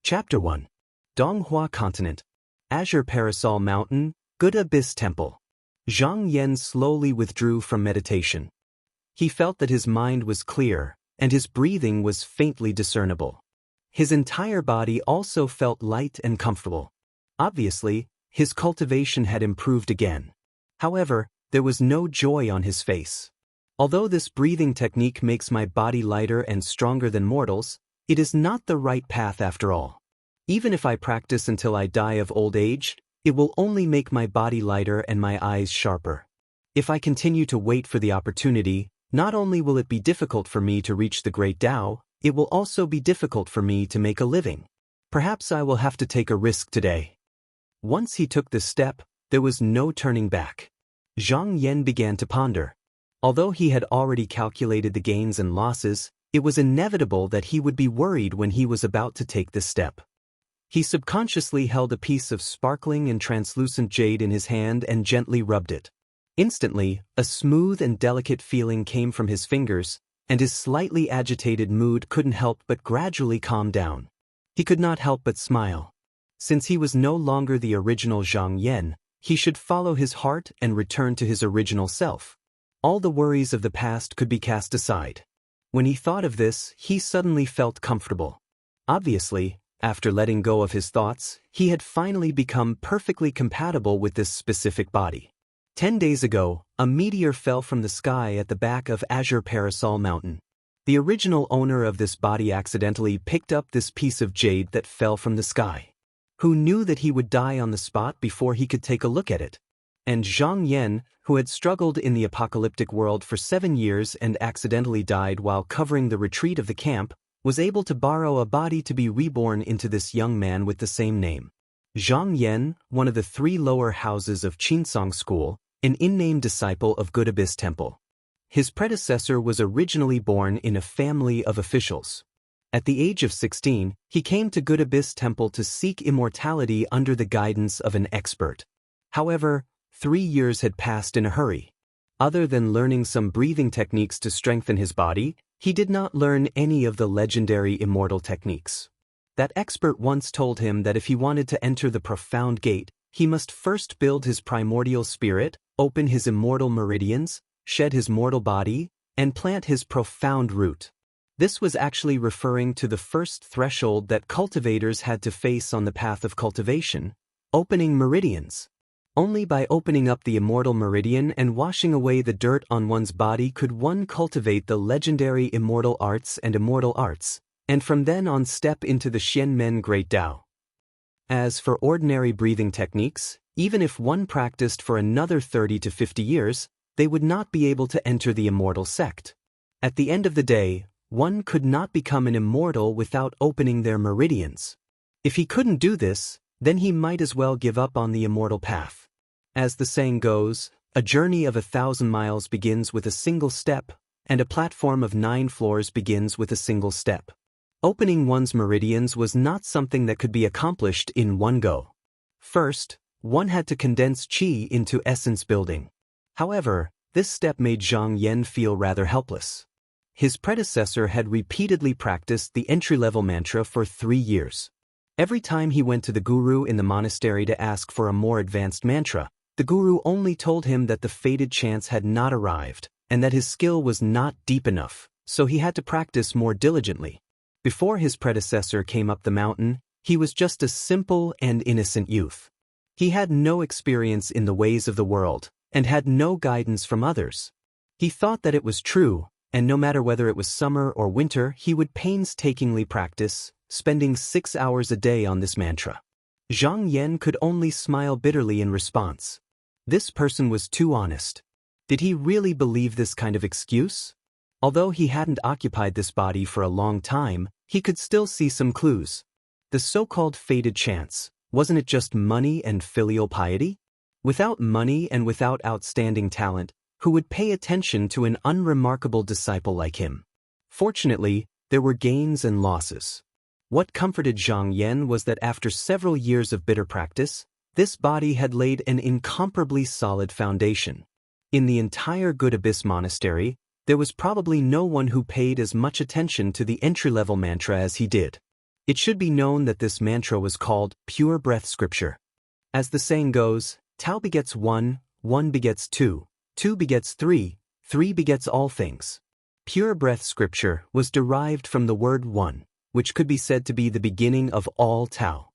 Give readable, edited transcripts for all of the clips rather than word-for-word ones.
Chapter 1. Donghua Continent. Azure Parasol Mountain, Good Abyss Temple. Zhang Yan slowly withdrew from meditation. He felt that his mind was clear, and his breathing was faintly discernible. His entire body also felt light and comfortable. Obviously, his cultivation had improved again. However, there was no joy on his face. Although this breathing technique makes my body lighter and stronger than mortals, it is not the right path after all. Even if I practice until I die of old age, it will only make my body lighter and my eyes sharper. If I continue to wait for the opportunity, not only will it be difficult for me to reach the Great Tao, it will also be difficult for me to make a living. Perhaps I will have to take a risk today. Once he took this step, there was no turning back. Zhang Yan began to ponder. Although he had already calculated the gains and losses, it was inevitable that he would be worried when he was about to take this step. He subconsciously held a piece of sparkling and translucent jade in his hand and gently rubbed it. Instantly, a smooth and delicate feeling came from his fingers, and his slightly agitated mood couldn't help but gradually calm down. He could not help but smile. Since he was no longer the original Zhang Yan, he should follow his heart and return to his original self. All the worries of the past could be cast aside. When he thought of this, he suddenly felt comfortable. Obviously, after letting go of his thoughts, he had finally become perfectly compatible with this specific body. 10 days ago, a meteor fell from the sky at the back of Azure Parasol Mountain. The original owner of this body accidentally picked up this piece of jade that fell from the sky. Who knew that he would die on the spot before he could take a look at it? And Zhang Yan, who had struggled in the apocalyptic world for 7 years and accidentally died while covering the retreat of the camp, was able to borrow a body to be reborn into this young man with the same name. Zhang Yan, one of the 3 lower houses of Qinsong School, an in-name disciple of Good Abyss Temple. His predecessor was originally born in a family of officials. At the age of 16, he came to Good Abyss Temple to seek immortality under the guidance of an expert. However, 3 years had passed in a hurry. Other than learning some breathing techniques to strengthen his body, he did not learn any of the legendary immortal techniques. That expert once told him that if he wanted to enter the profound gate, he must first build his primordial spirit, open his immortal meridians, shed his mortal body, and plant his profound root. This was actually referring to the first threshold that cultivators had to face on the path of cultivation, opening meridians. Only by opening up the immortal meridian and washing away the dirt on one's body could one cultivate the legendary immortal arts, and from then on step into the Xianmen Great Tao. As for ordinary breathing techniques, even if one practiced for another 30 to 50 years, they would not be able to enter the immortal sect. At the end of the day, one could not become an immortal without opening their meridians. If he couldn't do this, then he might as well give up on the immortal path. As the saying goes, a journey of 1,000 miles begins with a single step, and a platform of 9 floors begins with a single step. Opening one's meridians was not something that could be accomplished in one go. First, one had to condense qi into essence building. However, this step made Zhang Yan feel rather helpless. His predecessor had repeatedly practiced the entry-level mantra for 3 years. Every time he went to the guru in the monastery to ask for a more advanced mantra, the guru only told him that the fated chance had not arrived, and that his skill was not deep enough, so he had to practice more diligently. Before his predecessor came up the mountain, he was just a simple and innocent youth. He had no experience in the ways of the world, and had no guidance from others. He thought that it was true, and no matter whether it was summer or winter, he would painstakingly practice, spending 6 hours a day on this mantra. Zhang Yan could only smile bitterly in response. This person was too honest. Did he really believe this kind of excuse? Although he hadn't occupied this body for a long time, he could still see some clues. The so-called fated chance, wasn't it just money and filial piety? Without money and without outstanding talent, who would pay attention to an unremarkable disciple like him? Fortunately, there were gains and losses. What comforted Zhang Yan was that after several years of bitter practice, this body had laid an incomparably solid foundation. In the entire Good Abyss Monastery, there was probably no one who paid as much attention to the entry-level mantra as he did. It should be known that this mantra was called pure breath scripture. As the saying goes, Tao begets one, one begets two, two begets three, three begets all things. Pure breath scripture was derived from the word one, which could be said to be the beginning of all Tao.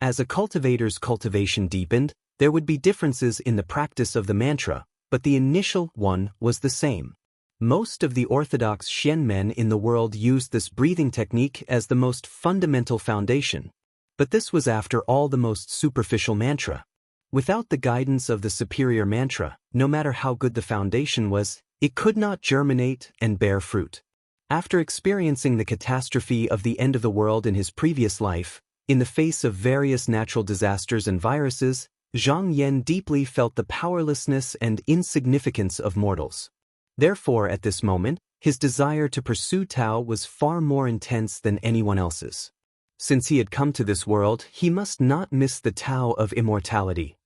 As a cultivator's cultivation deepened, there would be differences in the practice of the mantra, but the initial one was the same. Most of the orthodox Shen men in the world used this breathing technique as the most fundamental foundation. But this was after all the most superficial mantra. Without the guidance of the superior mantra, no matter how good the foundation was, it could not germinate and bear fruit. After experiencing the catastrophe of the end of the world in his previous life, in the face of various natural disasters and viruses, Zhang Yan deeply felt the powerlessness and insignificance of mortals. Therefore, at this moment, his desire to pursue Tao was far more intense than anyone else's. Since he had come to this world, he must not miss the Tao of immortality.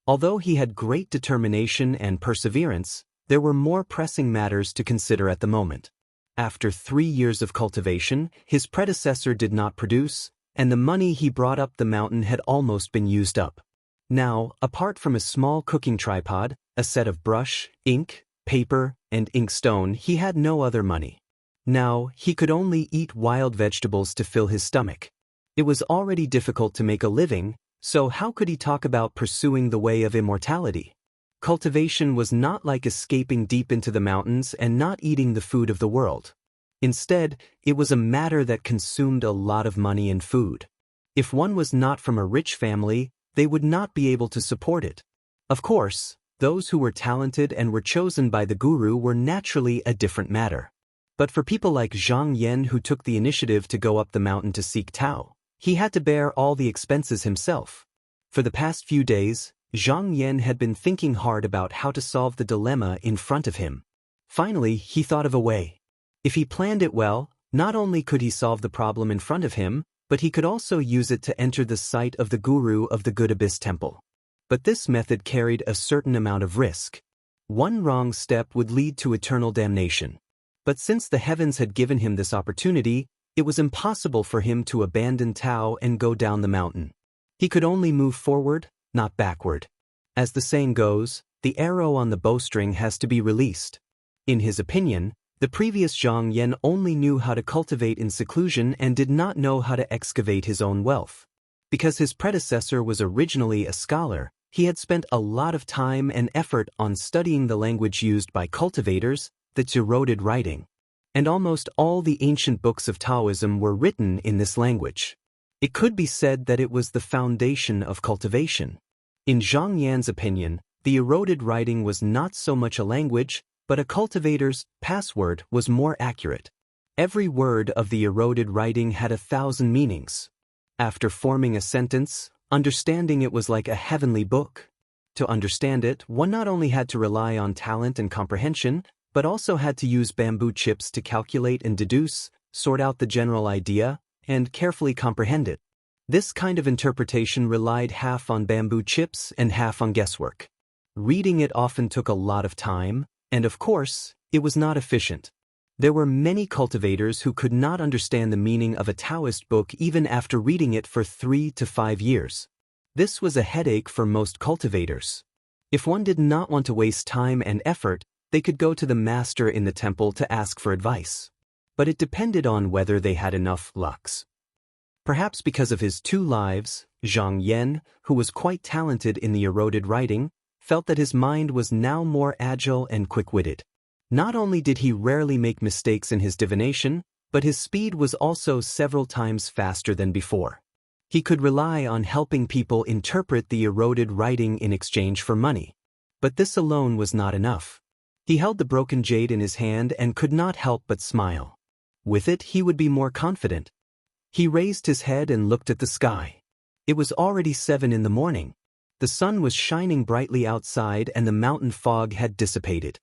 Although he had great determination and perseverance, there were more pressing matters to consider at the moment. After 3 years of cultivation, his predecessor did not produce, and the money he brought up the mountain had almost been used up. Now, apart from a small cooking tripod, a set of brush, ink, paper, and inkstone, he had no other money. Now, he could only eat wild vegetables to fill his stomach. It was already difficult to make a living, so how could he talk about pursuing the way of immortality? Cultivation was not like escaping deep into the mountains and not eating the food of the world. Instead, it was a matter that consumed a lot of money and food. If one was not from a rich family, they would not be able to support it. Of course, those who were talented and were chosen by the guru were naturally a different matter. But for people like Zhang Yan who took the initiative to go up the mountain to seek Tao, he had to bear all the expenses himself. For the past few days, Zhang Yan had been thinking hard about how to solve the dilemma in front of him. Finally, he thought of a way. If he planned it well, not only could he solve the problem in front of him, but he could also use it to enter the site of the guru of the Good Abyss Temple. But this method carried a certain amount of risk. One wrong step would lead to eternal damnation. But since the heavens had given him this opportunity, it was impossible for him to abandon Tao and go down the mountain. He could only move forward, not backward. As the saying goes, the arrow on the bowstring has to be released. In his opinion, the previous Zhang Yan only knew how to cultivate in seclusion and did not know how to excavate his own wealth. Because his predecessor was originally a scholar, he had spent a lot of time and effort on studying the language used by cultivators, the eroded writing. And almost all the ancient books of Taoism were written in this language. It could be said that it was the foundation of cultivation. In Zhang Yan's opinion, the eroded writing was not so much a language, but a cultivator's password was more accurate. Every word of the eroded writing had 1,000 meanings. After forming a sentence, understanding it was like a heavenly book. To understand it, one not only had to rely on talent and comprehension, but also had to use bamboo chips to calculate and deduce, sort out the general idea, and carefully comprehend it. This kind of interpretation relied half on bamboo chips and half on guesswork. Reading it often took a lot of time, and of course, it was not efficient. There were many cultivators who could not understand the meaning of a Taoist book even after reading it for 3 to 5 years. This was a headache for most cultivators. If one did not want to waste time and effort, they could go to the master in the temple to ask for advice. But it depended on whether they had enough lucks. Perhaps because of his 2 lives, Zhang Yan, who was quite talented in the eroded writing, felt that his mind was now more agile and quick-witted. Not only did he rarely make mistakes in his divination, but his speed was also several times faster than before. He could rely on helping people interpret the eroded writing in exchange for money. But this alone was not enough. He held the broken jade in his hand and could not help but smile. With it, he would be more confident. He raised his head and looked at the sky. It was already 7 in the morning. The sun was shining brightly outside and the mountain fog had dissipated.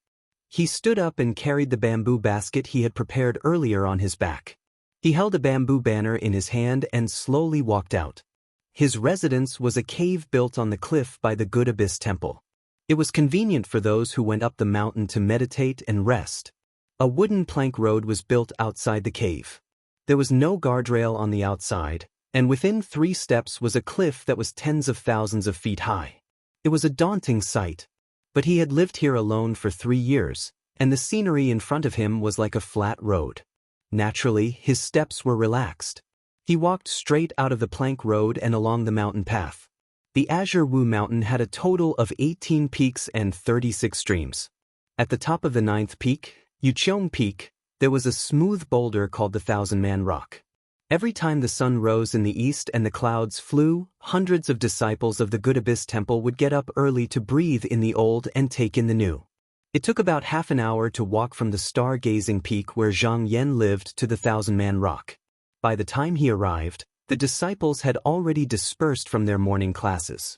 He stood up and carried the bamboo basket he had prepared earlier on his back. He held a bamboo banner in his hand and slowly walked out. His residence was a cave built on the cliff by the Good Abyss Temple. It was convenient for those who went up the mountain to meditate and rest. A wooden plank road was built outside the cave. There was no guardrail on the outside, and within 3 steps was a cliff that was tens of thousands of feet high. It was a daunting sight. But he had lived here alone for 3 years, and the scenery in front of him was like a flat road. Naturally, his steps were relaxed. He walked straight out of the plank road and along the mountain path. The Azure Wu Mountain had a total of 18 peaks and 36 streams. At the top of the 9th peak, Yucheong Peak, there was a smooth boulder called the Thousand-Man Rock. Every time the sun rose in the east and the clouds flew, hundreds of disciples of the Good Abyss Temple would get up early to breathe in the old and take in the new. It took about half an hour to walk from the star-gazing peak where Zhang Yan lived to the Thousand-Man Rock. By the time he arrived, the disciples had already dispersed from their morning classes.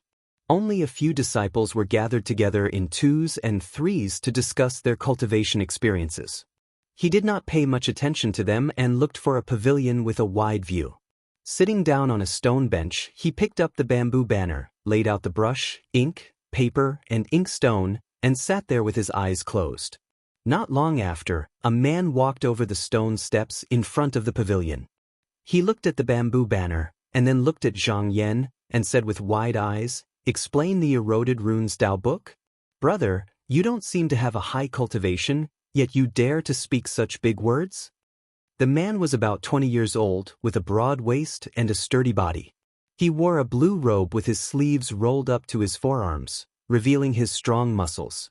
Only a few disciples were gathered together in 2s and 3s to discuss their cultivation experiences. He did not pay much attention to them and looked for a pavilion with a wide view. Sitting down on a stone bench, he picked up the bamboo banner, laid out the brush, ink, paper, and inkstone, and sat there with his eyes closed. Not long after, a man walked over the stone steps in front of the pavilion. He looked at the bamboo banner, and then looked at Zhang Yan, and said with wide eyes, "Explain the eroded runes Tao book? Brother, you don't seem to have a high cultivation, yet you dare to speak such big words?" The man was about 20 years old, with a broad waist and a sturdy body. He wore a blue robe with his sleeves rolled up to his forearms, revealing his strong muscles.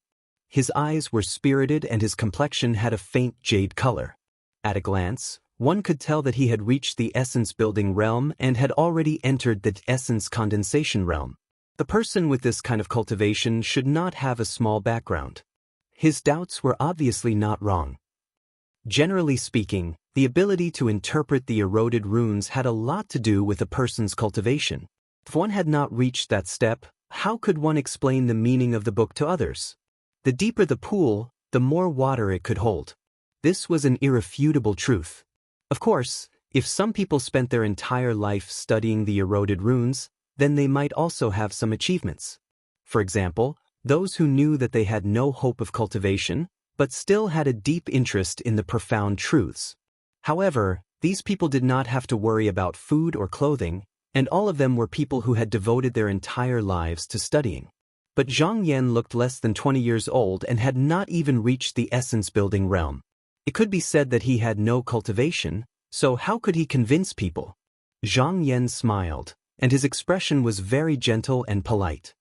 His eyes were spirited and his complexion had a faint jade color. At a glance, one could tell that he had reached the essence-building realm and had already entered the essence condensation realm. The person with this kind of cultivation should not have a small background. His doubts were obviously not wrong. Generally speaking, the ability to interpret the eroded runes had a lot to do with a person's cultivation. If one had not reached that step, how could one explain the meaning of the book to others? The deeper the pool, the more water it could hold. This was an irrefutable truth. Of course, if some people spent their entire life studying the eroded runes, then they might also have some achievements. For example, those who knew that they had no hope of cultivation, but still had a deep interest in the profound truths. However, these people did not have to worry about food or clothing, and all of them were people who had devoted their entire lives to studying. But Zhang Yan looked less than 20 years old and had not even reached the essence-building realm. It could be said that he had no cultivation, so how could he convince people? Zhang Yan smiled, and his expression was very gentle and polite.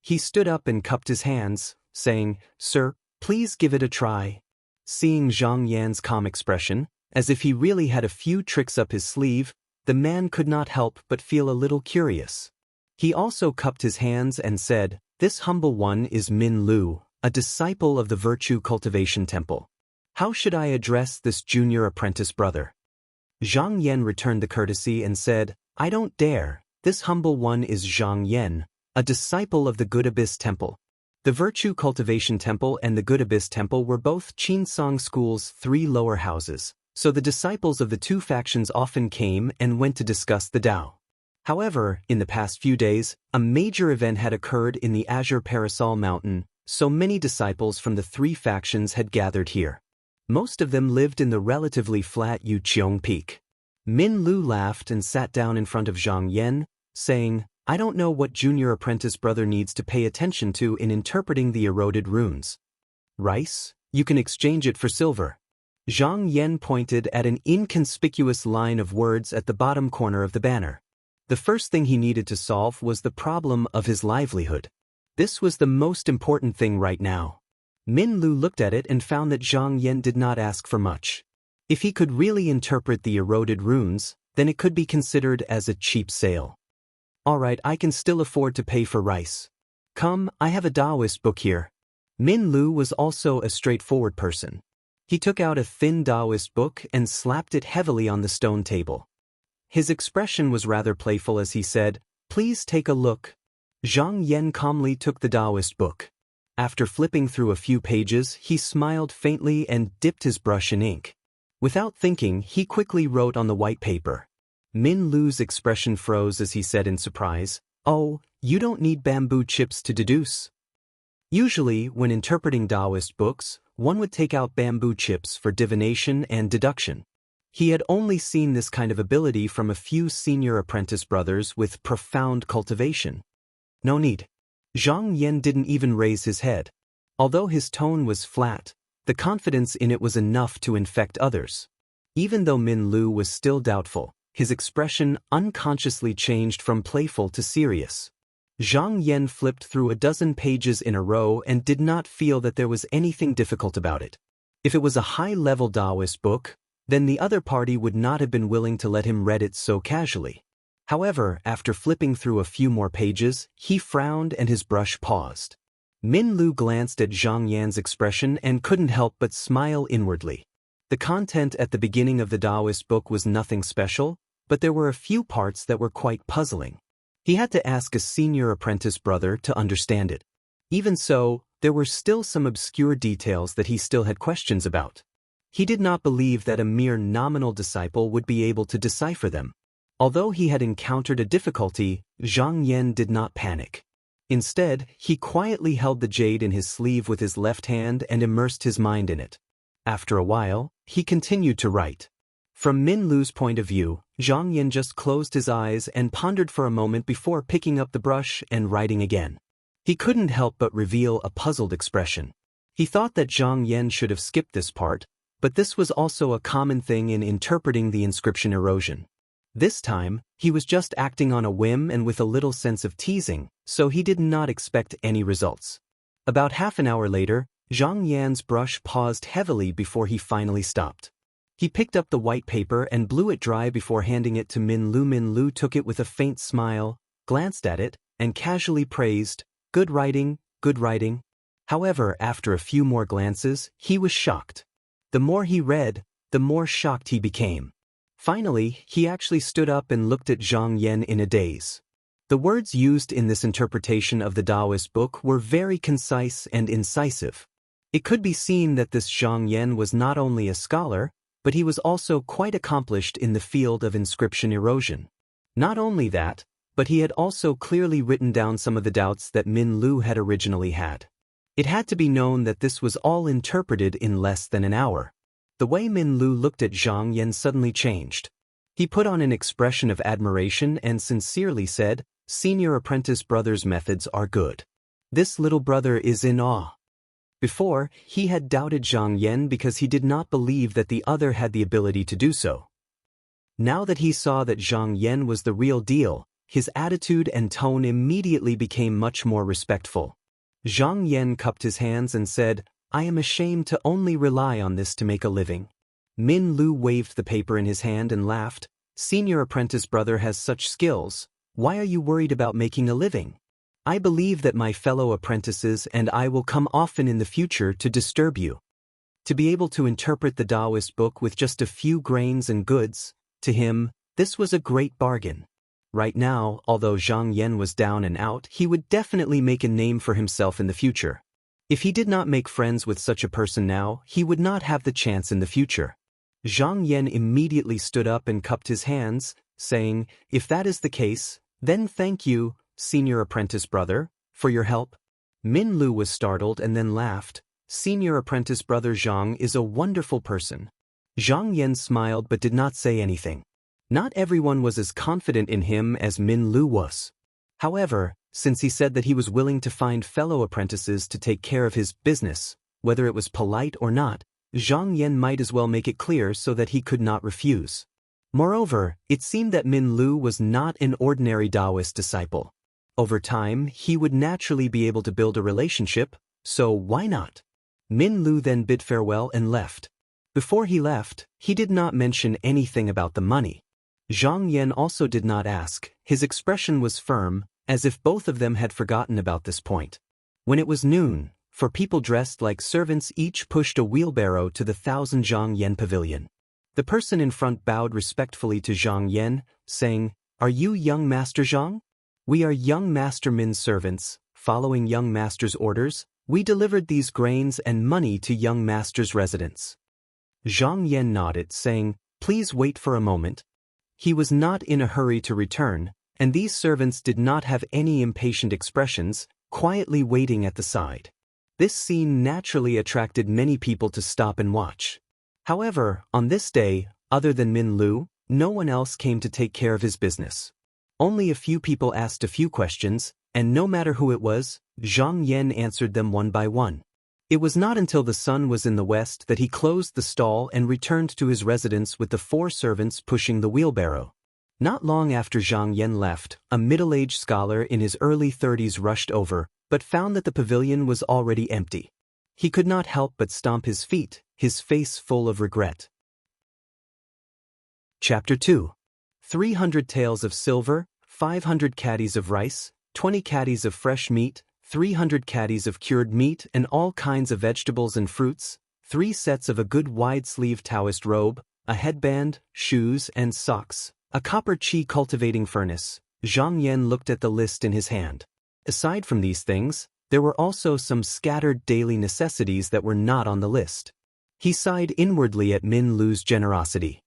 He stood up and cupped his hands, saying, "Sir, please give it a try." Seeing Zhang Yan's calm expression, as if he really had a few tricks up his sleeve, the man could not help but feel a little curious. He also cupped his hands and said, "This humble one is Min Lu, a disciple of the Virtue Cultivation Temple. How should I address this junior apprentice brother?" Zhang Yan returned the courtesy and said, "I don't dare. This humble one is Zhang Yan, a disciple of the Good Abyss Temple." The Virtue Cultivation Temple and the Good Abyss Temple were both Qinsong School's 3 lower houses, so the disciples of the 2 factions often came and went to discuss the Tao. However, in the past few days, a major event had occurred in the Azure Parasol Mountain, so many disciples from the 3 factions had gathered here. Most of them lived in the relatively flat Yucheong Peak. Min Lu laughed and sat down in front of Zhang Yan, saying, "I don't know what junior apprentice brother needs to pay attention to in interpreting the eroded runes. Rice? You can exchange it for silver." Zhang Yan pointed at an inconspicuous line of words at the bottom corner of the banner. The first thing he needed to solve was the problem of his livelihood. This was the most important thing right now. Min Lu looked at it and found that Zhang Yan did not ask for much. If he could really interpret the eroded runes, then it could be considered as a cheap sale. "All right, I can still afford to pay for rice. Come, I have a Taoist book here." Min Lu was also a straightforward person. He took out a thin Taoist book and slapped it heavily on the stone table. His expression was rather playful as he said, "Please take a look." Zhang Yan calmly took the Taoist book. After flipping through a few pages, he smiled faintly and dipped his brush in ink. Without thinking, he quickly wrote on the white paper. Min Lu's expression froze as he said in surprise, "Oh, you don't need bamboo chips to deduce." Usually, when interpreting Taoist books, one would take out bamboo chips for divination and deduction. He had only seen this kind of ability from a few senior apprentice brothers with profound cultivation. No need. Zhang Yan didn't even raise his head. Although his tone was flat, the confidence in it was enough to infect others. Even though Min Lu was still doubtful, his expression unconsciously changed from playful to serious. Zhang Yan flipped through a dozen pages in a row and did not feel that there was anything difficult about it. If it was a high-level Taoist book, then the other party would not have been willing to let him read it so casually. However, after flipping through a few more pages, he frowned and his brush paused. Min Lu glanced at Zhang Yan's expression and couldn't help but smile inwardly. The content at the beginning of the Taoist book was nothing special, but there were a few parts that were quite puzzling. He had to ask a senior apprentice brother to understand it. Even so, there were still some obscure details that he still had questions about. He did not believe that a mere nominal disciple would be able to decipher them. Although he had encountered a difficulty, Zhang Yan did not panic. Instead, he quietly held the jade in his sleeve with his left hand and immersed his mind in it. After a while, he continued to write. From Min Lu's point of view, Zhang Yan just closed his eyes and pondered for a moment before picking up the brush and writing again. He couldn't help but reveal a puzzled expression. He thought that Zhang Yan should have skipped this part, but this was also a common thing in interpreting the inscription erosion. This time, he was just acting on a whim and with a little sense of teasing, so he did not expect any results. About half an hour later, Zhang Yan's brush paused heavily before he finally stopped. He picked up the white paper and blew it dry before handing it to Min Lu. Min Lu took it with a faint smile, glanced at it, and casually praised, "Good writing, good writing." However, after a few more glances, he was shocked. The more he read, the more shocked he became. Finally, he actually stood up and looked at Zhang Yan in a daze. The words used in this interpretation of the Taoist book were very concise and incisive. It could be seen that this Zhang Yan was not only a scholar, but he was also quite accomplished in the field of inscription erosion. Not only that, but he had also clearly written down some of the doubts that Min Lu had originally had. It had to be known that this was all interpreted in less than an hour. The way Min Lu looked at Zhang Yan suddenly changed. He put on an expression of admiration and sincerely said, "Senior apprentice brother's methods are good. This little brother is in awe." Before, he had doubted Zhang Yan because he did not believe that the other had the ability to do so. Now that he saw that Zhang Yan was the real deal, his attitude and tone immediately became much more respectful. Zhang Yan cupped his hands and said, "I am ashamed to only rely on this to make a living." Min Lu waved the paper in his hand and laughed, "Senior apprentice brother has such skills, why are you worried about making a living? I believe that my fellow apprentices and I will come often in the future to disturb you." To be able to interpret the Taoist book with just a few grains and goods, to him, this was a great bargain. Right now, although Zhang Yan was down and out, he would definitely make a name for himself in the future. If he did not make friends with such a person now, he would not have the chance in the future. Zhang Yan immediately stood up and cupped his hands, saying, "If that is the case, then thank you, senior apprentice brother, for your help." Min Lu was startled and then laughed. "Senior apprentice brother Zhang is a wonderful person." Zhang Yan smiled but did not say anything. Not everyone was as confident in him as Min Lu was. However, since he said that he was willing to find fellow apprentices to take care of his business, whether it was polite or not, Zhang Yan might as well make it clear so that he could not refuse. Moreover, it seemed that Min Lu was not an ordinary Taoist disciple. Over time, he would naturally be able to build a relationship, so why not? Min Lu then bid farewell and left. Before he left, he did not mention anything about the money. Zhang Yan also did not ask. His expression was firm, as if both of them had forgotten about this point. When it was noon, for people dressed like servants each pushed a wheelbarrow to the 1,000 Zhang Yan pavilion. The person in front bowed respectfully to Zhang Yan, saying, "Are you young Master Zhang? We are young Master Min's servants. Following young Master's orders, we delivered these grains and money to young Master's residence." Zhang Yan nodded, saying, "Please wait for a moment." He was not in a hurry to return, and these servants did not have any impatient expressions, quietly waiting at the side. This scene naturally attracted many people to stop and watch. However, on this day, Other than Min Lu, no one else came to take care of his business. Only a few people asked a few questions, and no matter who it was, Zhang Yan answered them one by one. It was not until the sun was in the west that he closed the stall and returned to his residence with the 4 servants pushing the wheelbarrow. Not long after Zhang Yan left, a middle-aged scholar in his early 30s rushed over, but found that the pavilion was already empty. He could not help but stomp his feet, his face full of regret. Chapter 2. 300 taels of silver, 500 caddies of rice, 20 caddies of fresh meat, 300 caddies of cured meat and all kinds of vegetables and fruits, 3 sets of a good wide-sleeved Taoist robe, a headband, shoes and socks, a copper chi cultivating furnace. Zhang Yan looked at the list in his hand. Aside from these things, there were also some scattered daily necessities that were not on the list. He sighed inwardly at Min Lu's generosity.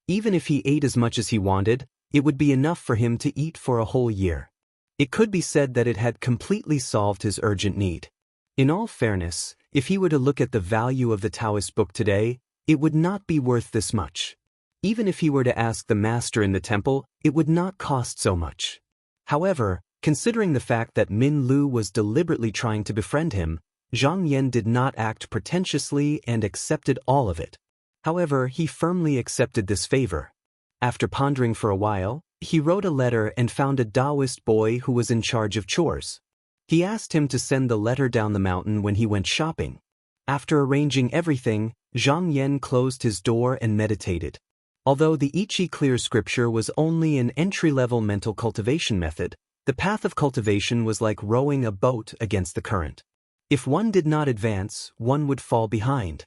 Even if he ate as much as he wanted, it would be enough for him to eat for a whole year. It could be said that it had completely solved his urgent need. In all fairness, if he were to look at the value of the Taoist book today, it would not be worth this much. Even if he were to ask the master in the temple, it would not cost so much. However, considering the fact that Min Lu was deliberately trying to befriend him, Zhang Yan did not act pretentiously and accepted all of it. However, he firmly accepted this favor. After pondering for a while, he wrote a letter and found a Taoist boy who was in charge of chores. He asked him to send the letter down the mountain when he went shopping. After arranging everything, Zhang Yan closed his door and meditated. Although the I Chih clear scripture was only an entry-level mental cultivation method, the path of cultivation was like rowing a boat against the current. If one did not advance, one would fall behind.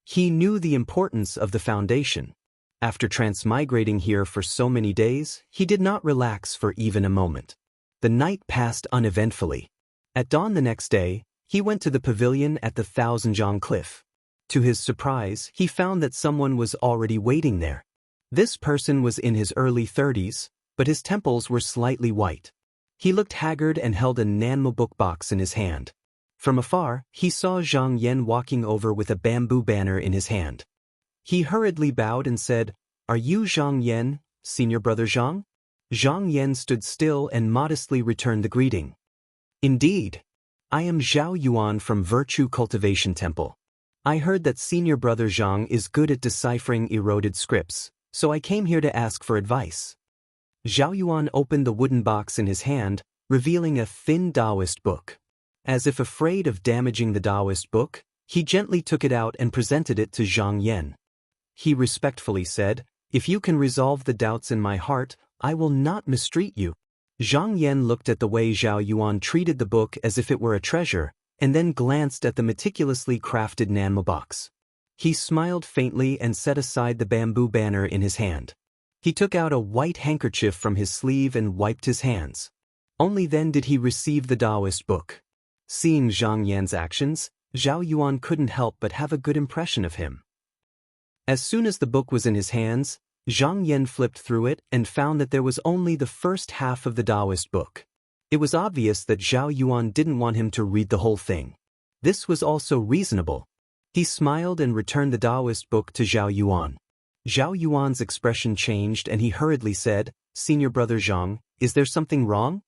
He knew the importance of the foundation. After transmigrating here for so many days, he did not relax for even a moment. The night passed uneventfully. At dawn the next day, he went to the pavilion at the Thousandjiang Cliff. To his surprise, he found that someone was already waiting there. This person was in his early 30s, but his temples were slightly white. He looked haggard and held a Nanmo book box in his hand. From afar, he saw Zhang Yan walking over with a bamboo banner in his hand. He hurriedly bowed and said, "Are you Zhang Yan, senior brother Zhang?" Zhang Yan stood still and modestly returned the greeting. "Indeed. I am Zhao Yuan from Virtue Cultivation Temple. I heard that senior brother Zhang is good at deciphering eroded scripts, so I came here to ask for advice." Zhao Yuan opened the wooden box in his hand, revealing a thin Taoist book. As if afraid of damaging the Taoist book, he gently took it out and presented it to Zhang Yan. He respectfully said, "If you can resolve the doubts in my heart, I will not mistreat you." Zhang Yan looked at the way Zhao Yuan treated the book as if it were a treasure, and then glanced at the meticulously crafted Nanmo box. He smiled faintly and set aside the bamboo banner in his hand. He took out a white handkerchief from his sleeve and wiped his hands. Only then did he receive the Taoist book. Seeing Zhang Yan's actions, Zhao Yuan couldn't help but have a good impression of him. As soon as the book was in his hands, Zhang Yan flipped through it and found that there was only the first half of the Taoist book. It was obvious that Zhao Yuan didn't want him to read the whole thing. This was also reasonable. He smiled and returned the Taoist book to Zhao Yuan. Zhao Yuan's expression changed and he hurriedly said, "Senior brother Zhang, is there something wrong?"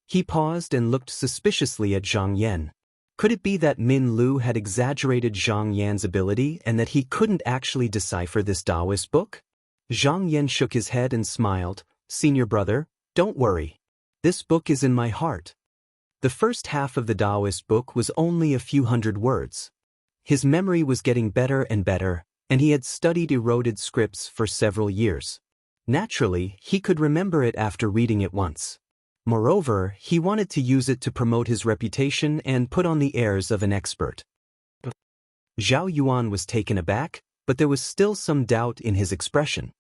He paused and looked suspiciously at Zhang Yan. Could it be that Min Lu had exaggerated Zhang Yan's ability and that he couldn't actually decipher this Taoist book? Zhang Yan shook his head and smiled, "Senior brother, don't worry. This book is in my heart." The first half of the Taoist book was only a few hundred words. His memory was getting better and better, and he had studied eroded scripts for several years. Naturally, he could remember it after reading it once. Moreover, he wanted to use it to promote his reputation and put on the airs of an expert. Zhao Yuan was taken aback, but there was still some doubt in his expression.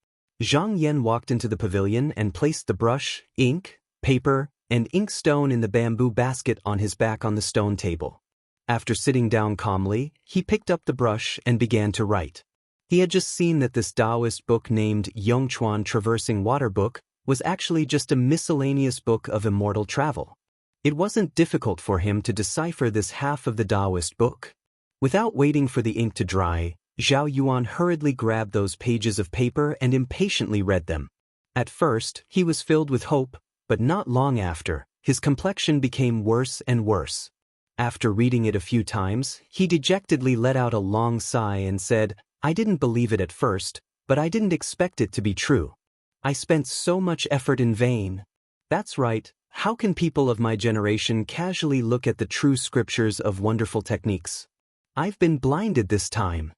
Zhang Yan walked into the pavilion and placed the brush, ink, paper, and inkstone in the bamboo basket on his back on the stone table. After sitting down calmly, he picked up the brush and began to write. He had just seen that this Taoist book named Yongchuan Traversing Water Book was actually just a miscellaneous book of immortal travel. It wasn't difficult for him to decipher this half of the Taoist book. Without waiting for the ink to dry, Zhao Yuan hurriedly grabbed those pages of paper and impatiently read them. At first, he was filled with hope, but not long after, his complexion became worse and worse. After reading it a few times, he dejectedly let out a long sigh and said, "I didn't believe it at first, but I didn't expect it to be true. I spent so much effort in vain." That's right, how can people of my generation casually look at the true scriptures of wonderful techniques? I've been blinded this time.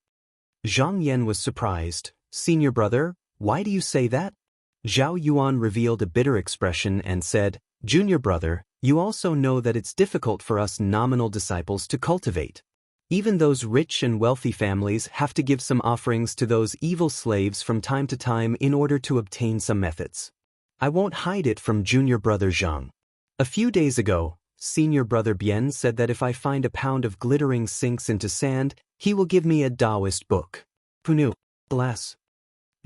Zhang Yan was surprised. "Senior brother, why do you say that?" Zhao Yuan revealed a bitter expression and said, "Junior brother, you also know that it's difficult for us nominal disciples to cultivate. Even those rich and wealthy families have to give some offerings to those evil slaves from time to time in order to obtain some methods. I won't hide it from junior brother Zhang. A few days ago, senior brother Bian said that if I find a pound of glittering sinks into sand, he will give me a Taoist book. Who knew? Bless."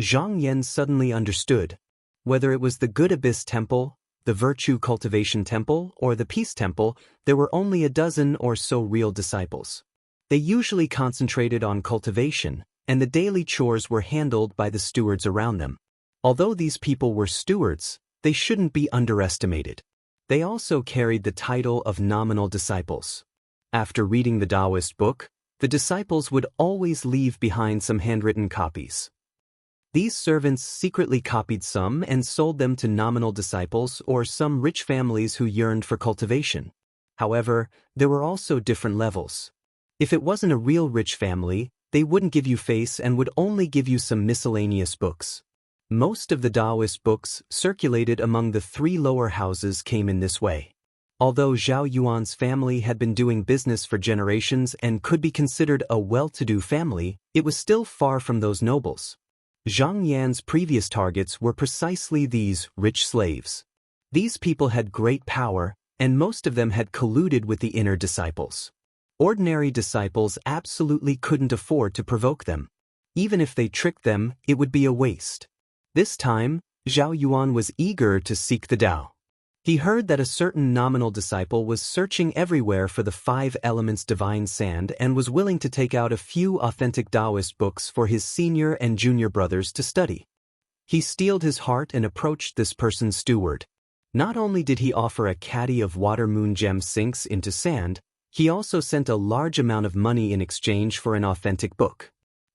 Zhang Yan suddenly understood. Whether it was the Good Abyss Temple, the Virtue Cultivation Temple, or the Peace Temple, there were only a dozen or so real disciples. They usually concentrated on cultivation, and the daily chores were handled by the stewards around them. Although these people were stewards, they shouldn't be underestimated. They also carried the title of nominal disciples. After reading the Taoist book, the disciples would always leave behind some handwritten copies. These servants secretly copied some and sold them to nominal disciples or some rich families who yearned for cultivation. However, there were also different levels. If it wasn't a real rich family, they wouldn't give you face and would only give you some miscellaneous books. Most of the Taoist books circulated among the three lower houses came in this way. Although Zhao Yuan's family had been doing business for generations and could be considered a well-to-do family, it was still far from those nobles. Zhang Yan's previous targets were precisely these rich slaves. These people had great power, and most of them had colluded with the inner disciples. Ordinary disciples absolutely couldn't afford to provoke them. Even if they tricked them, it would be a waste. This time, Zhao Yuan was eager to seek the Tao. He heard that a certain nominal disciple was searching everywhere for the 5 elements divine sand and was willing to take out a few authentic Taoist books for his senior and junior brothers to study. He steeled his heart and approached this person's steward. Not only did he offer a caddy of water moon gem sinks into sand, he also sent a large amount of money in exchange for an authentic book.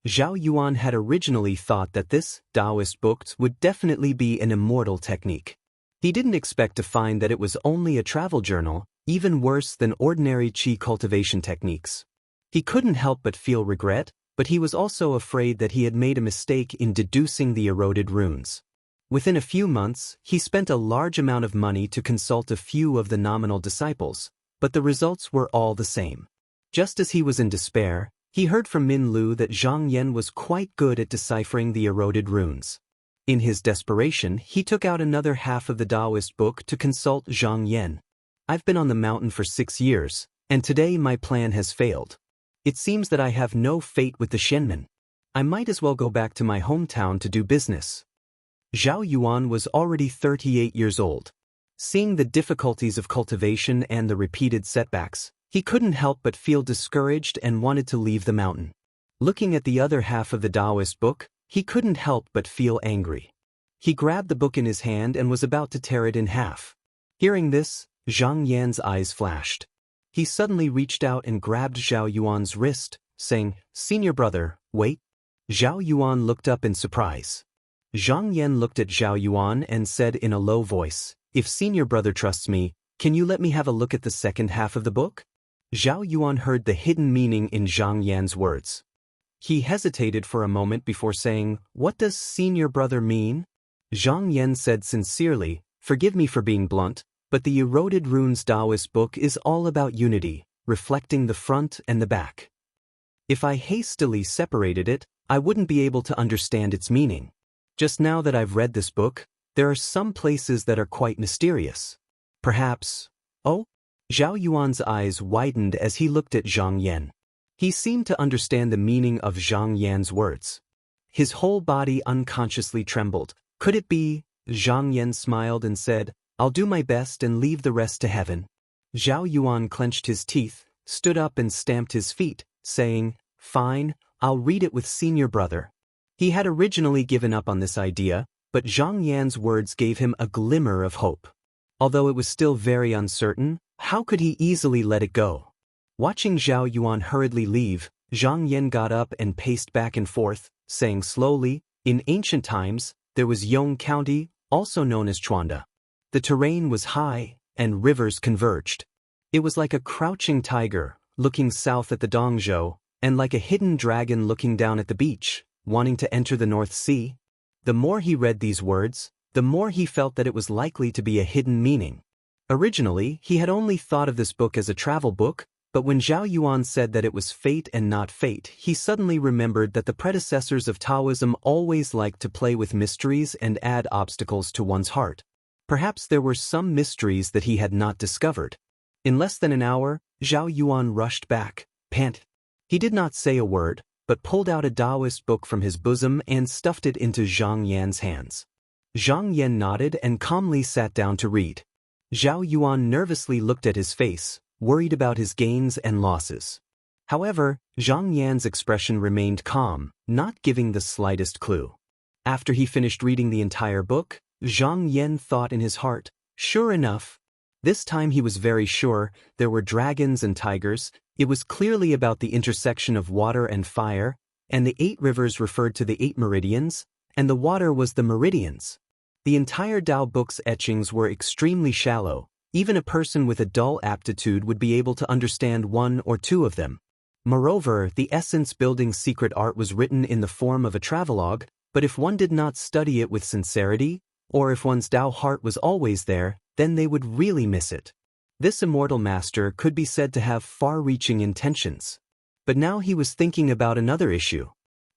Zhao Yuan had originally thought that this Taoist book would definitely be an immortal technique. He didn't expect to find that it was only a travel journal, even worse than ordinary qi cultivation techniques. He couldn't help but feel regret, but he was also afraid that he had made a mistake in deducing the eroded runes. Within a few months, he spent a large amount of money to consult a few of the nominal disciples, but the results were all the same. Just as he was in despair, he heard from Min Lu that Zhang Yan was quite good at deciphering the eroded runes. In his desperation, he took out another half of the Taoist book to consult Zhang Yan. "I've been on the mountain for 6 years, and today my plan has failed. It seems that I have no fate with the Shenmen. I might as well go back to my hometown to do business." Zhao Yuan was already 38 years old. Seeing the difficulties of cultivation and the repeated setbacks, he couldn't help but feel discouraged and wanted to leave the mountain. Looking at the other half of the Taoist book, he couldn't help but feel angry. He grabbed the book in his hand and was about to tear it in half. Hearing this, Zhang Yan's eyes flashed. He suddenly reached out and grabbed Zhao Yuan's wrist, saying, "Senior brother, wait." Zhao Yuan looked up in surprise. Zhang Yan looked at Zhao Yuan and said in a low voice, "If senior brother trusts me, can you let me have a look at the second half of the book?" Zhao Yuan heard the hidden meaning in Zhang Yan's words. He hesitated for a moment before saying, "What does senior brother mean?" Zhang Yan said sincerely, "Forgive me for being blunt, but the Eroded Runes Taoist book is all about unity, reflecting the front and the back. If I hastily separated it, I wouldn't be able to understand its meaning. Just now that I've read this book, there are some places that are quite mysterious. Perhaps..." "Oh?" Zhao Yuan's eyes widened as he looked at Zhang Yan. He seemed to understand the meaning of Zhang Yan's words. His whole body unconsciously trembled. "Could it be?" Zhang Yan smiled and said, "I'll do my best and leave the rest to heaven." Zhao Yuan clenched his teeth, stood up and stamped his feet, saying, "Fine, I'll read it with senior brother. He had originally given up on this idea, but Zhang Yan's words gave him a glimmer of hope. Although it was still very uncertain, how could he easily let it go? Watching Zhao Yuan hurriedly leave, Zhang Yan got up and paced back and forth, saying slowly, in ancient times, there was Yong County, also known as Chuanda. The terrain was high, and rivers converged. It was like a crouching tiger, looking south at the Dongzhou, and like a hidden dragon looking down at the beach, wanting to enter the North Sea. The more he read these words, the more he felt that it was likely to be a hidden meaning. Originally, he had only thought of this book as a travel book, but when Zhao Yuan said that it was fate and not fate, he suddenly remembered that the predecessors of Taoism always liked to play with mysteries and add obstacles to one's heart. Perhaps there were some mysteries that he had not discovered. In less than an hour, Zhao Yuan rushed back, panting. He did not say a word, but pulled out a Taoist book from his bosom and stuffed it into Zhang Yan's hands. Zhang Yan nodded and calmly sat down to read. Zhao Yuan nervously looked at his face, worried about his gains and losses. However, Zhang Yan's expression remained calm, not giving the slightest clue. After he finished reading the entire book, Zhang Yan thought in his heart, sure enough. This time he was very sure, there were dragons and tigers. It was clearly about the intersection of water and fire, and the 8 rivers referred to the 8 meridians, and the water was the meridians. The entire Tao book's etchings were extremely shallow. Even a person with a dull aptitude would be able to understand 1 or 2 of them. Moreover, the essence-building secret art was written in the form of a travelogue, but if one did not study it with sincerity, or if one's Tao heart was always there, then they would really miss it. This immortal master could be said to have far-reaching intentions. But now he was thinking about another issue.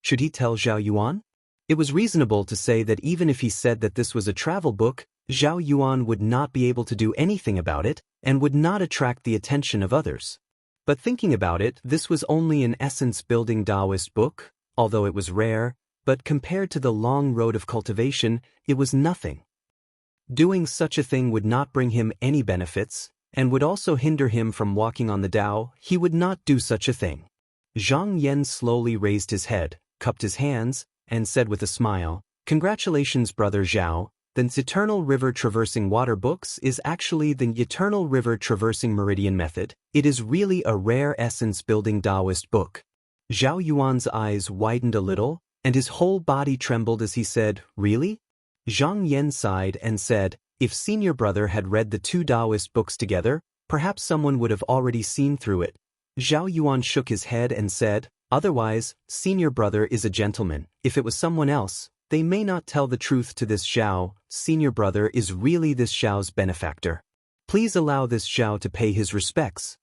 Should he tell Zhao Yuan? It was reasonable to say that even if he said that this was a travel book, Zhao Yuan would not be able to do anything about it, and would not attract the attention of others. But thinking about it, this was only an essence-building Taoist book, although it was rare, but compared to the long road of cultivation, it was nothing. Doing such a thing would not bring him any benefits, and would also hinder him from walking on the Tao. He would not do such a thing. Zhang Yan slowly raised his head, cupped his hands, and said with a smile, "Congratulations, brother Zhao. The Eternal River Traversing Water Books is actually the Eternal River Traversing Meridian Method. It is really a rare essence-building Taoist book." Zhao Yuan's eyes widened a little, and his whole body trembled as he said, "Really?" Zhang Yan sighed and said, "If senior brother had read the 2 Taoist books together, perhaps someone would have already seen through it." Zhao Yuan shook his head and said, "Otherwise, senior brother is a gentleman. If it was someone else, they may not tell the truth to this Zhao. Senior brother is really this Zhao's benefactor. Please allow this Zhao to pay his respects."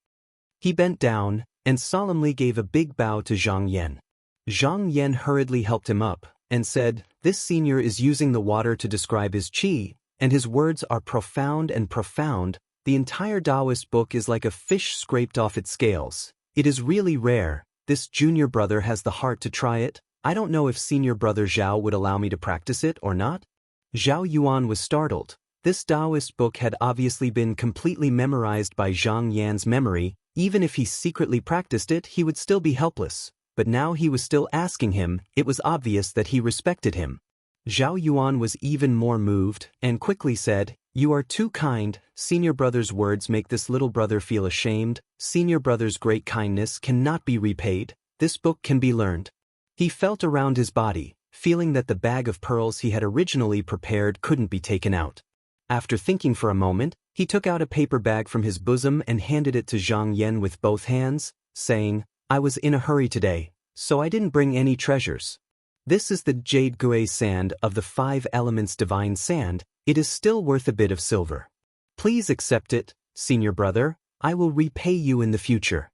He bent down and solemnly gave a big bow to Zhang Yan. Zhang Yan hurriedly helped him up and said, "This senior is using the water to describe his qi, and his words are profound and profound. The entire Taoist book is like a fish scraped off its scales. It is really rare. This junior brother has the heart to try it. I don't know if senior brother Zhao would allow me to practice it or not." Zhao Yuan was startled. This Taoist book had obviously been completely memorized by Zhang Yan's memory. Even if he secretly practiced it, he would still be helpless. But now he was still asking him. It was obvious that he respected him. Zhao Yuan was even more moved, and quickly said, "You are too kind. Senior brother's words make this little brother feel ashamed. Senior brother's great kindness cannot be repaid. This book can be learned." He felt around his body, feeling that the bag of pearls he had originally prepared couldn't be taken out. After thinking for a moment, he took out a paper bag from his bosom and handed it to Zhang Yan with both hands, saying, "I was in a hurry today, so I didn't bring any treasures. This is the jade gui sand of the 5 elements divine sand. It is still worth a bit of silver. Please accept it, senior brother. I will repay you in the future."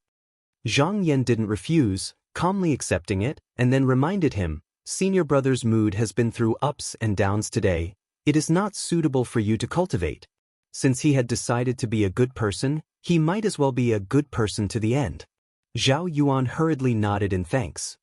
Zhang Yan didn't refuse, calmly accepting it, and then reminded him, "Senior brother's mood has been through ups and downs today. It is not suitable for you to cultivate. Since he had decided to be a good person, he might as well be a good person to the end." Zhao Yuan hurriedly nodded in thanks.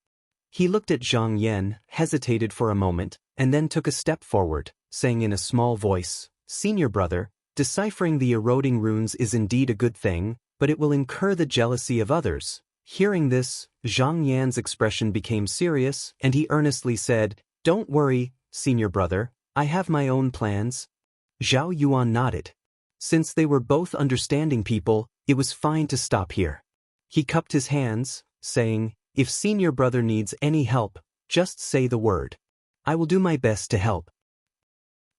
He looked at Zhang Yan, hesitated for a moment, and then took a step forward, saying in a small voice, "Senior brother, deciphering the eroding runes is indeed a good thing, but it will incur the jealousy of others. Hearing this, Zhang Yan's expression became serious, and he earnestly said, "Don't worry, senior brother, I have my own plans." Zhao Yuan nodded. Since they were both understanding people, it was fine to stop here. He cupped his hands, saying, "If senior brother needs any help, just say the word. I will do my best to help."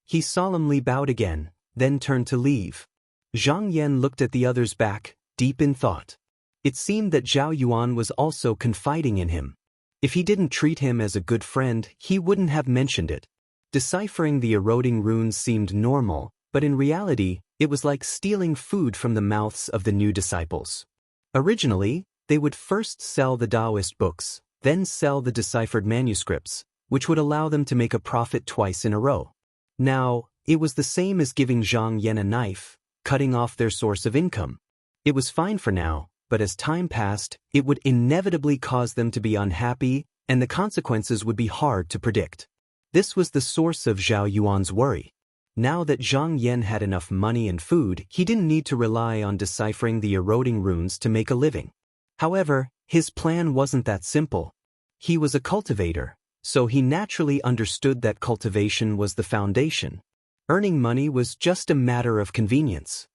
He solemnly bowed again, then turned to leave. Zhang Yan looked at the others back, deep in thought. It seemed that Zhao Yuan was also confiding in him. If he didn't treat him as a good friend, he wouldn't have mentioned it. Deciphering the eroding runes seemed normal, but in reality, it was like stealing food from the mouths of the new disciples. Originally, they would first sell the Taoist books, then sell the deciphered manuscripts, which would allow them to make a profit twice in a row. Now, it was the same as giving Zhang Yan a knife, cutting off their source of income. It was fine for now, but as time passed, it would inevitably cause them to be unhappy, and the consequences would be hard to predict. This was the source of Zhao Yuan's worry. Now that Zhang Yan had enough money and food, he didn't need to rely on deciphering the eroding runes to make a living. However, his plan wasn't that simple. He was a cultivator, so he naturally understood that cultivation was the foundation. Earning money was just a matter of convenience.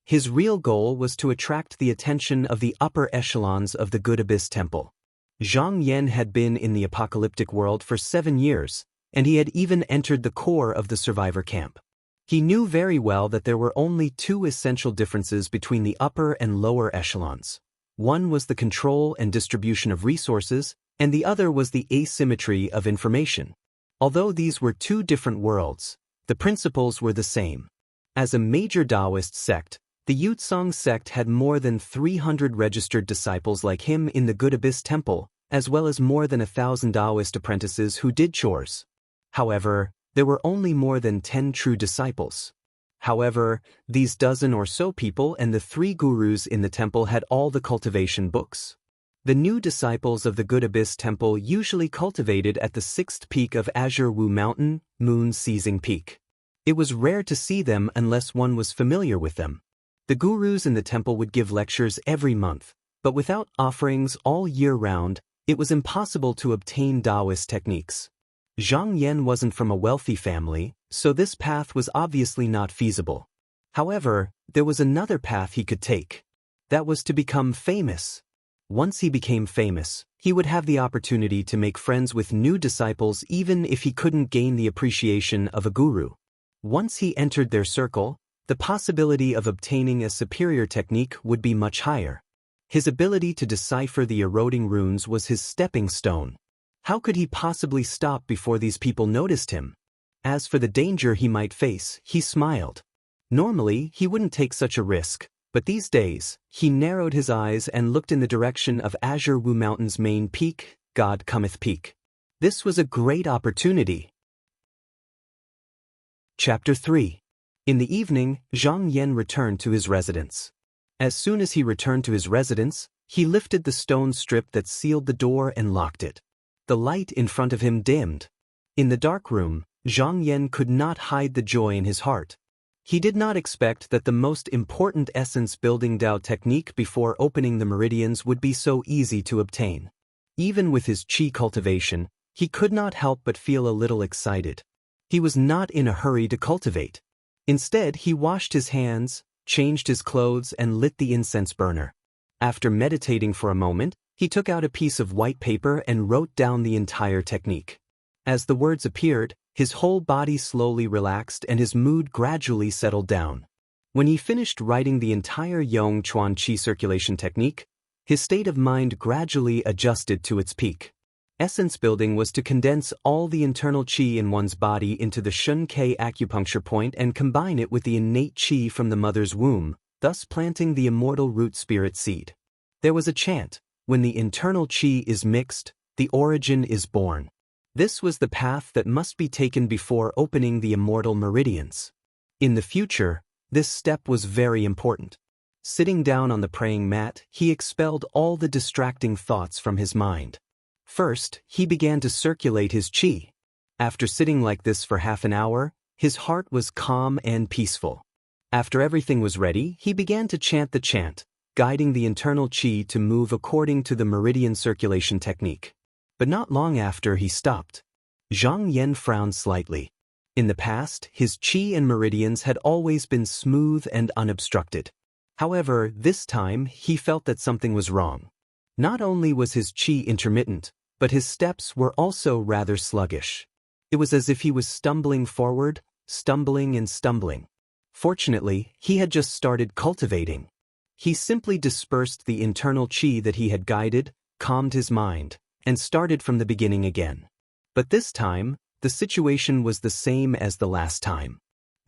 His real goal was to attract the attention of the upper echelons of the Good Abyss Temple. Zhang Yan had been in the apocalyptic world for 7 years, and he had even entered the core of the survivor camp. He knew very well that there were only 2 essential differences between the upper and lower echelons. One was the control and distribution of resources, and the other was the asymmetry of information. Although these were 2 different worlds, the principles were the same. As a major Taoist sect, the Yutsong sect had more than 300 registered disciples like him in the Good Abyss Temple, as well as more than 1,000 Taoist apprentices who did chores. However, there were only more than 10 true disciples. However, these dozen or so people and the 3 gurus in the temple had all the cultivation books. The new disciples of the Good Abyss Temple usually cultivated at the 6th peak of Azure Wu Mountain, Moon Seizing Peak. It was rare to see them unless one was familiar with them. The gurus in the temple would give lectures every month, but without offerings all year round, it was impossible to obtain Taoist techniques. Zhang Yan wasn't from a wealthy family, so this path was obviously not feasible. However, there was another path he could take. That was to become famous. Once he became famous, he would have the opportunity to make friends with new disciples even if he couldn't gain the appreciation of a guru. Once he entered their circle, the possibility of obtaining a superior technique would be much higher. His ability to decipher the eroding runes was his stepping stone. How could he possibly stop before these people noticed him? As for the danger he might face, he smiled. Normally, he wouldn't take such a risk, but these days, he narrowed his eyes and looked in the direction of Azure Wu Mountain's main peak, God Cometh Peak. This was a great opportunity. Chapter 3. In the evening, Zhang Yan returned to his residence. As soon as he returned to his residence, he lifted the stone strip that sealed the door and locked it. The light in front of him dimmed. In the dark room, Zhang Yan could not hide the joy in his heart. He did not expect that the most important essence-building Dao technique before opening the meridians would be so easy to obtain. Even with his qi cultivation, he could not help but feel a little excited. He was not in a hurry to cultivate. Instead, he washed his hands, changed his clothes, and lit the incense burner. After meditating for a moment, he took out a piece of white paper and wrote down the entire technique. As the words appeared, his whole body slowly relaxed and his mood gradually settled down. When he finished writing the entire Yong Chuan Qi circulation technique, his state of mind gradually adjusted to its peak. Essence building was to condense all the internal qi in one's body into the Shun Ke acupuncture point and combine it with the innate qi from the mother's womb, thus planting the immortal root spirit seed. There was a chant, "When the internal qi is mixed, the origin is born." This was the path that must be taken before opening the immortal meridians. In the future, this step was very important. Sitting down on the praying mat, he expelled all the distracting thoughts from his mind. First, he began to circulate his qi. After sitting like this for half an hour, his heart was calm and peaceful. After everything was ready, he began to chant the chant, guiding the internal qi to move according to the meridian circulation technique. But not long after he stopped. Zhang Yan frowned slightly. In the past, his qi and meridians had always been smooth and unobstructed. However, this time he felt that something was wrong. Not only was his qi intermittent, but his steps were also rather sluggish. It was as if he was stumbling forward, stumbling and stumbling. Fortunately, he had just started cultivating. He simply dispersed the internal qi that he had guided, calmed his mind, and started from the beginning again. But this time, the situation was the same as the last time.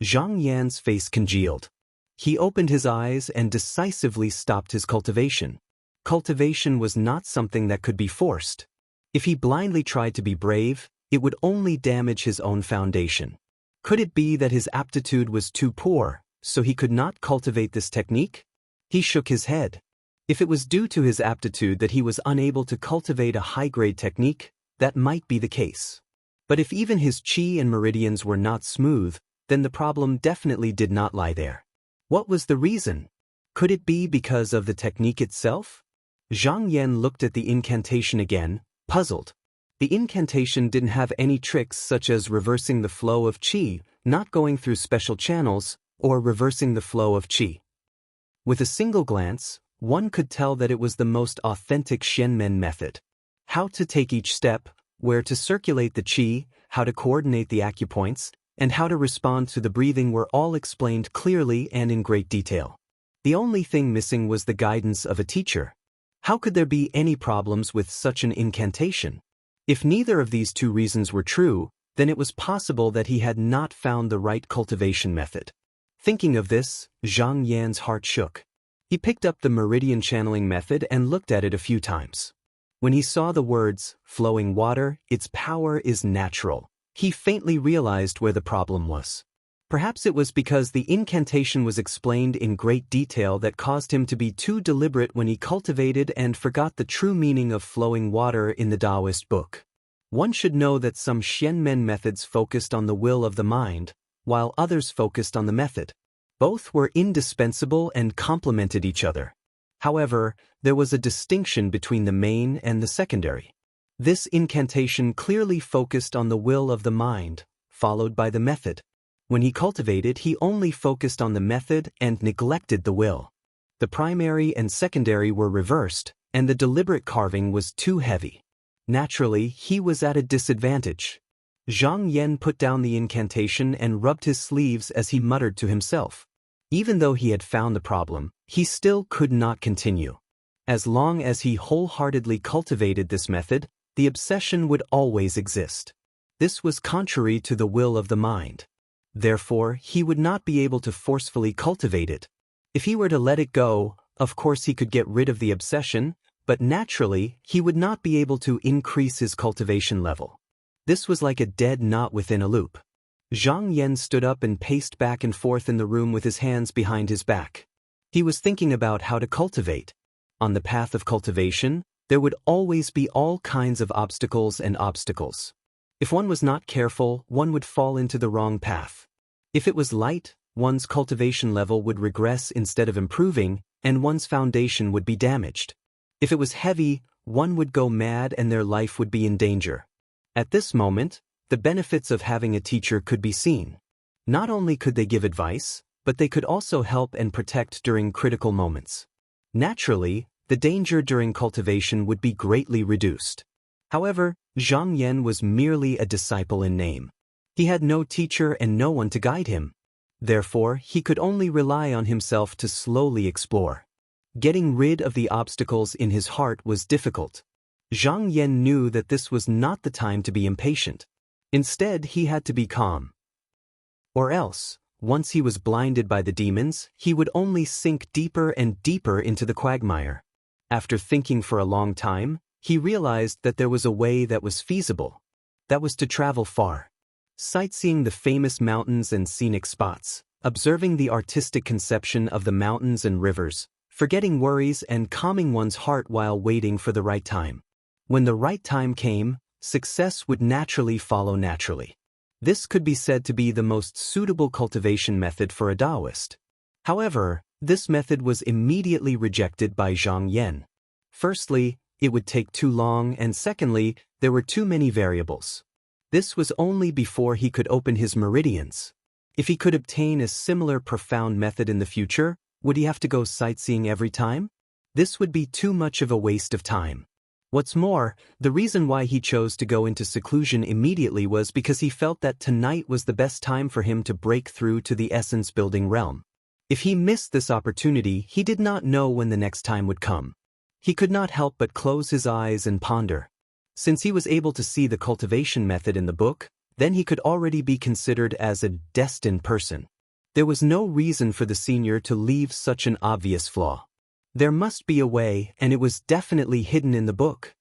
Zhang Yan's face congealed. He opened his eyes and decisively stopped his cultivation. Cultivation was not something that could be forced. If he blindly tried to be brave, it would only damage his own foundation. Could it be that his aptitude was too poor, so he could not cultivate this technique? He shook his head. If it was due to his aptitude that he was unable to cultivate a high-grade technique, that might be the case. But if even his qi and meridians were not smooth, then the problem definitely did not lie there. What was the reason? Could it be because of the technique itself? Zhang Yan looked at the incantation again, puzzled. The incantation didn't have any tricks such as reversing the flow of qi, not going through special channels, or reversing the flow of qi. With a single glance, one could tell that it was the most authentic Shenmen method. How to take each step, where to circulate the qi, how to coordinate the acupoints, and how to respond to the breathing were all explained clearly and in great detail. The only thing missing was the guidance of a teacher. How could there be any problems with such an incantation? If neither of these two reasons were true, then it was possible that he had not found the right cultivation method. Thinking of this, Zhang Yan's heart shook. He picked up the meridian channeling method and looked at it a few times. When he saw the words, flowing water, its power is natural, he faintly realized where the problem was. Perhaps it was because the incantation was explained in great detail that caused him to be too deliberate when he cultivated and forgot the true meaning of flowing water in the Taoist book. One should know that some Shenmen methods focused on the will of the mind, while others focused on the method. Both were indispensable and complemented each other. However, there was a distinction between the main and the secondary. This incantation clearly focused on the will of the mind, followed by the method. When he cultivated, he only focused on the method and neglected the will. The primary and secondary were reversed, and the deliberate carving was too heavy. Naturally, he was at a disadvantage. Zhang Yan put down the incantation and rubbed his sleeves as he muttered to himself. Even though he had found the problem, he still could not continue. As long as he wholeheartedly cultivated this method, the obsession would always exist. This was contrary to the will of the mind. Therefore, he would not be able to forcefully cultivate it. If he were to let it go, of course he could get rid of the obsession, but naturally, he would not be able to increase his cultivation level. This was like a dead knot within a loop. Zhang Yan stood up and paced back and forth in the room with his hands behind his back. He was thinking about how to cultivate. On the path of cultivation, there would always be all kinds of obstacles and obstacles. If one was not careful, one would fall into the wrong path. If it was light, one's cultivation level would regress instead of improving, and one's foundation would be damaged. If it was heavy, one would go mad and their life would be in danger. At this moment, the benefits of having a teacher could be seen. Not only could they give advice, but they could also help and protect during critical moments. Naturally, the danger during cultivation would be greatly reduced. However, Zhang Yan was merely a disciple in name. He had no teacher and no one to guide him. Therefore, he could only rely on himself to slowly explore. Getting rid of the obstacles in his heart was difficult. Zhang Yan knew that this was not the time to be impatient. Instead, he had to be calm. Or else, once he was blinded by the demons, he would only sink deeper and deeper into the quagmire. After thinking for a long time, he realized that there was a way that was feasible. That was to travel far. Sightseeing the famous mountains and scenic spots, observing the artistic conception of the mountains and rivers, forgetting worries and calming one's heart while waiting for the right time. When the right time came, success would naturally follow naturally. This could be said to be the most suitable cultivation method for a Taoist. However, This method was immediately rejected by Zhang Yan. Firstly, it would take too long, and secondly, there were too many variables. This was only before he could open his meridians. If he could obtain a similar profound method in the future, would he have to go sightseeing every time? This would be too much of a waste of time. What's more, the reason why he chose to go into seclusion immediately was because he felt that tonight was the best time for him to break through to the essence-building realm. If he missed this opportunity, he did not know when the next time would come. He could not help but close his eyes and ponder. Since he was able to see the cultivation method in the book, then he could already be considered as a destined person. There was no reason for the senior to leave such an obvious flaw. There must be a way, and it was definitely hidden in the book.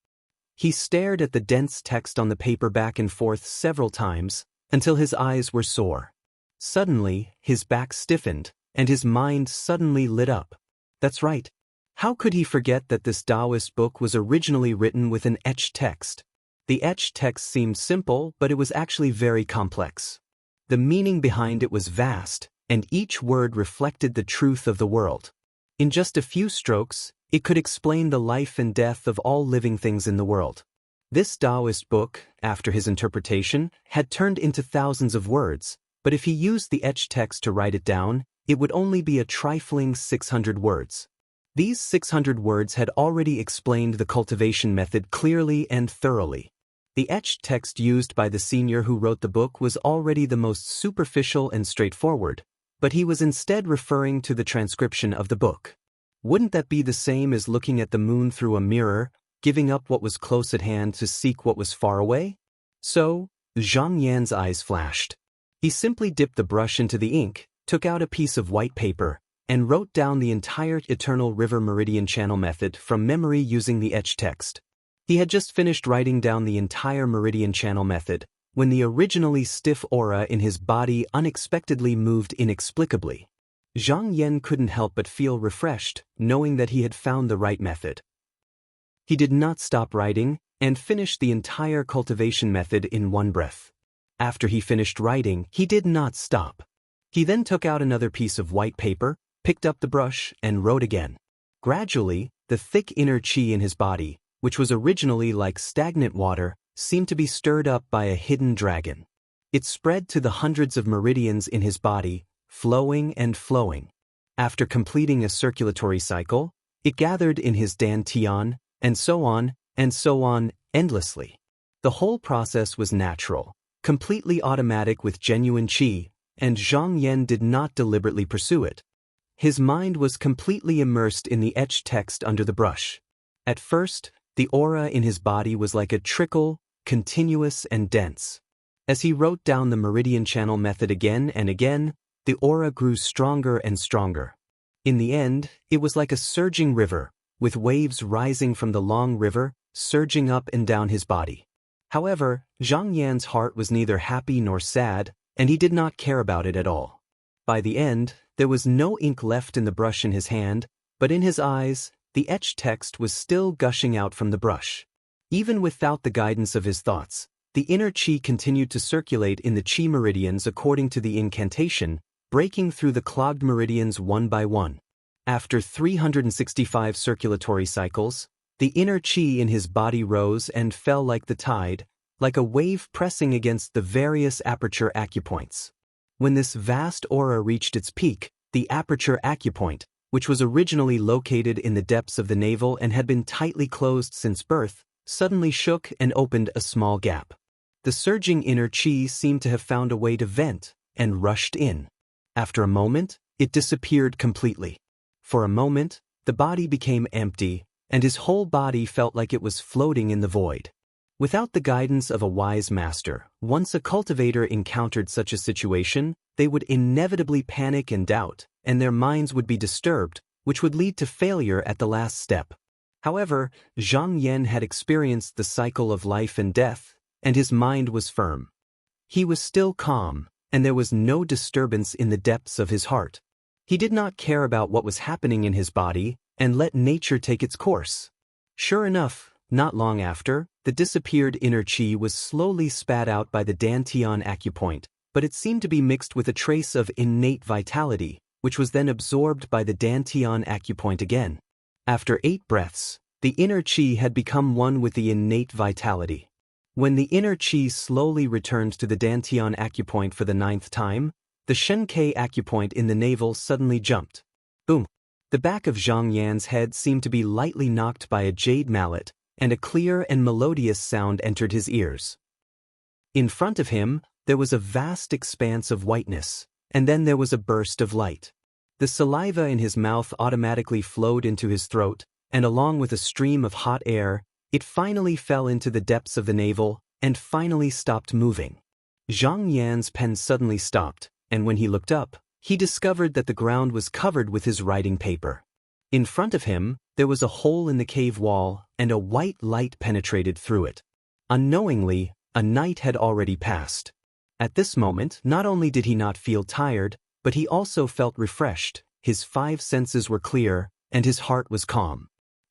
He stared at the dense text on the paper back and forth several times, until his eyes were sore. Suddenly, his back stiffened, and his mind suddenly lit up. That's right. How could he forget that this Taoist book was originally written with an etched text? The etched text seemed simple, but it was actually very complex. The meaning behind it was vast, and each word reflected the truth of the world. In just a few strokes, it could explain the life and death of all living things in the world. This Taoist book, after his interpretation, had turned into thousands of words, but if he used the etched text to write it down, it would only be a trifling 600 words. These 600 words had already explained the cultivation method clearly and thoroughly. The etched text used by the senior who wrote the book was already the most superficial and straightforward, but he was instead referring to the transcription of the book. Wouldn't that be the same as looking at the moon through a mirror, giving up what was close at hand to seek what was far away? So, Zhang Yan's eyes flashed. He simply dipped the brush into the ink, took out a piece of white paper, and wrote down the entire Eternal River Meridian Channel method from memory using the etched text. He had just finished writing down the entire Meridian Channel method when the originally stiff aura in his body unexpectedly moved inexplicably. Zhang Yan couldn't help but feel refreshed, knowing that he had found the right method. He did not stop writing, and finished the entire cultivation method in one breath. After he finished writing, he did not stop. He then took out another piece of white paper, picked up the brush, and wrote again. Gradually, the thick inner qi in his body, which was originally like stagnant water, seemed to be stirred up by a hidden dragon. It spread to the hundreds of meridians in his body, flowing and flowing. After completing a circulatory cycle, it gathered in his dantian, and so on, endlessly. The whole process was natural, completely automatic with genuine qi, and Zhang Yan did not deliberately pursue it. His mind was completely immersed in the etched text under the brush. At first, the aura in his body was like a trickle, continuous and dense. As he wrote down the Meridian Channel method again and again, the aura grew stronger and stronger. In the end, it was like a surging river, with waves rising from the long river, surging up and down his body. However, Zhang Yan's heart was neither happy nor sad, and he did not care about it at all. By the end, there was no ink left in the brush in his hand, but in his eyes, the etched text was still gushing out from the brush. Even without the guidance of his thoughts, the inner qi continued to circulate in the qi meridians according to the incantation, breaking through the clogged meridians one by one. After 365 circulatory cycles, the inner qi in his body rose and fell like the tide, like a wave pressing against the various aperture acupoints. When this vast aura reached its peak, the aperture acupoint, which was originally located in the depths of the navel and had been tightly closed since birth, suddenly shook and opened a small gap. The surging inner qi seemed to have found a way to vent, and rushed in. After a moment, it disappeared completely. For a moment, the body became empty, and his whole body felt like it was floating in the void. Without the guidance of a wise master, once a cultivator encountered such a situation, they would inevitably panic and doubt, and their minds would be disturbed, which would lead to failure at the last step. However, Zhang Yan had experienced the cycle of life and death, and his mind was firm. He was still calm, and there was no disturbance in the depths of his heart. He did not care about what was happening in his body, and let nature take its course. Sure enough, not long after, the disappeared inner qi was slowly spat out by the dantian acupoint, but it seemed to be mixed with a trace of innate vitality, which was then absorbed by the Dantian acupoint again. After 8 breaths, the inner chi had become one with the innate vitality. When the inner chi slowly returned to the Dantian acupoint for the 9th time, the Shenkei acupoint in the navel suddenly jumped. Boom! The back of Zhang Yan's head seemed to be lightly knocked by a jade mallet, and a clear and melodious sound entered his ears. In front of him, there was a vast expanse of whiteness, and then there was a burst of light. The saliva in his mouth automatically flowed into his throat, and along with a stream of hot air, it finally fell into the depths of the navel and finally stopped moving. Zhang Yan's pen suddenly stopped, and when he looked up, he discovered that the ground was covered with his writing paper. In front of him, there was a hole in the cave wall, and a white light penetrated through it. Unknowingly, a night had already passed. At this moment, not only did he not feel tired, but he also felt refreshed, his 5 senses were clear, and his heart was calm.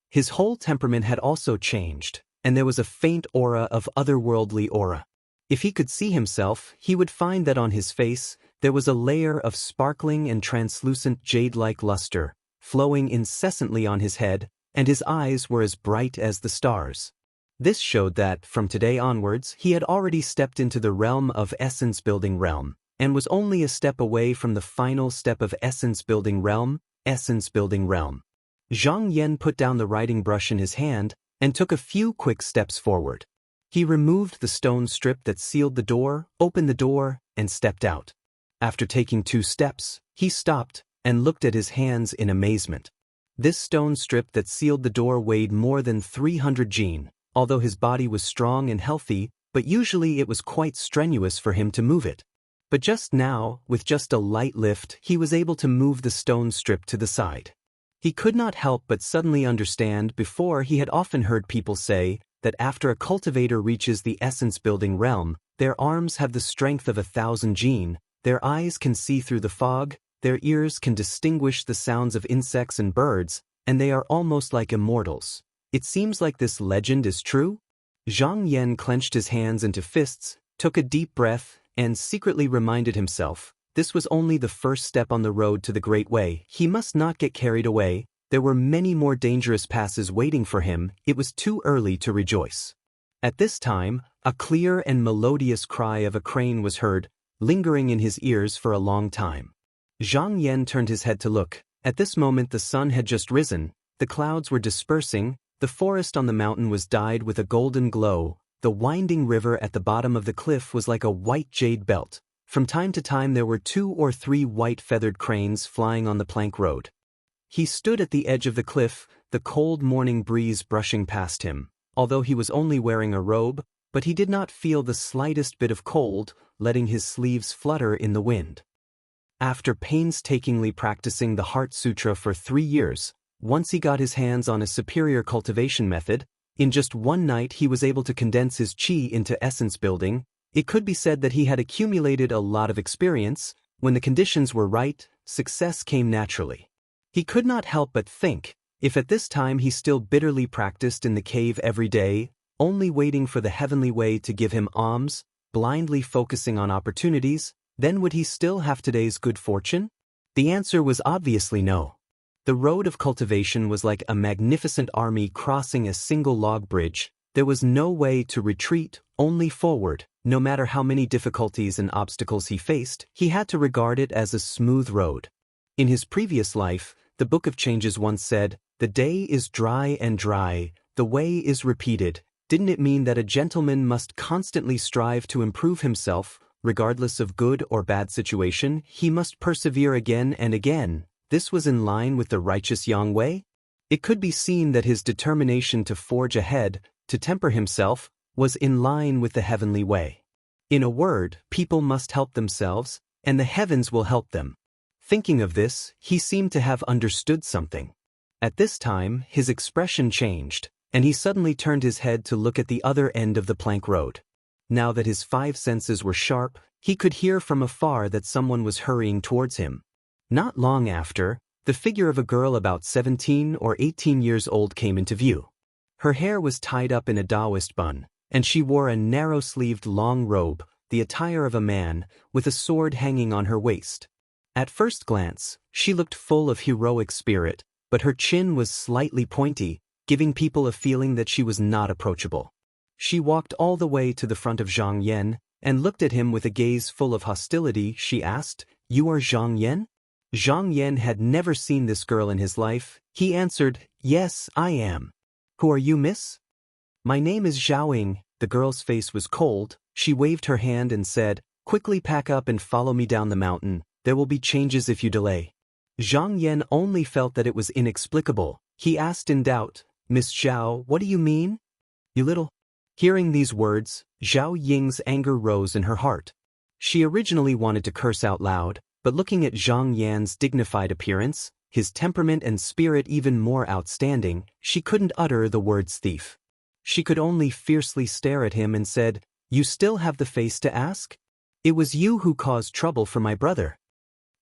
His whole temperament had also changed, and there was a faint aura of otherworldly aura. If he could see himself, he would find that on his face, there was a layer of sparkling and translucent jade-like luster, flowing incessantly on his head, and his eyes were as bright as the stars. This showed that, from today onwards, he had already stepped into the realm of essence-building realm, and was only a step away from the final step of essence-building realm, essence-building realm. Zhang Yan put down the writing brush in his hand, and took a few quick steps forward. He removed the stone strip that sealed the door, opened the door, and stepped out. After taking 2 steps, he stopped, and looked at his hands in amazement. This stone strip that sealed the door weighed more than 300 jin. Although his body was strong and healthy, but usually it was quite strenuous for him to move it. But just now, with just a light lift, he was able to move the stone strip to the side. He could not help but suddenly understand. Before, he had often heard people say that after a cultivator reaches the essence-building realm, their arms have the strength of 1,000 jin, their eyes can see through the fog, their ears can distinguish the sounds of insects and birds, and they are almost like immortals. It seems like this legend is true? Zhang Yan clenched his hands into fists, took a deep breath, and secretly reminded himself, this was only the first step on the road to the Great Way. He must not get carried away. There were many more dangerous passes waiting for him. It was too early to rejoice. At this time, a clear and melodious cry of a crane was heard, lingering in his ears for a long time. Zhang Yan turned his head to look. At this moment the sun had just risen, the clouds were dispersing, the forest on the mountain was dyed with a golden glow, the winding river at the bottom of the cliff was like a white jade belt. From time to time there were 2 or 3 white feathered cranes flying on the plank road. He stood at the edge of the cliff, the cold morning breeze brushing past him. Although he was only wearing a robe, but he did not feel the slightest bit of cold, letting his sleeves flutter in the wind. After painstakingly practicing the Heart Sutra for 3 years, once he got his hands on a superior cultivation method, in just one night he was able to condense his chi into essence building. It could be said that he had accumulated a lot of experience. When the conditions were right, success came naturally. He could not help but think, if at this time he still bitterly practiced in the cave every day, only waiting for the heavenly way to give him alms, blindly focusing on opportunities, then would he still have today's good fortune? The answer was obviously no. The road of cultivation was like a magnificent army crossing a single log bridge. There was no way to retreat, only forward. No matter how many difficulties and obstacles he faced, he had to regard it as a smooth road. In his previous life, the Book of Changes once said, "The day is dry and dry, the way is repeated." Didn't it mean that a gentleman must constantly strive to improve himself, regardless of good or bad situation? He must persevere again and again. This was in line with the righteous Yang way? It could be seen that his determination to forge ahead, to temper himself, was in line with the heavenly way. In a word, people must help themselves, and the heavens will help them. Thinking of this, he seemed to have understood something. At this time, his expression changed, and he suddenly turned his head to look at the other end of the plank road. Now that his 5 senses were sharp, he could hear from afar that someone was hurrying towards him. Not long after, the figure of a girl about 17 or 18 years old came into view. Her hair was tied up in a Taoist bun, and she wore a narrow-sleeved long robe, the attire of a man, with a sword hanging on her waist. At first glance, she looked full of heroic spirit, but her chin was slightly pointy, giving people a feeling that she was not approachable. She walked all the way to the front of Zhang Yan, and looked at him with a gaze full of hostility. She asked, "You are Zhang Yan?" Zhang Yan had never seen this girl in his life. He answered, "Yes, I am." "Who are you, miss?" "My name is Zhao Ying." The girl's face was cold. She waved her hand and said, "Quickly pack up and follow me down the mountain. There will be changes if you delay." Zhang Yan only felt that it was inexplicable. He asked in doubt, "Miss Zhao, what do you mean?" "You little—" Hearing these words, Zhao Ying's anger rose in her heart. She originally wanted to curse out loud, but looking at Zhang Yan's dignified appearance, his temperament and spirit even more outstanding, she couldn't utter the words thief. She could only fiercely stare at him and said, "You still have the face to ask? It was you who caused trouble for my brother."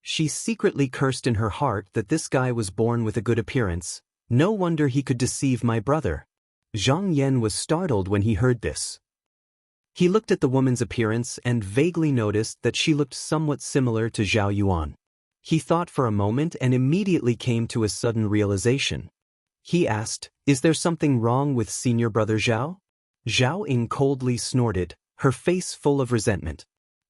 She secretly cursed in her heart that this guy was born with a good appearance. No wonder he could deceive my brother. Zhang Yan was startled when he heard this. He looked at the woman's appearance and vaguely noticed that she looked somewhat similar to Zhao Yuan. He thought for a moment and immediately came to a sudden realization. He asked, "Is there something wrong with senior brother Zhao?" Zhao Ying coldly snorted, her face full of resentment.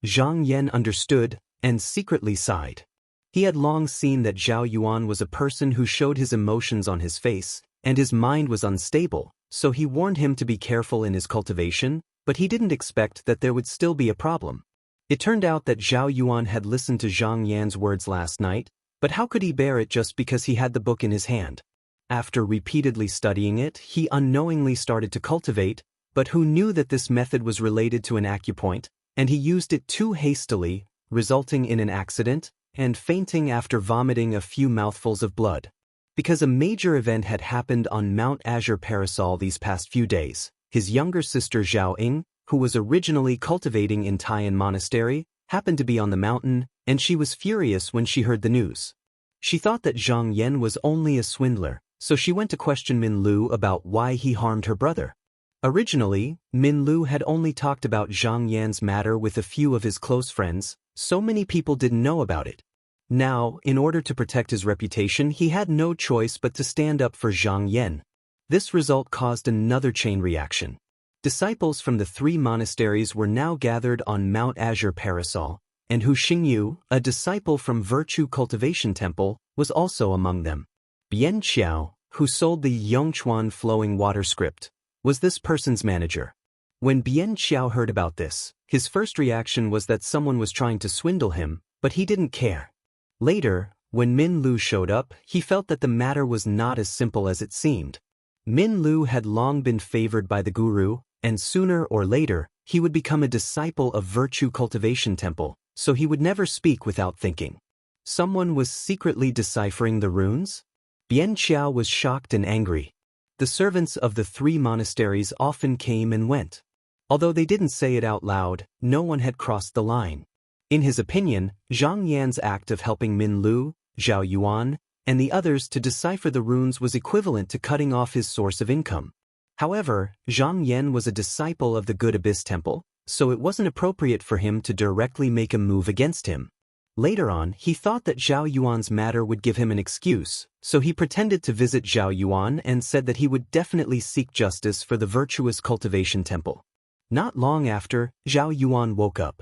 Zhang Yan understood and secretly sighed. He had long seen that Zhao Yuan was a person who showed his emotions on his face, and his mind was unstable, so he warned him to be careful in his cultivation, but he didn't expect that there would still be a problem. It turned out that Zhao Yuan had listened to Zhang Yan's words last night, but how could he bear it just because he had the book in his hand? After repeatedly studying it, he unknowingly started to cultivate, but who knew that this method was related to an acupoint, and he used it too hastily, resulting in an accident, and fainting after vomiting a few mouthfuls of blood. Because a major event had happened on Mount Azure Parasol these past few days, his younger sister Zhao Ying, who was originally cultivating in Taiyan Monastery, happened to be on the mountain, and she was furious when she heard the news. She thought that Zhang Yan was only a swindler, so she went to question Min Lu about why he harmed her brother. Originally, Min Lu had only talked about Zhang Yan's matter with a few of his close friends, so many people didn't know about it. Now, in order to protect his reputation, he had no choice but to stand up for Zhang Yan. This result caused another chain reaction. Disciples from the 3 monasteries were now gathered on Mount Azure Parasol, and Hu Xingyu, a disciple from Virtue Cultivation Temple, was also among them. Bian Qiao, who sold the Yongchuan flowing water script, was this person's manager. When Bian Qiao heard about this, his first reaction was that someone was trying to swindle him, but he didn't care. Later, when Min Lu showed up, he felt that the matter was not as simple as it seemed. Min Lu had long been favored by the guru, and sooner or later, he would become a disciple of Virtue Cultivation Temple, so he would never speak without thinking. Someone was secretly deciphering the runes? Bian Qiao was shocked and angry. The servants of the 3 monasteries often came and went. Although they didn't say it out loud, no one had crossed the line. In his opinion, Zhang Yan's act of helping Min Lu, Zhao Yuan, and the others to decipher the runes was equivalent to cutting off his source of income. However, Zhang Yan was a disciple of the Good Abyss Temple, so it wasn't appropriate for him to directly make a move against him. Later on, he thought that Zhao Yuan's matter would give him an excuse, so he pretended to visit Zhao Yuan and said that he would definitely seek justice for the Virtuous Cultivation Temple. Not long after, Zhao Yuan woke up.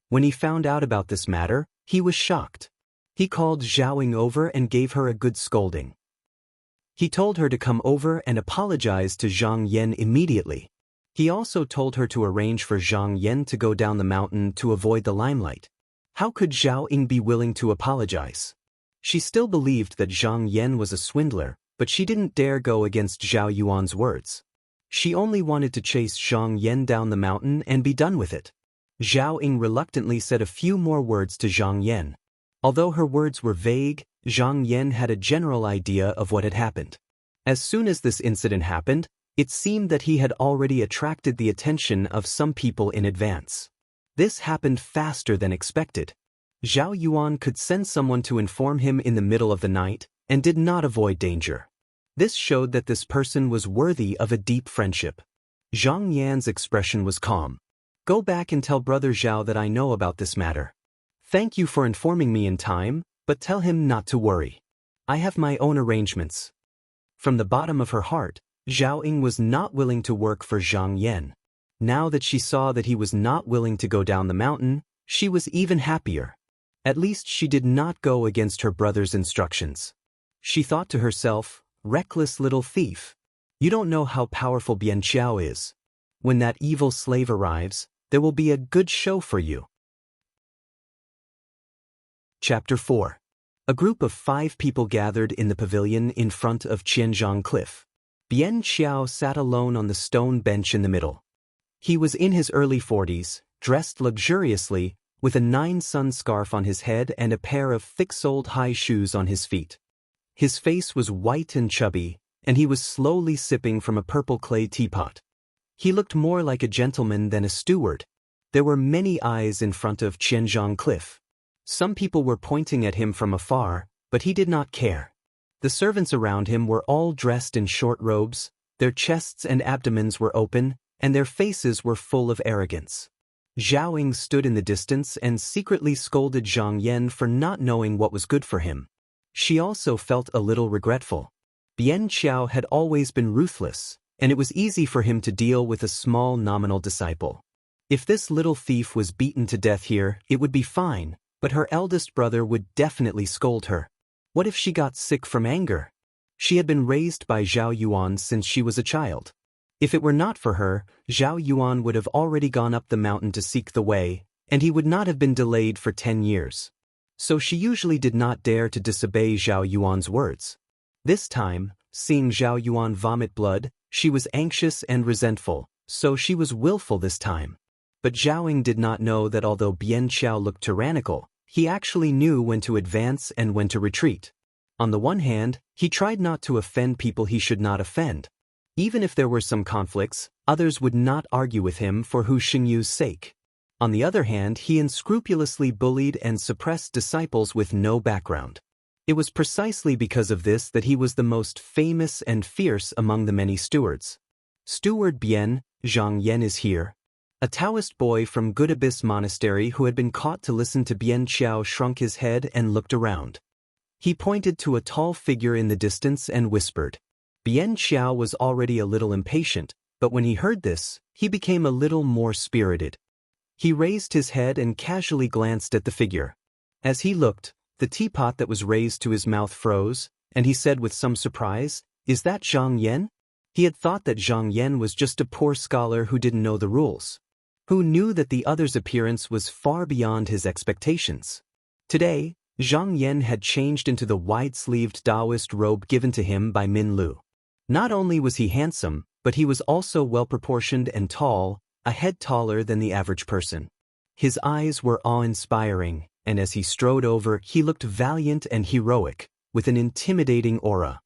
When he found out about this matter, he was shocked. He called Zhao Ying over and gave her a good scolding. He told her to come over and apologize to Zhang Yan immediately. He also told her to arrange for Zhang Yan to go down the mountain to avoid the limelight. How could Zhao Ying be willing to apologize? She still believed that Zhang Yan was a swindler, but she didn't dare go against Zhao Yuan's words. She only wanted to chase Zhang Yan down the mountain and be done with it. Zhao Ying reluctantly said a few more words to Zhang Yan. Although her words were vague, Zhang Yan had a general idea of what had happened. As soon as this incident happened, it seemed that he had already attracted the attention of some people in advance. This happened faster than expected. Zhao Yuan could send someone to inform him in the middle of the night, and did not avoid danger. This showed that this person was worthy of a deep friendship. Zhang Yan's expression was calm. "Go back and tell Brother Zhao that I know about this matter. Thank you for informing me in time, but tell him not to worry. I have my own arrangements." From the bottom of her heart, Zhao Ying was not willing to work for Zhang Yan. Now that she saw that he was not willing to go down the mountain, she was even happier. At least she did not go against her brother's instructions. She thought to herself, "Reckless little thief. You don't know how powerful Bian Qiao is. When that evil slave arrives, there will be a good show for you." Chapter 4. A group of 5 people gathered in the pavilion in front of Qianzhang Cliff. Bian Qiao sat alone on the stone bench in the middle. He was in his early 40s, dressed luxuriously, with a 9-sun scarf on his head and a pair of thick-soled high shoes on his feet. His face was white and chubby, and he was slowly sipping from a purple clay teapot. He looked more like a gentleman than a steward. There were many eyes in front of Qianzhang Cliff. Some people were pointing at him from afar, but he did not care. The servants around him were all dressed in short robes, their chests and abdomens were open, and their faces were full of arrogance. Zhao Ying stood in the distance and secretly scolded Zhang Yan for not knowing what was good for him. She also felt a little regretful. Bian Qiao had always been ruthless, and it was easy for him to deal with a small nominal disciple. If this little thief was beaten to death here, it would be fine, but her eldest brother would definitely scold her. What if she got sick from anger? She had been raised by Zhao Yuan since she was a child. If it were not for her, Zhao Yuan would have already gone up the mountain to seek the way, and he would not have been delayed for 10 years. So she usually did not dare to disobey Zhao Yuan's words. This time, seeing Zhao Yuan vomit blood, she was anxious and resentful, so she was willful this time. But Zhao Ying did not know that although Bian Qiao looked tyrannical, he actually knew when to advance and when to retreat. On the one hand, he tried not to offend people he should not offend. Even if there were some conflicts, others would not argue with him for Hu Xingyu's sake. On the other hand, he unscrupulously bullied and suppressed disciples with no background. It was precisely because of this that he was the most famous and fierce among the many stewards. Steward Bian, Zhang Yan is here. A Taoist boy from Good Abyss Monastery who had been caught to listen to Bian Qiao shrunk his head and looked around. He pointed to a tall figure in the distance and whispered. Bian Qiao was already a little impatient, but when he heard this, he became a little more spirited. He raised his head and casually glanced at the figure. As he looked, the teapot that was raised to his mouth froze, and he said with some surprise, "Is that Zhang Yan?" He had thought that Zhang Yan was just a poor scholar who didn't know the rules. Who knew that the other's appearance was far beyond his expectations. Today, Zhang Yan had changed into the wide-sleeved Taoist robe given to him by Min Lu. Not only was he handsome, but he was also well-proportioned and tall, a head taller than the average person. His eyes were awe-inspiring, and as he strode over, he looked valiant and heroic, with an intimidating aura.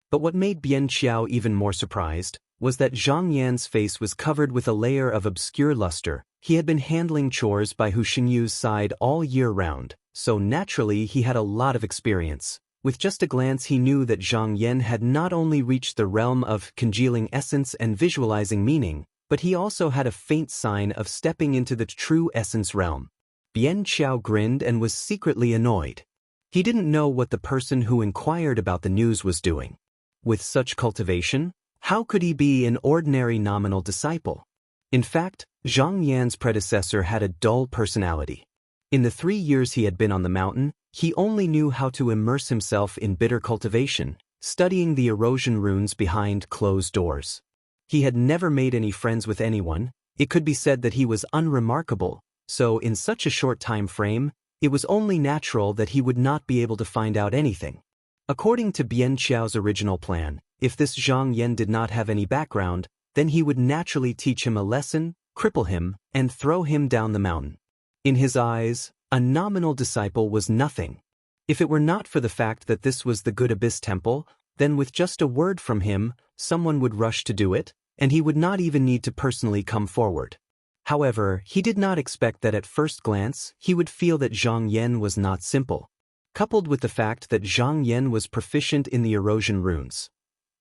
But what made Bian Qiao even more surprised was that Zhang Yan's face was covered with a layer of obscure luster. He had been handling chores by Hu Xingyu's side all year round, so naturally he had a lot of experience. With just a glance he knew that Zhang Yan had not only reached the realm of congealing essence and visualizing meaning, but he also had a faint sign of stepping into the true essence realm. Bian Qiao grinned and was secretly annoyed. He didn't know what the person who inquired about the news was doing. With such cultivation, how could he be an ordinary nominal disciple? In fact, Zhang Yan's predecessor had a dull personality. In the 3 years he had been on the mountain, he only knew how to immerse himself in bitter cultivation, studying the erosion runes behind closed doors. He had never made any friends with anyone. It could be said that he was unremarkable, so in such a short time frame, it was only natural that he would not be able to find out anything. According to Bian Qiao's original plan, if this Zhang Yan did not have any background, then he would naturally teach him a lesson, cripple him, and throw him down the mountain. In his eyes, a nominal disciple was nothing. If it were not for the fact that this was the Good Abyss Temple, then with just a word from him, someone would rush to do it, and he would not even need to personally come forward. However, he did not expect that at first glance he would feel that Zhang Yan was not simple. Coupled with the fact that Zhang Yan was proficient in the erosion runes.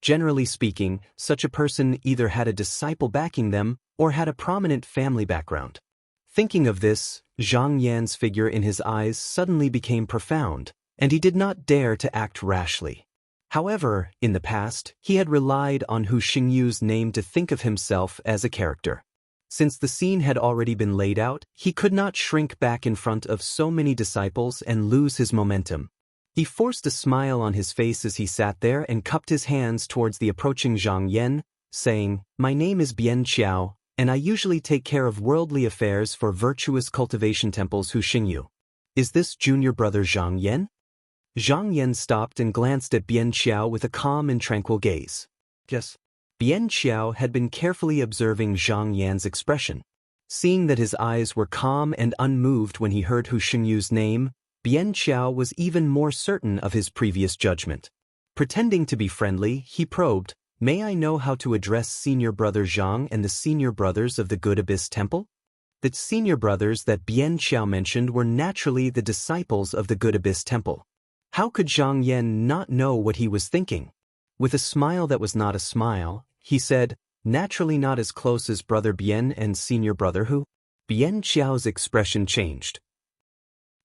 Generally speaking, such a person either had a disciple backing them or had a prominent family background. Thinking of this, Zhang Yan's figure in his eyes suddenly became profound, and he did not dare to act rashly. However, in the past, he had relied on Hu Xingyu's name to think of himself as a character. Since the scene had already been laid out, he could not shrink back in front of so many disciples and lose his momentum. He forced a smile on his face as he sat there and cupped his hands towards the approaching Zhang Yan, saying, "My name is Bian Qiao, and I usually take care of worldly affairs for Virtuous Cultivation Temple's Hu Xingyu. Is this junior brother Zhang Yan?" Zhang Yan stopped and glanced at Bian Qiao with a calm and tranquil gaze. Yes. Bian Qiao had been carefully observing Zhang Yan's expression. Seeing that his eyes were calm and unmoved when he heard Hu Xingyu's name, Bian Qiao was even more certain of his previous judgment. Pretending to be friendly, he probed, "May I know how to address senior brother Zhang and the senior brothers of the Good Abyss Temple?" The senior brothers that Bian Qiao mentioned were naturally the disciples of the Good Abyss Temple. How could Zhang Yan not know what he was thinking? With a smile that was not a smile, he said, "Naturally not as close as brother Bian and senior brother Hu." Bian Qiao's expression changed.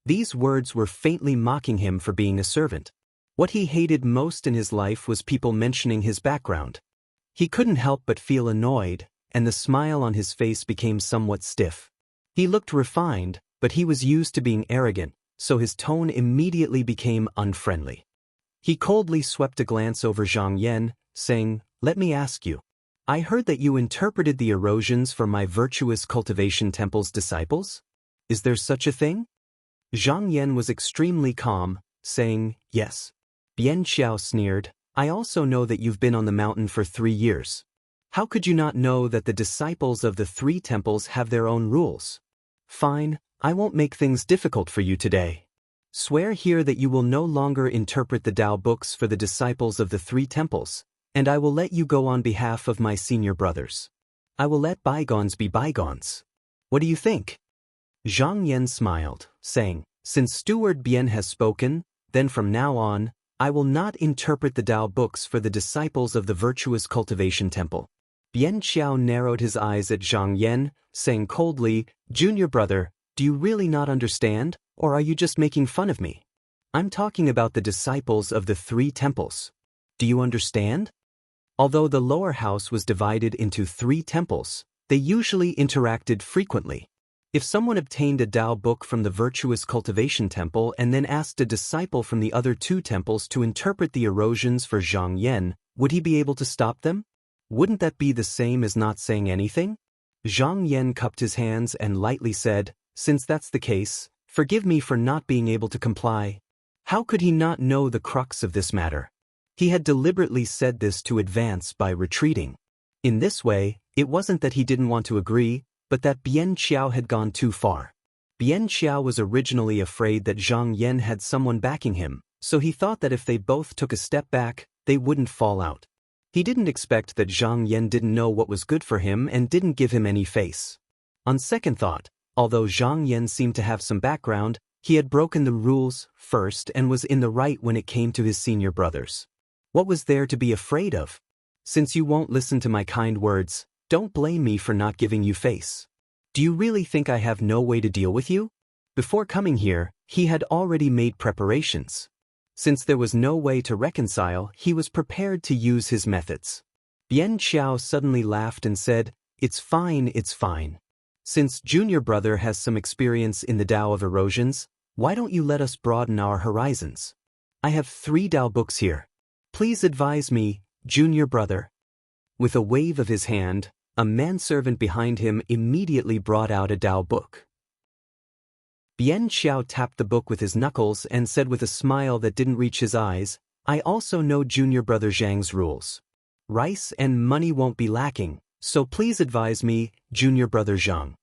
These words were faintly mocking him for being a servant. What he hated most in his life was people mentioning his background. He couldn't help but feel annoyed, and the smile on his face became somewhat stiff. He looked refined, but he was used to being arrogant, so his tone immediately became unfriendly. He coldly swept a glance over Zhang Yan, saying, "Let me ask you. I heard that you interpreted the erosions for my Virtuous Cultivation Temple's disciples? Is there such a thing?" Zhang Yan was extremely calm, saying, "Yes." Bian Qiao sneered, "I also know that you've been on the mountain for 3 years. How could you not know that the disciples of the 3 temples have their own rules? Fine, I won't make things difficult for you today. Swear here that you will no longer interpret the Tao books for the disciples of the 3 temples, and I will let you go on behalf of my senior brothers. I will let bygones be bygones. What do you think?" Zhang Yan smiled, saying, "Since Steward Bian has spoken, then from now on, I will not interpret the Tao books for the disciples of the Virtuous Cultivation Temple." Bian Qiao narrowed his eyes at Zhang Yan, saying coldly, "Junior brother, do you really not understand, or are you just making fun of me? I'm talking about the disciples of the 3 temples. Do you understand?" Although the lower house was divided into 3 temples, they usually interacted frequently. If someone obtained a Tao book from the Virtuous Cultivation Temple and then asked a disciple from the other 2 temples to interpret the erosions for Zhang Yan, would he be able to stop them? Wouldn't that be the same as not saying anything? Zhang Yan cupped his hands and lightly said, "Since that's the case, forgive me for not being able to comply." How could he not know the crux of this matter? He had deliberately said this to advance by retreating. In this way, it wasn't that he didn't want to agree, but that Bian Qiao had gone too far. Bian Qiao was originally afraid that Zhang Yan had someone backing him, so he thought that if they both took a step back, they wouldn't fall out. He didn't expect that Zhang Yan didn't know what was good for him and didn't give him any face. On second thought, although Zhang Yan seemed to have some background, he had broken the rules first and was in the right when it came to his senior brothers. What was there to be afraid of? Since you won't listen to my kind words, don't blame me for not giving you face. Do you really think I have no way to deal with you? Before coming here, he had already made preparations. Since there was no way to reconcile, he was prepared to use his methods. Bian Qiao suddenly laughed and said, "It's fine, it's fine. Since junior brother has some experience in the Tao of erosions, why don't you let us broaden our horizons? I have 3 Tao books here. Please advise me, junior brother." With a wave of his hand, a manservant behind him immediately brought out a Tao book. Bian Qiao tapped the book with his knuckles and said with a smile that didn't reach his eyes, "I also know junior brother Zhang's rules. Rice and money won't be lacking, so please advise me, junior brother Zhang."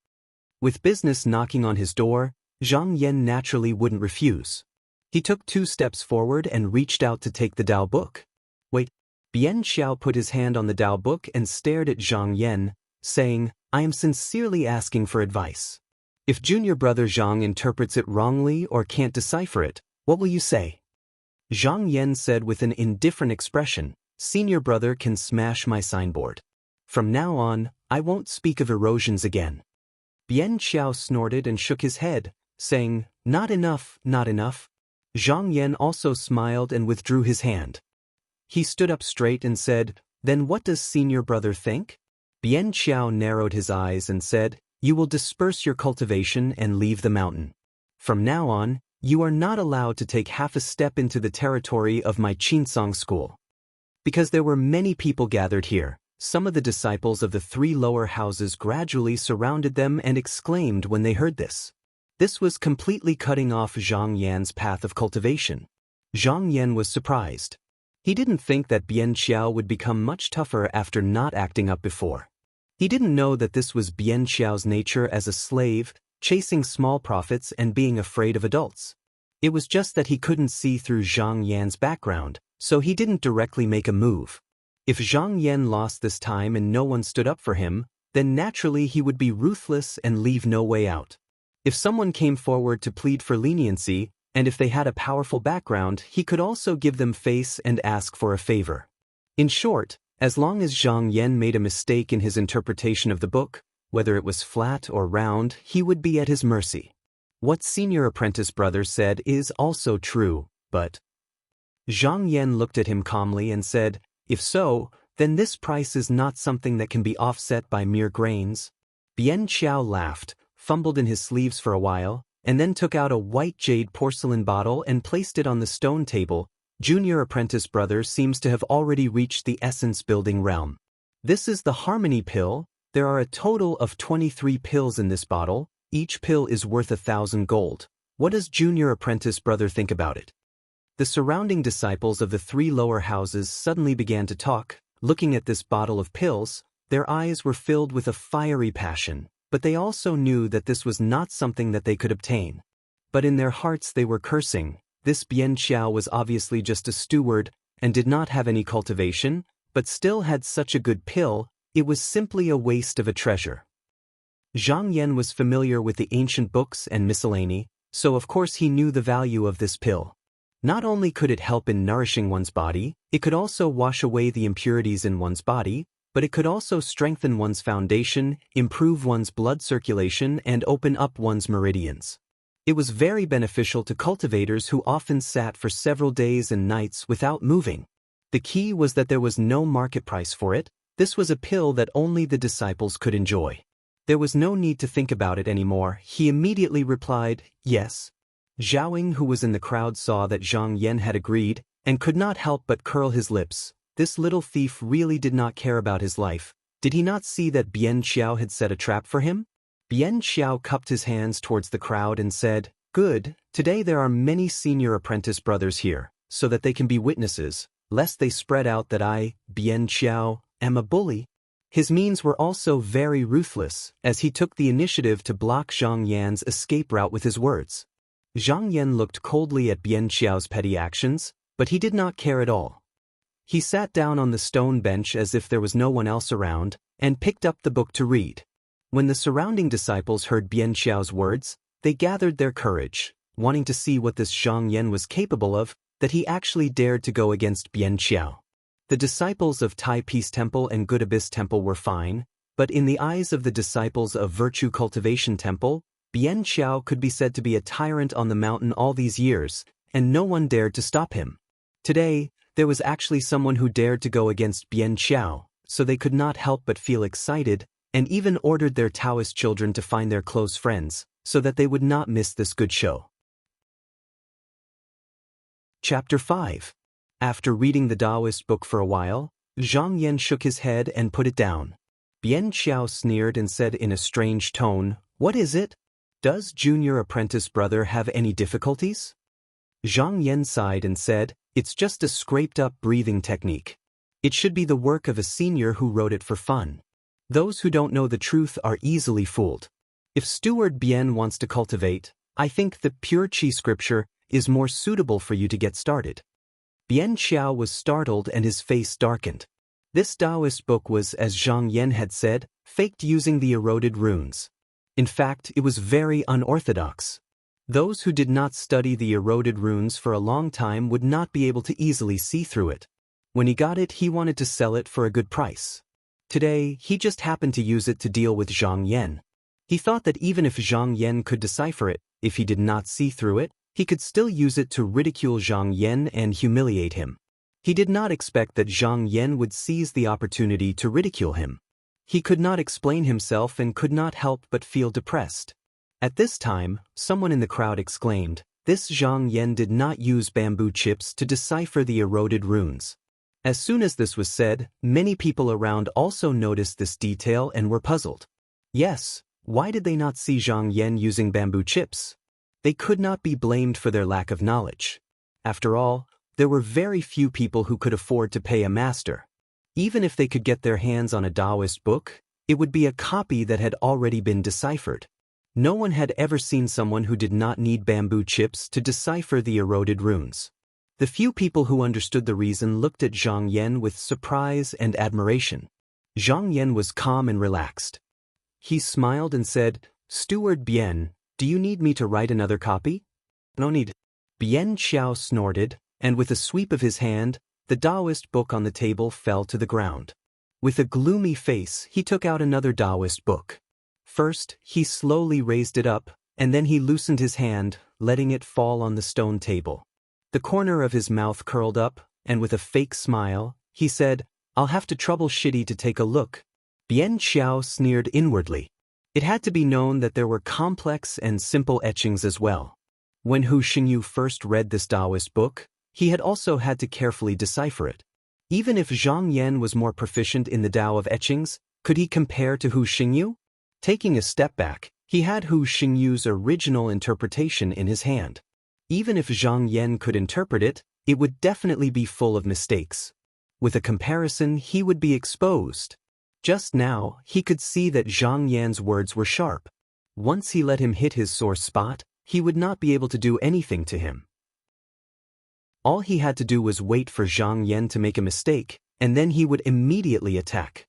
With business knocking on his door, Zhang Yan naturally wouldn't refuse. He took 2 steps forward and reached out to take the Tao book. "Wait." Bian Qiao put his hand on the Tao book and stared at Zhang Yan, saying, "I am sincerely asking for advice. If junior brother Zhang interprets it wrongly or can't decipher it, what will you say?" Zhang Yan said with an indifferent expression, "Senior brother can smash my signboard. From now on, I won't speak of erosions again." Bien Xiao snorted and shook his head, saying, "Not enough, not enough." Zhang Yan also smiled and withdrew his hand. He stood up straight and said, "Then what does senior brother think?" Bien Xiao narrowed his eyes and said, "You will disperse your cultivation and leave the mountain. From now on, you are not allowed to take half a step into the territory of my Qinsong school." Because there were many people gathered here, some of the disciples of the three lower houses gradually surrounded them and exclaimed when they heard this. This was completely cutting off Zhang Yan's path of cultivation. Zhang Yan was surprised. He didn't think that Bien Xiao would become much tougher after not acting up before. He didn't know that this was Bien Xiao's nature as a slave, chasing small profits and being afraid of adults. It was just that he couldn't see through Zhang Yan's background, so he didn't directly make a move. If Zhang Yan lost this time and no one stood up for him, then naturally he would be ruthless and leave no way out. If someone came forward to plead for leniency, and if they had a powerful background, he could also give them face and ask for a favor. In short, as long as Zhang Yan made a mistake in his interpretation of the book, whether it was flat or round, he would be at his mercy. What senior apprentice brother said is also true, but Zhang Yan looked at him calmly and said, "If so, then this price is not something that can be offset by mere grains." Bien Xiao laughed, fumbled in his sleeves for a while, and then took out a white jade porcelain bottle and placed it on the stone table. Junior apprentice brother seems to have already reached the essence building realm. This is the harmony pill. There are a total of 23 pills in this bottle. Each pill is worth 1,000 gold. What does junior apprentice brother think about it? The surrounding disciples of the three lower houses suddenly began to talk. Looking at this bottle of pills, their eyes were filled with a fiery passion, but they also knew that this was not something that they could obtain. But in their hearts they were cursing. This Bien Xiao was obviously just a steward and did not have any cultivation, but still had such a good pill. It was simply a waste of a treasure. Zhang Yan was familiar with the ancient books and miscellany, so of course he knew the value of this pill. Not only could it help in nourishing one's body, it could also wash away the impurities in one's body, but it could also strengthen one's foundation, improve one's blood circulation, and open up one's meridians. It was very beneficial to cultivators who often sat for several days and nights without moving. The key was that there was no market price for it. This was a pill that only the disciples could enjoy. There was no need to think about it anymore. He immediately replied, "Yes." Zhaoying, who was in the crowd, saw that Zhang Yan had agreed, and could not help but curl his lips. This little thief really did not care about his life. Did he not see that Bien Xiao had set a trap for him? Bien Xiao cupped his hands towards the crowd and said, "Good, today there are many senior apprentice brothers here, so that they can be witnesses, lest they spread out that I, Bien Xiao, am a bully." His means were also very ruthless, as he took the initiative to block Zhang Yan's escape route with his words. Zhang Yan looked coldly at Bien Xiao's petty actions, but he did not care at all. He sat down on the stone bench as if there was no one else around, and picked up the book to read. When the surrounding disciples heard Bien Xiao's words, they gathered their courage, wanting to see what this Zhang Yan was capable of, that he actually dared to go against Bien Xiao. The disciples of Tai Peace Temple and Good Abyss Temple were fine, but in the eyes of the disciples of Virtue Cultivation Temple, Bien Xiao could be said to be a tyrant on the mountain all these years, and no one dared to stop him. Today, there was actually someone who dared to go against Bien Xiao, so they could not help but feel excited, and even ordered their Taoist children to find their close friends, so that they would not miss this good show. Chapter 5. After reading the Taoist book for a while, Zhang Yan shook his head and put it down. Bien Xiao sneered and said in a strange tone, "What is it? Does junior apprentice brother have any difficulties?" Zhang Yan sighed and said, "It's just a scraped-up breathing technique. It should be the work of a senior who wrote it for fun. Those who don't know the truth are easily fooled. If Steward Bien wants to cultivate, I think the Pure Qi scripture is more suitable for you to get started." Bien Xiao was startled and his face darkened. This Taoist book was, as Zhang Yan had said, faked using the eroded runes. In fact, it was very unorthodox. Those who did not study the eroded runes for a long time would not be able to easily see through it. When he got it, he wanted to sell it for a good price. Today, he just happened to use it to deal with Zhang Yan. He thought that even if Zhang Yan could decipher it, if he did not see through it, he could still use it to ridicule Zhang Yan and humiliate him. He did not expect that Zhang Yan would seize the opportunity to ridicule him. He could not explain himself and could not help but feel depressed. At this time, someone in the crowd exclaimed, "This Zhang Yan did not use bamboo chips to decipher the eroded runes." As soon as this was said, many people around also noticed this detail and were puzzled. Yes, why did they not see Zhang Yan using bamboo chips? They could not be blamed for their lack of knowledge. After all, there were very few people who could afford to pay a master. Even if they could get their hands on a Taoist book, it would be a copy that had already been deciphered. No one had ever seen someone who did not need bamboo chips to decipher the eroded runes. The few people who understood the reason looked at Zhang Yan with surprise and admiration. Zhang Yan was calm and relaxed. He smiled and said, "Steward Bien, do you need me to write another copy?" "No need." Bien Xiao snorted, and with a sweep of his hand, the Taoist book on the table fell to the ground. With a gloomy face, he took out another Taoist book. First, he slowly raised it up, and then he loosened his hand, letting it fall on the stone table. The corner of his mouth curled up, and with a fake smile, he said, "I'll have to trouble Shitty to take a look." Bien Xiao sneered inwardly. It had to be known that there were complex and simple etchings as well. When Hu Xingyu first read this Taoist book, he had also had to carefully decipher it. Even if Zhang Yan was more proficient in the Tao of etchings, could he compare to Hu Xingyu? Taking a step back, he had Hu Xingyu's original interpretation in his hand. Even if Zhang Yan could interpret it, it would definitely be full of mistakes. With a comparison, he would be exposed. Just now, he could see that Zhang Yan's words were sharp. Once he let him hit his sore spot, he would not be able to do anything to him. All he had to do was wait for Zhang Yan to make a mistake, and then he would immediately attack.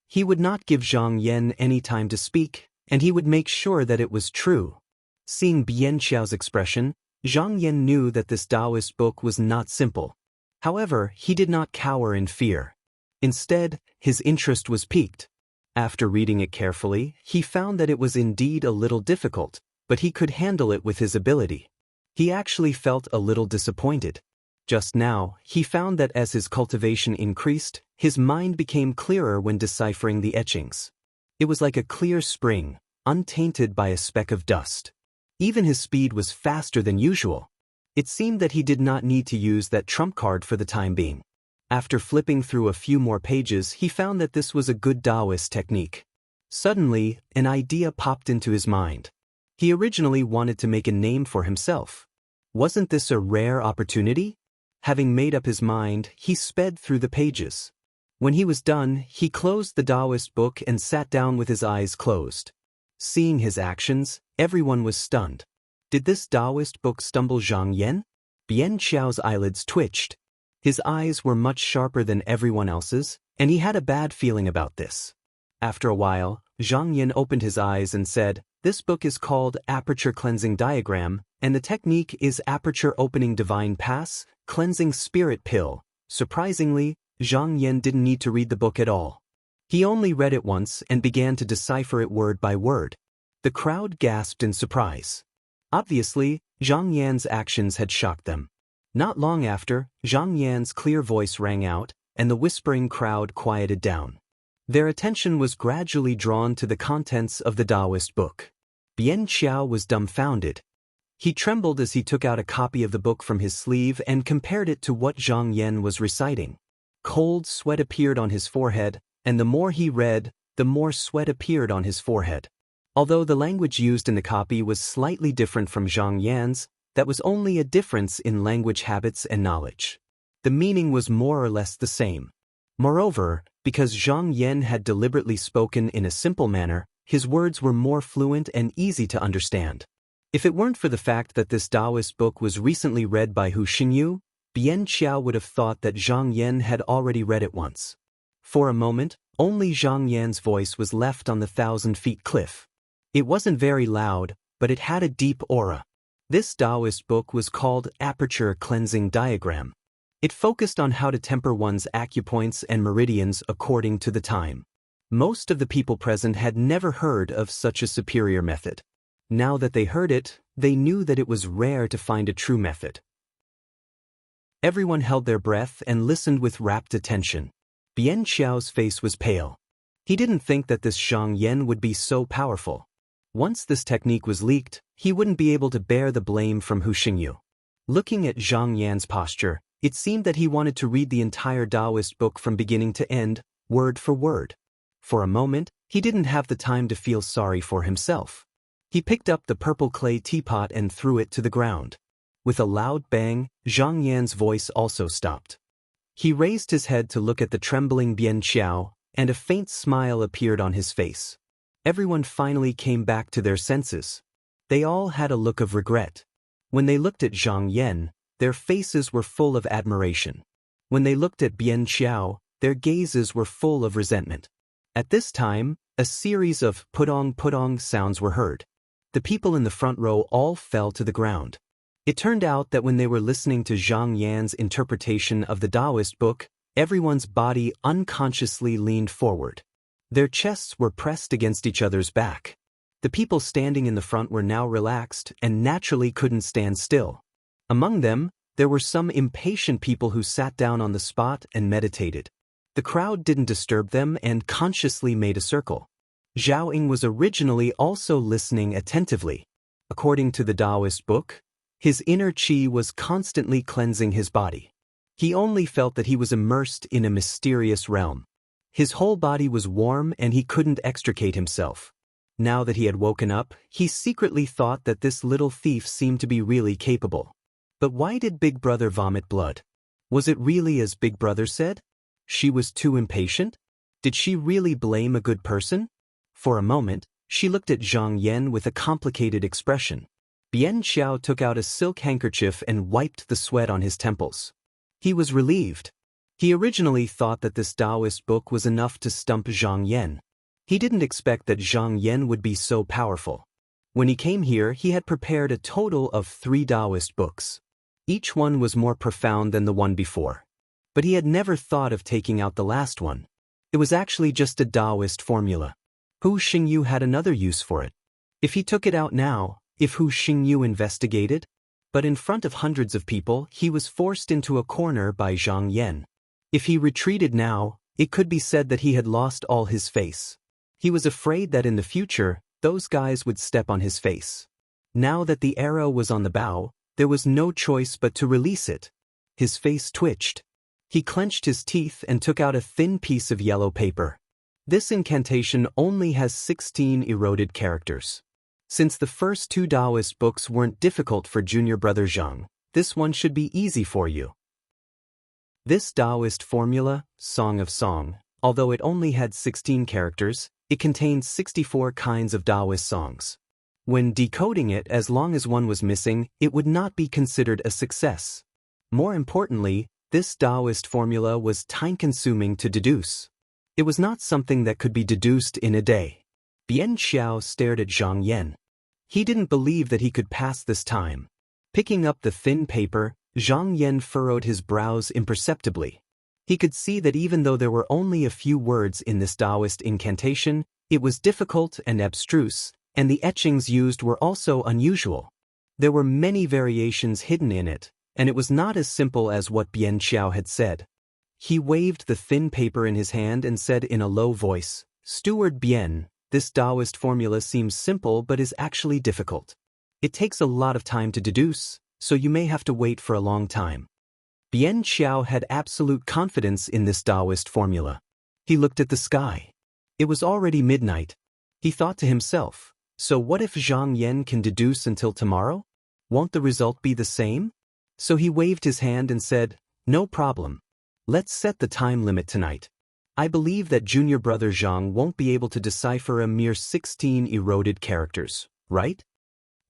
He would not give Zhang Yan any time to speak, and he would make sure that it was true. Seeing Bien Xiao's expression, Zhang Yan knew that this Taoist book was not simple. However, he did not cower in fear. Instead, his interest was piqued. After reading it carefully, he found that it was indeed a little difficult, but he could handle it with his ability. He actually felt a little disappointed. Just now, he found that as his cultivation increased, his mind became clearer when deciphering the etchings. It was like a clear spring, untainted by a speck of dust. Even his speed was faster than usual. It seemed that he did not need to use that trump card for the time being. After flipping through a few more pages, he found that this was a good Taoist technique. Suddenly, an idea popped into his mind. He originally wanted to make a name for himself. Wasn't this a rare opportunity? Having made up his mind, he sped through the pages. When he was done, he closed the Taoist book and sat down with his eyes closed. Seeing his actions, everyone was stunned. Did this Taoist book stumble Zhang Yan? Bien Xiao's eyelids twitched. His eyes were much sharper than everyone else's, and he had a bad feeling about this. After a while, Zhang Yan opened his eyes and said, "This book is called Aperture Cleansing Diagram, and the technique is Aperture Opening Divine Pass, Cleansing Spirit Pill." Surprisingly, Zhang Yan didn't need to read the book at all. He only read it once and began to decipher it word by word. The crowd gasped in surprise. Obviously, Zhang Yan's actions had shocked them. Not long after, Zhang Yan's clear voice rang out, and the whispering crowd quieted down. Their attention was gradually drawn to the contents of the Taoist book. Bien Xiao was dumbfounded. He trembled as he took out a copy of the book from his sleeve and compared it to what Zhang Yan was reciting. Cold sweat appeared on his forehead, and the more he read, the more sweat appeared on his forehead. Although the language used in the copy was slightly different from Zhang Yan's, that was only a difference in language habits and knowledge. The meaning was more or less the same. Moreover, because Zhang Yan had deliberately spoken in a simple manner, his words were more fluent and easy to understand. If it weren't for the fact that this Taoist book was recently read by Hu Xingyu, Bien Xiao would have thought that Zhang Yan had already read it once. For a moment, only Zhang Yan's voice was left on the 1,000-feet cliff. It wasn't very loud, but it had a deep aura. This Taoist book was called Aperture Cleansing Diagram. It focused on how to temper one's acupoints and meridians according to the time. Most of the people present had never heard of such a superior method. Now that they heard it, they knew that it was rare to find a true method. Everyone held their breath and listened with rapt attention. Bian Xiao's face was pale. He didn't think that this Zhang Yan would be so powerful. Once this technique was leaked, he wouldn't be able to bear the blame from Hu Xingyu. Looking at Zhang Yan's posture, it seemed that he wanted to read the entire Taoist book from beginning to end, word for word. For a moment, he didn't have the time to feel sorry for himself. He picked up the purple clay teapot and threw it to the ground. With a loud bang, Zhang Yan's voice also stopped. He raised his head to look at the trembling Bian Xiao, and a faint smile appeared on his face. Everyone finally came back to their senses. They all had a look of regret. When they looked at Zhang Yan, their faces were full of admiration. When they looked at Bian Xiao, their gazes were full of resentment. At this time, a series of putong sounds were heard. The people in the front row all fell to the ground. It turned out that when they were listening to Zhang Yan's interpretation of the Taoist book, everyone's body unconsciously leaned forward. Their chests were pressed against each other's back. The people standing in the front were now relaxed and naturally couldn't stand still. Among them, there were some impatient people who sat down on the spot and meditated. The crowd didn't disturb them and consciously made a circle. Zhao Ying was originally also listening attentively. According to the Taoist book, his inner qi was constantly cleansing his body. He only felt that he was immersed in a mysterious realm. His whole body was warm and he couldn't extricate himself. Now that he had woken up, he secretly thought that this little thief seemed to be really capable. But why did Big Brother vomit blood? Was it really as Big Brother said? She was too impatient? Did she really blame a good person? For a moment, she looked at Zhang Yan with a complicated expression. Bian Xiao took out a silk handkerchief and wiped the sweat on his temples. He was relieved. He originally thought that this Taoist book was enough to stump Zhang Yan. He didn't expect that Zhang Yan would be so powerful. When he came here, he had prepared a total of 3 Taoist books. Each one was more profound than the one before. But he had never thought of taking out the last one. It was actually just a Taoist formula. Hu Xingyu had another use for it. If he took it out now, if Hu Xingyu investigated? But in front of hundreds of people, he was forced into a corner by Zhang Yan. If he retreated now, it could be said that he had lost all his face. He was afraid that in the future, those guys would step on his face. Now that the arrow was on the bow, there was no choice but to release it. His face twitched. He clenched his teeth and took out a thin piece of yellow paper. This incantation only has 16 eroded characters. Since the first 2 Taoist books weren't difficult for junior brother Zhang, this one should be easy for you. This Taoist formula, Song of Song, although it only had 16 characters, it contained 64 kinds of Taoist songs. When decoding it, as long as one was missing, it would not be considered a success. More importantly, this Taoist formula was time-consuming to deduce. It was not something that could be deduced in a day. Bian Xiao stared at Zhang Yan. He didn't believe that he could pass this time. Picking up the thin paper, Zhang Yan furrowed his brows imperceptibly. He could see that even though there were only a few words in this Taoist incantation, it was difficult and abstruse, and the etchings used were also unusual. There were many variations hidden in it, and it was not as simple as what Bian Xiao had said. He waved the thin paper in his hand and said in a low voice, "Steward Bian, this Taoist formula seems simple but is actually difficult. It takes a lot of time to deduce, so you may have to wait for a long time." Bian Xiao had absolute confidence in this Taoist formula. He looked at the sky. It was already midnight. He thought to himself, so what if Zhang Yan can deduce until tomorrow? Won't the result be the same? So he waved his hand and said, "No problem. Let's set the time limit tonight. I believe that junior brother Zhang won't be able to decipher a mere 16 eroded characters, right?"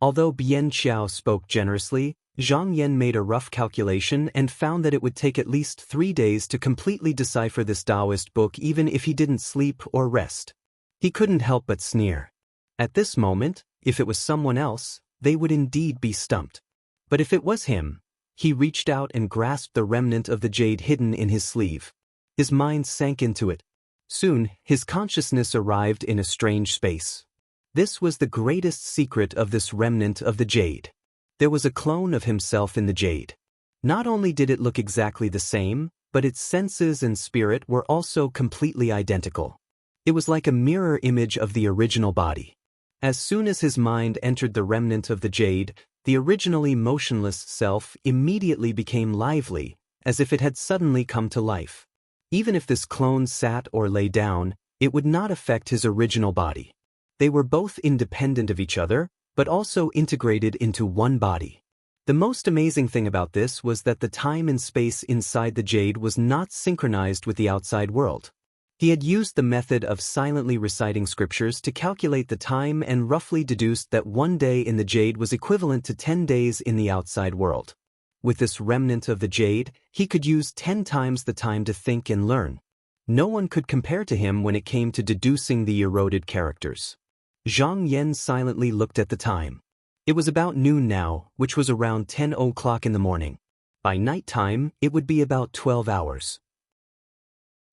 Although Bian Xiao spoke generously, Zhang Yan made a rough calculation and found that it would take at least 3 days to completely decipher this Taoist book even if he didn't sleep or rest. He couldn't help but sneer. At this moment, if it was someone else, they would indeed be stumped. But if it was him, he reached out and grasped the remnant of the jade hidden in his sleeve. His mind sank into it. Soon, his consciousness arrived in a strange space. This was the greatest secret of this remnant of the jade. There was a clone of himself in the jade. Not only did it look exactly the same, but its senses and spirit were also completely identical. It was like a mirror image of the original body. As soon as his mind entered the remnant of the jade, the originally motionless self immediately became lively, as if it had suddenly come to life. Even if this clone sat or lay down, it would not affect his original body. They were both independent of each other, but also integrated into one body. The most amazing thing about this was that the time and space inside the jade was not synchronized with the outside world. He had used the method of silently reciting scriptures to calculate the time and roughly deduced that 1 day in the jade was equivalent to 10 days in the outside world. With this remnant of the jade, he could use 10 times the time to think and learn. No one could compare to him when it came to deducing the eroded characters. Zhang Yan silently looked at the time. It was about noon now, which was around 10 o'clock in the morning. By night time, it would be about 12 hours.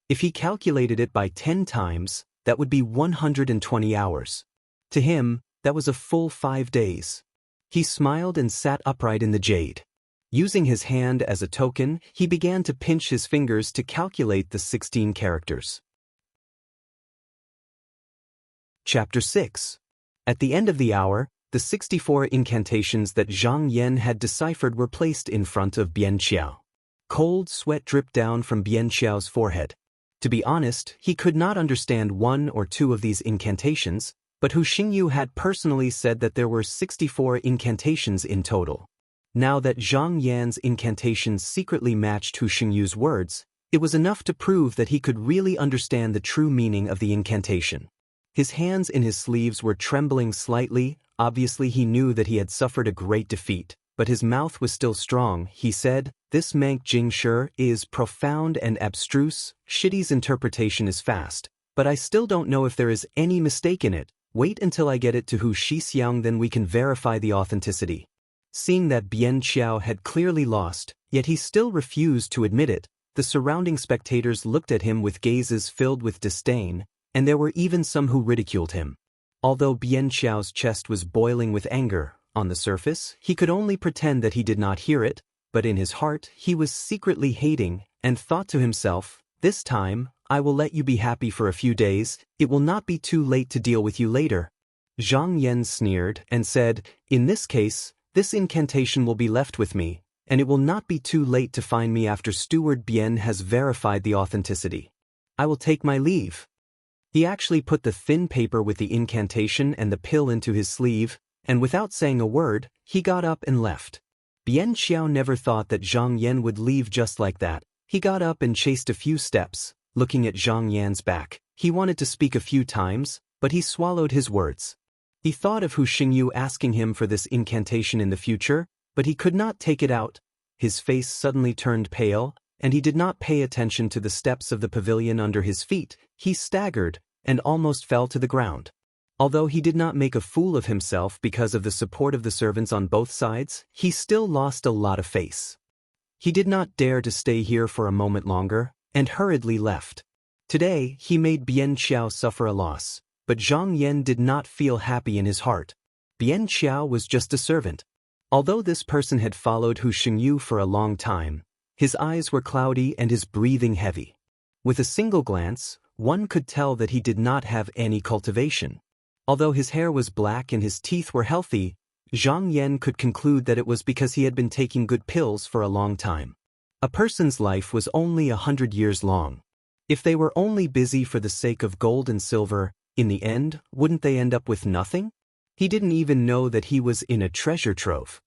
If he calculated it by 10 times, that would be 120 hours. To him, that was a full 5 days. He smiled and sat upright in the jade. Using his hand as a token, he began to pinch his fingers to calculate the 16 characters. Chapter 6. At the end of the hour, the 64 incantations that Zhang Yan had deciphered were placed in front of Bian Qiao. Cold sweat dripped down from Bian Qiao's forehead. To be honest, he could not understand 1 or 2 of these incantations, but Hu Xingyu had personally said that there were 64 incantations in total. Now that Zhang Yan's incantations secretly matched Hu Xingyu's words, it was enough to prove that he could really understand the true meaning of the incantation. His hands in his sleeves were trembling slightly. Obviously he knew that he had suffered a great defeat, but his mouth was still strong. He said, "This Mank Jing Shi is profound and abstruse. Shidi's interpretation is fast, but I still don't know if there is any mistake in it. Wait until I get it to Hu Shixiang, then we can verify the authenticity." Seeing that Bian Qiao had clearly lost, yet he still refused to admit it, the surrounding spectators looked at him with gazes filled with disdain, and there were even some who ridiculed him. Although Bian Qiao's chest was boiling with anger, on the surface, he could only pretend that he did not hear it, but in his heart, he was secretly hating, and thought to himself, "This time, I will let you be happy for a few days. It will not be too late to deal with you later." Zhang Yan sneered and said, "In this case, this incantation will be left with me, and it will not be too late to find me after Steward Bian has verified the authenticity. I will take my leave." He actually put the thin paper with the incantation and the pill into his sleeve, and without saying a word, he got up and left. Bian Qiao never thought that Zhang Yan would leave just like that. He got up and chased a few steps, looking at Zhang Yan's back. He wanted to speak a few times, but he swallowed his words. He thought of Hu Xingyu asking him for this incantation in the future, but he could not take it out. His face suddenly turned pale, and he did not pay attention to the steps of the pavilion under his feet. He staggered and almost fell to the ground. Although he did not make a fool of himself because of the support of the servants on both sides, he still lost a lot of face. He did not dare to stay here for a moment longer, and hurriedly left. Today, he made Bian Qiao suffer a loss, but Zhang Yan did not feel happy in his heart. Bian Qiao was just a servant. Although this person had followed Hu Xingyu for a long time, his eyes were cloudy and his breathing heavy. With a single glance, one could tell that he did not have any cultivation. Although his hair was black and his teeth were healthy, Zhang Yan could conclude that it was because he had been taking good pills for a long time. A person's life was only 100 years long. If they were only busy for the sake of gold and silver, in the end, wouldn't they end up with nothing? He didn't even know that he was in a treasure trove.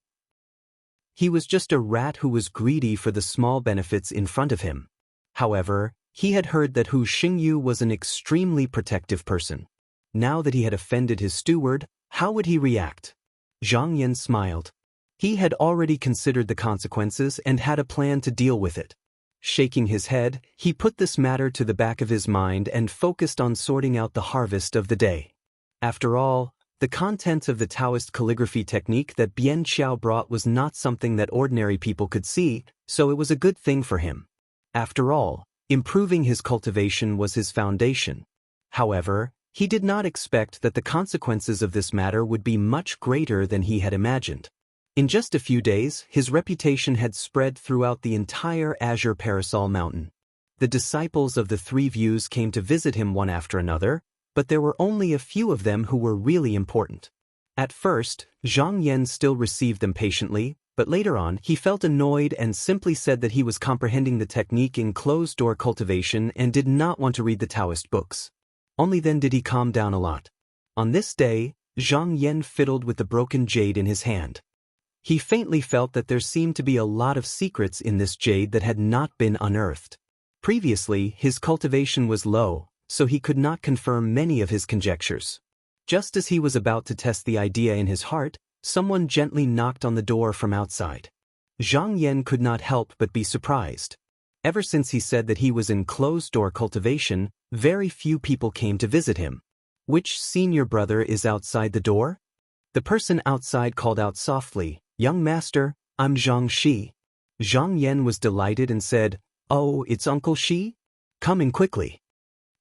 He was just a rat who was greedy for the small benefits in front of him. However, he had heard that Hu Xingyu was an extremely protective person. Now that he had offended his steward, how would he react? Zhang Yan smiled. He had already considered the consequences and had a plan to deal with it. Shaking his head, he put this matter to the back of his mind and focused on sorting out the harvest of the day. After all, the content of the Taoist calligraphy technique that Bian Qiao brought was not something that ordinary people could see, so it was a good thing for him. After all, Improving his cultivation was his foundation. However, he did not expect that the consequences of this matter would be much greater than he had imagined. In just a few days, his reputation had spread throughout the entire Azure Parasol Mountain. The disciples of the Three Views came to visit him one after another, but there were only a few of them who were really important. At first, Zhang Yan still received them patiently, but later on he felt annoyed and simply said that he was comprehending the technique in closed-door cultivation and did not want to read the Taoist books. Only then did he calm down a lot. On this day, Zhang Yan fiddled with the broken jade in his hand. He faintly felt that there seemed to be a lot of secrets in this jade that had not been unearthed. Previously, his cultivation was low, so he could not confirm many of his conjectures. Just as he was about to test the idea in his heart, someone gently knocked on the door from outside. Zhang Yan could not help but be surprised. Ever since he said that he was in closed-door cultivation, very few people came to visit him. "Which senior brother is outside the door?" The person outside called out softly, "Young master, I'm Zhang Shi." Zhang Yan was delighted and said, "Oh, it's Uncle Shi? Come in quickly."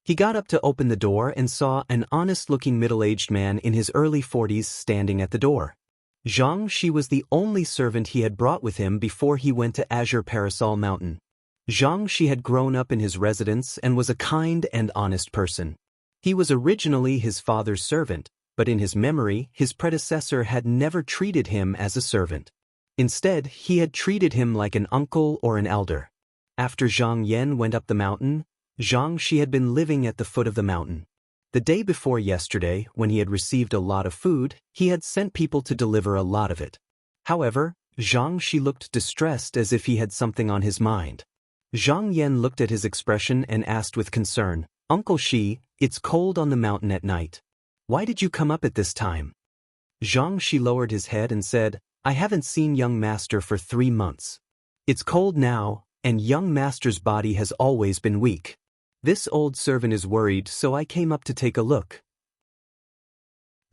He got up to open the door and saw an honest-looking middle-aged man in his early 40s standing at the door. Zhang Shi was the only servant he had brought with him before he went to Azure Parasol Mountain. Zhang Shi had grown up in his residence and was a kind and honest person. He was originally his father's servant, but in his memory, his predecessor had never treated him as a servant. Instead, he had treated him like an uncle or an elder. After Zhang Yan went up the mountain, Zhang Shi had been living at the foot of the mountain. The day before yesterday, when he had received a lot of food, he had sent people to deliver a lot of it. However, Zhang Shi looked distressed as if he had something on his mind. Zhang Yan looked at his expression and asked with concern, "Uncle Shi, it's cold on the mountain at night. Why did you come up at this time?" Zhang Shi lowered his head and said, "I haven't seen young master for 3 months. It's cold now, and young master's body has always been weak. This old servant is worried, so I came up to take a look."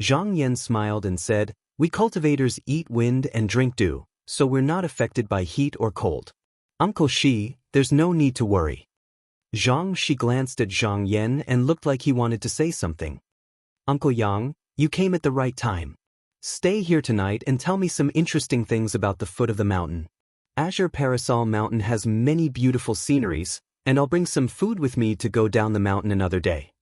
Zhang Yan smiled and said, "We cultivators eat wind and drink dew, so we're not affected by heat or cold. Uncle Shi, there's no need to worry." Zhang Shi glanced at Zhang Yan and looked like he wanted to say something. "Uncle Yang, you came at the right time. Stay here tonight and tell me some interesting things about the foot of the mountain. Azure Parasol Mountain has many beautiful sceneries, and I'll bring some food with me to go down the mountain another day."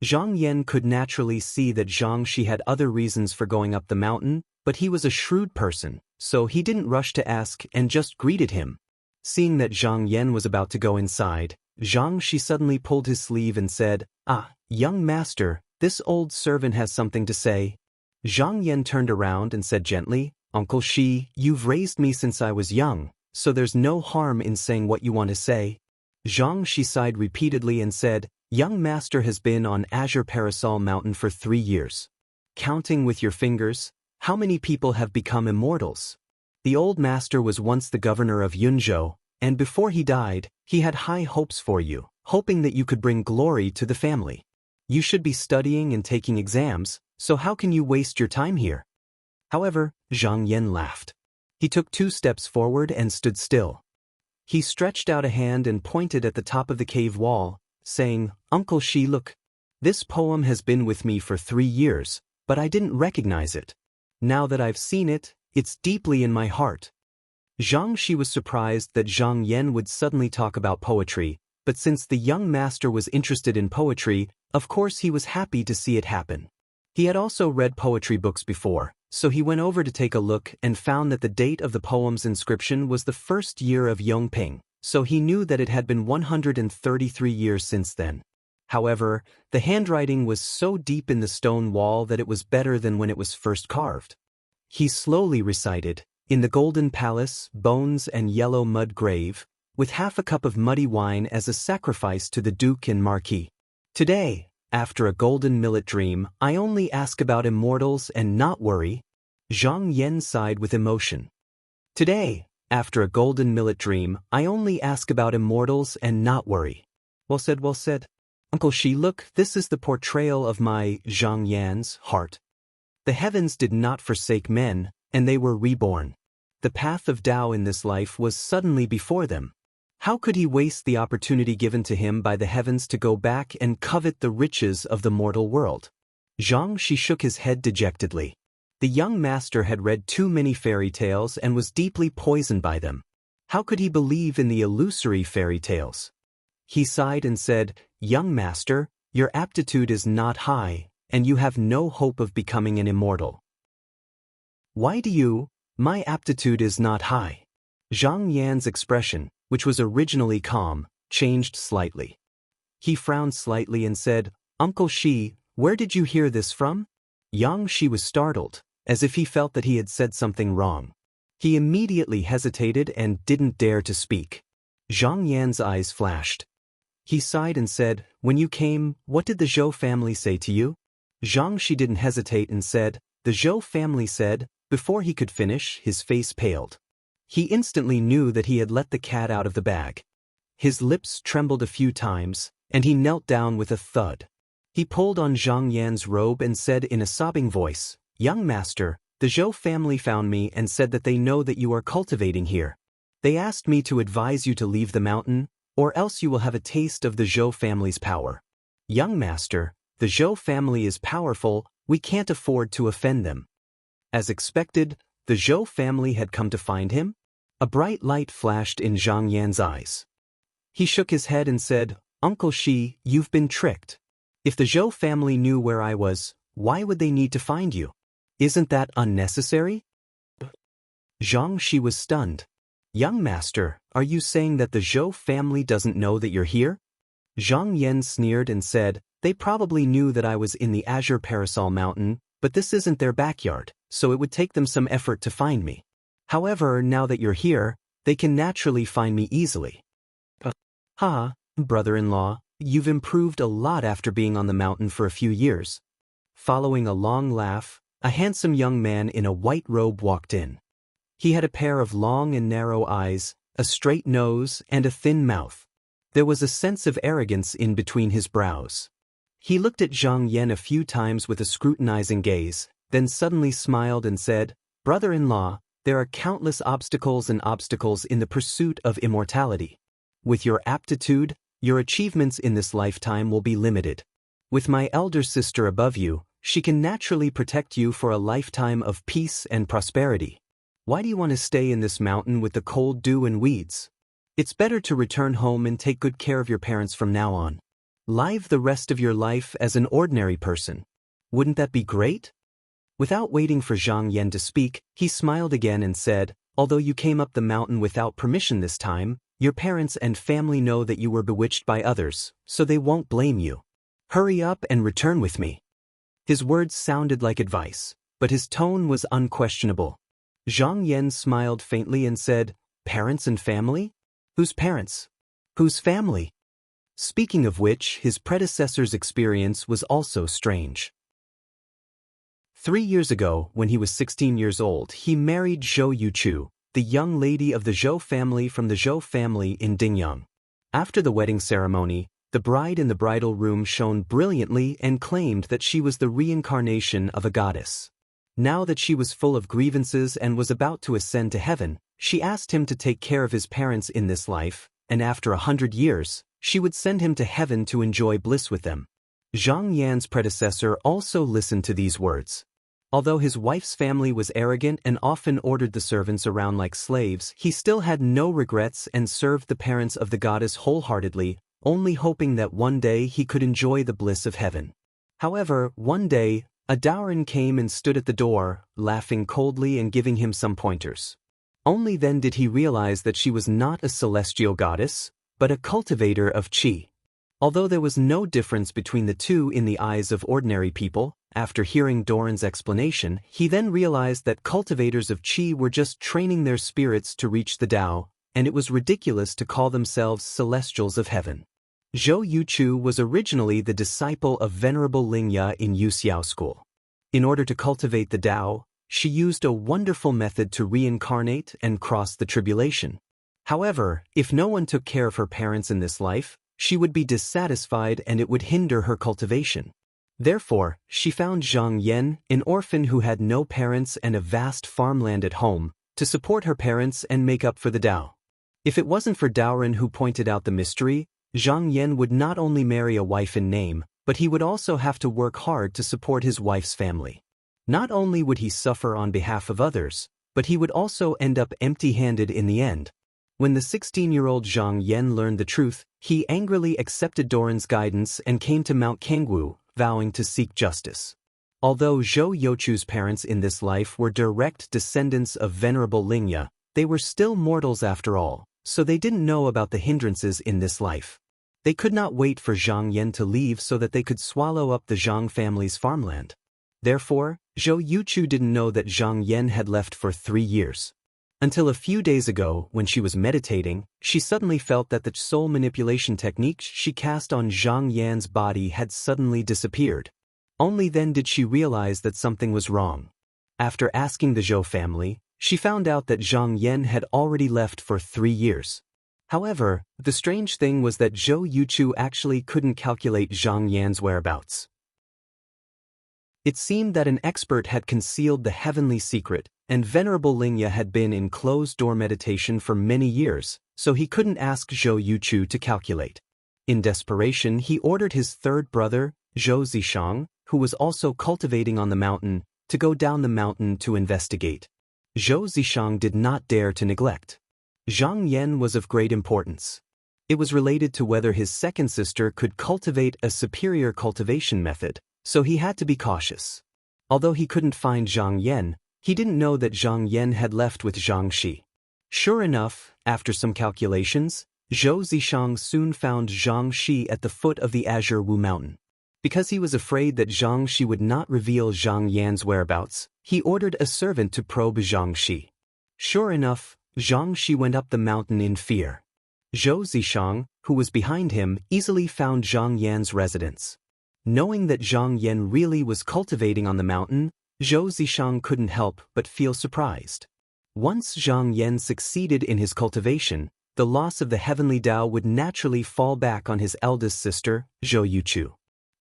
Zhang Yan could naturally see that Zhang Shi had other reasons for going up the mountain, but he was a shrewd person, so he didn't rush to ask and just greeted him. Seeing that Zhang Yan was about to go inside, Zhang Shi suddenly pulled his sleeve and said, "Ah, young master, this old servant has something to say." Zhang Yan turned around and said gently, "Uncle Shi, you've raised me since I was young, so there's no harm in saying what you want to say." Zhang Shi sighed repeatedly and said, "Young master has been on Azure Parasol Mountain for 3 years. Counting with your fingers, how many people have become immortals? The old master was once the governor of Yunzhou, and before he died, he had high hopes for you, hoping that you could bring glory to the family. You should be studying and taking exams, so how can you waste your time here?" However, Zhang Yan laughed. He took 2 steps forward and stood still. He stretched out a hand and pointed at the top of the cave wall, saying, "Uncle Shi, look. This poem has been with me for 3 years, but I didn't recognize it. Now that I've seen it, it's deeply in my heart." Zhang Shi was surprised that Zhang Yan would suddenly talk about poetry, but since the young master was interested in poetry, of course he was happy to see it happen. He had also read poetry books before, so he went over to take a look and found that the date of the poem's inscription was the 1st year of Yongping, so he knew that it had been 133 years since then. However, the handwriting was so deep in the stone wall that it was better than when it was first carved. He slowly recited, "In the golden palace, bones and yellow mud grave, with half a cup of muddy wine as a sacrifice to the Duke and Marquis. Today, after a golden millet dream, I only ask about immortals and not worry." Zhang Yan sighed with emotion. "Today, after a golden millet dream, I only ask about immortals and not worry." Well said, well said. Uncle Shi, look, this is the portrayal of my Zhang Yan's heart. The heavens did not forsake men, and they were reborn. The path of Tao in this life was suddenly before them. How could he waste the opportunity given to him by the heavens to go back and covet the riches of the mortal world? Zhang Shi shook his head dejectedly. The young master had read too many fairy tales and was deeply poisoned by them. How could he believe in the illusory fairy tales? He sighed and said, "Young master, your aptitude is not high, and you have no hope of becoming an immortal." "Why do you? My aptitude is not high." Zhang Yan's expression, which was originally calm, changed slightly. He frowned slightly and said, "Uncle Shi, where did you hear this from?" Yang Shi was startled, as if he felt that he had said something wrong. He immediately hesitated and didn't dare to speak. Zhang Yan's eyes flashed. He sighed and said, "When you came, what did the Zhou family say to you?" Zhang Shi didn't hesitate and said, "The Zhou family said." Before he could finish, his face paled. He instantly knew that he had let the cat out of the bag. His lips trembled a few times, and he knelt down with a thud. He pulled on Zhang Yan's robe and said in a sobbing voice, "Young master, the Zhou family found me and said that they know that you are cultivating here. They asked me to advise you to leave the mountain, or else you will have a taste of the Zhou family's power. Young master, the Zhou family is powerful, we can't afford to offend them." As expected, the Zhou family had come to find him? A bright light flashed in Zhang Yan's eyes. He shook his head and said, "Uncle Shi, you've been tricked. If the Zhou family knew where I was, why would they need to find you? Isn't that unnecessary?" Zhang Shi was stunned. "Young master, are you saying that the Zhou family doesn't know that you're here?" Zhang Yan sneered and said, "They probably knew that I was in the Azure Parasol Mountain, but this isn't their backyard, so it would take them some effort to find me. However, now that you're here, they can naturally find me easily." "Ha, brother-in-law, you've improved a lot after being on the mountain for a few years." Following a long laugh, a handsome young man in a white robe walked in. He had a pair of long and narrow eyes, a straight nose, and a thin mouth. There was a sense of arrogance in between his brows. He looked at Zhang Yan a few times with a scrutinizing gaze, then suddenly smiled and said, "Brother-in-law, there are countless obstacles in the pursuit of immortality. With your aptitude, your achievements in this lifetime will be limited. With my elder sister above you, she can naturally protect you for a lifetime of peace and prosperity. Why do you want to stay in this mountain with the cold dew and weeds? It's better to return home and take good care of your parents from now on. Live the rest of your life as an ordinary person. Wouldn't that be great?" Without waiting for Zhang Yan to speak, he smiled again and said, "Although you came up the mountain without permission this time, your parents and family know that you were bewitched by others, so they won't blame you. Hurry up and return with me." His words sounded like advice, but his tone was unquestionable. Zhang Yan smiled faintly and said, "Parents and family? Whose parents? Whose family?" Speaking of which, his predecessor's experience was also strange. 3 years ago, when he was 16 years old, he married Zhou Yuchu, the young lady of the Zhou family from the Zhou family in Dingyang. After the wedding ceremony, the bride in the bridal room shone brilliantly and claimed that she was the reincarnation of a goddess. Now that she was full of grievances and was about to ascend to heaven, she asked him to take care of his parents in this life, and after 100 years, she would send him to heaven to enjoy bliss with them. Zhang Yan's predecessor also listened to these words. Although his wife's family was arrogant and often ordered the servants around like slaves, he still had no regrets and served the parents of the goddess wholeheartedly, only hoping that one day he could enjoy the bliss of heaven. However, one day, a Daoran came and stood at the door, laughing coldly and giving him some pointers. Only then did he realize that she was not a celestial goddess, but a cultivator of qi. Although there was no difference between the two in the eyes of ordinary people, after hearing Doran's explanation, he then realized that cultivators of qi were just training their spirits to reach the Tao, and it was ridiculous to call themselves celestials of heaven. Zhou Yuchu was originally the disciple of Venerable Lingya in Yuxiao school. In order to cultivate the Tao, she used a wonderful method to reincarnate and cross the tribulation. However, if no one took care of her parents in this life, she would be dissatisfied and it would hinder her cultivation. Therefore, she found Zhang Yan, an orphan who had no parents and a vast farmland at home, to support her parents and make up for the Tao. If it wasn't for Daoren who pointed out the mystery, Zhang Yan would not only marry a wife in name, but he would also have to work hard to support his wife's family. Not only would he suffer on behalf of others, but he would also end up empty-handed in the end. When the 16-year-old Zhang Yan learned the truth, he angrily accepted Doran's guidance and came to Mount Kangwu, vowing to seek justice. Although Zhou Youchu's parents in this life were direct descendants of Venerable Lingya, they were still mortals after all, so they didn't know about the hindrances in this life. They could not wait for Zhang Yan to leave so that they could swallow up the Zhang family's farmland. Therefore, Zhou Youchu didn't know that Zhang Yan had left for 3 years. Until a few days ago, when she was meditating, she suddenly felt that the soul manipulation technique she cast on Zhang Yan's body had suddenly disappeared. Only then did she realize that something was wrong. After asking the Zhou family, she found out that Zhang Yan had already left for 3 years. However, the strange thing was that Zhou Youchu actually couldn't calculate Zhang Yan's whereabouts. It seemed that an expert had concealed the heavenly secret, and Venerable Lingya had been in closed-door meditation for many years, so he couldn't ask Zhou Youchu to calculate. In desperation, he ordered his third brother, Zhou Zishang, who was also cultivating on the mountain, to go down the mountain to investigate. Zhou Zishang did not dare to neglect. Zhang Yan was of great importance. It was related to whether his second sister could cultivate a superior cultivation method, so he had to be cautious. Although he couldn't find Zhang Yan, he didn't know that Zhang Yan had left with Zhang Shi. Sure enough, after some calculations, Zhou Zishang soon found Zhang Shi at the foot of the Azure Wu Mountain. Because he was afraid that Zhang Shi would not reveal Zhang Yan's whereabouts, he ordered a servant to probe Zhang Shi. Sure enough, Zhang Shi went up the mountain in fear. Zhou Zishang, who was behind him, easily found Zhang Yan's residence. Knowing that Zhang Yan really was cultivating on the mountain, Zhou Zishang couldn't help but feel surprised. Once Zhang Yan succeeded in his cultivation, the loss of the heavenly Tao would naturally fall back on his eldest sister, Zhou Youchu.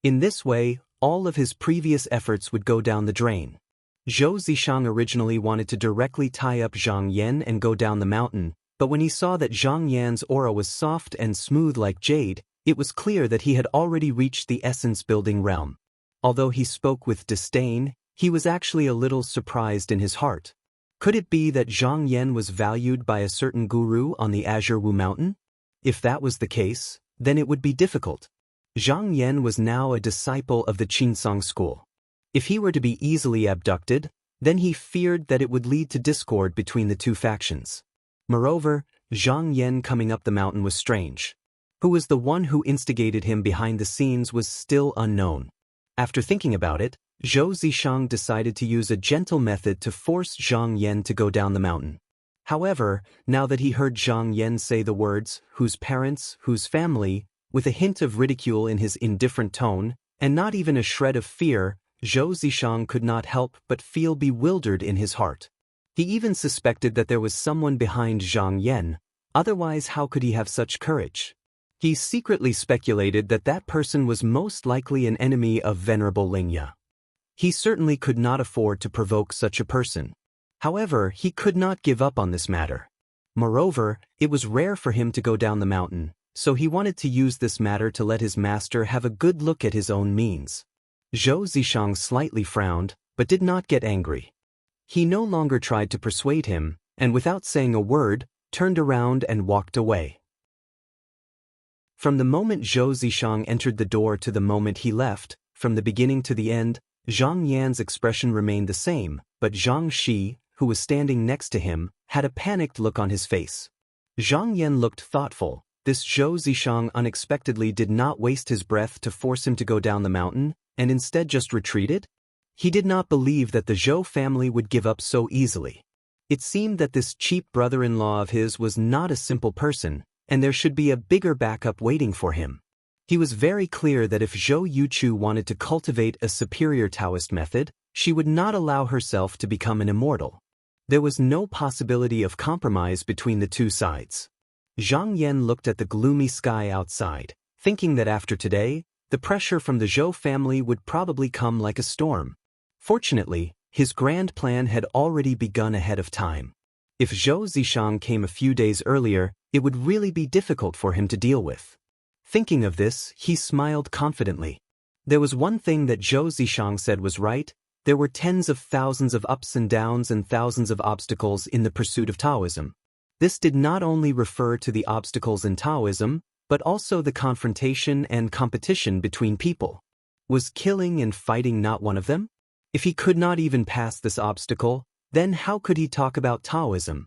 In this way, all of his previous efforts would go down the drain. Zhou Zishang originally wanted to directly tie up Zhang Yan and go down the mountain, but when he saw that Zhang Yan's aura was soft and smooth like jade, it was clear that he had already reached the essence-building realm. Although he spoke with disdain, he was actually a little surprised in his heart. Could it be that Zhang Yan was valued by a certain guru on the Azure Wu Mountain? If that was the case, then it would be difficult. Zhang Yan was now a disciple of the Qinsong school. If he were to be easily abducted, then he feared that it would lead to discord between the two factions. Moreover, Zhang Yan coming up the mountain was strange. Who was the one who instigated him behind the scenes was still unknown. After thinking about it, Zhou Zishang decided to use a gentle method to force Zhang Yan to go down the mountain. However, now that he heard Zhang Yan say the words, whose parents, whose family, with a hint of ridicule in his indifferent tone, and not even a shred of fear, Zhou Zishang could not help but feel bewildered in his heart. He even suspected that there was someone behind Zhang Yan, otherwise how could he have such courage? He secretly speculated that that person was most likely an enemy of Venerable Lingya. He certainly could not afford to provoke such a person. However, he could not give up on this matter. Moreover, it was rare for him to go down the mountain, so he wanted to use this matter to let his master have a good look at his own means. Zhou Zishang slightly frowned, but did not get angry. He no longer tried to persuade him, and without saying a word, turned around and walked away. From the moment Zhou Zishang entered the door to the moment he left, from the beginning to the end, Zhang Yan's expression remained the same, but Zhang Shi, who was standing next to him, had a panicked look on his face. Zhang Yan looked thoughtful. This Zhou Zishang unexpectedly did not waste his breath to force him to go down the mountain, and instead just retreated? He did not believe that the Zhou family would give up so easily. It seemed that this cheap brother-in-law of his was not a simple person, and there should be a bigger backup waiting for him. He was very clear that if Zhou Youchu wanted to cultivate a superior Taoist method, she would not allow herself to become an immortal. There was no possibility of compromise between the two sides. Zhang Yan looked at the gloomy sky outside, thinking that after today, the pressure from the Zhou family would probably come like a storm. Fortunately, his grand plan had already begun ahead of time. If Zhou Zishang came a few days earlier, it would really be difficult for him to deal with. Thinking of this, he smiled confidently. There was one thing that Zhou Zishang said was right: there were tens of thousands of ups and downs and thousands of obstacles in the pursuit of Taoism. This did not only refer to the obstacles in Taoism, but also the confrontation and competition between people. Was killing and fighting not one of them? If he could not even pass this obstacle, then how could he talk about Taoism?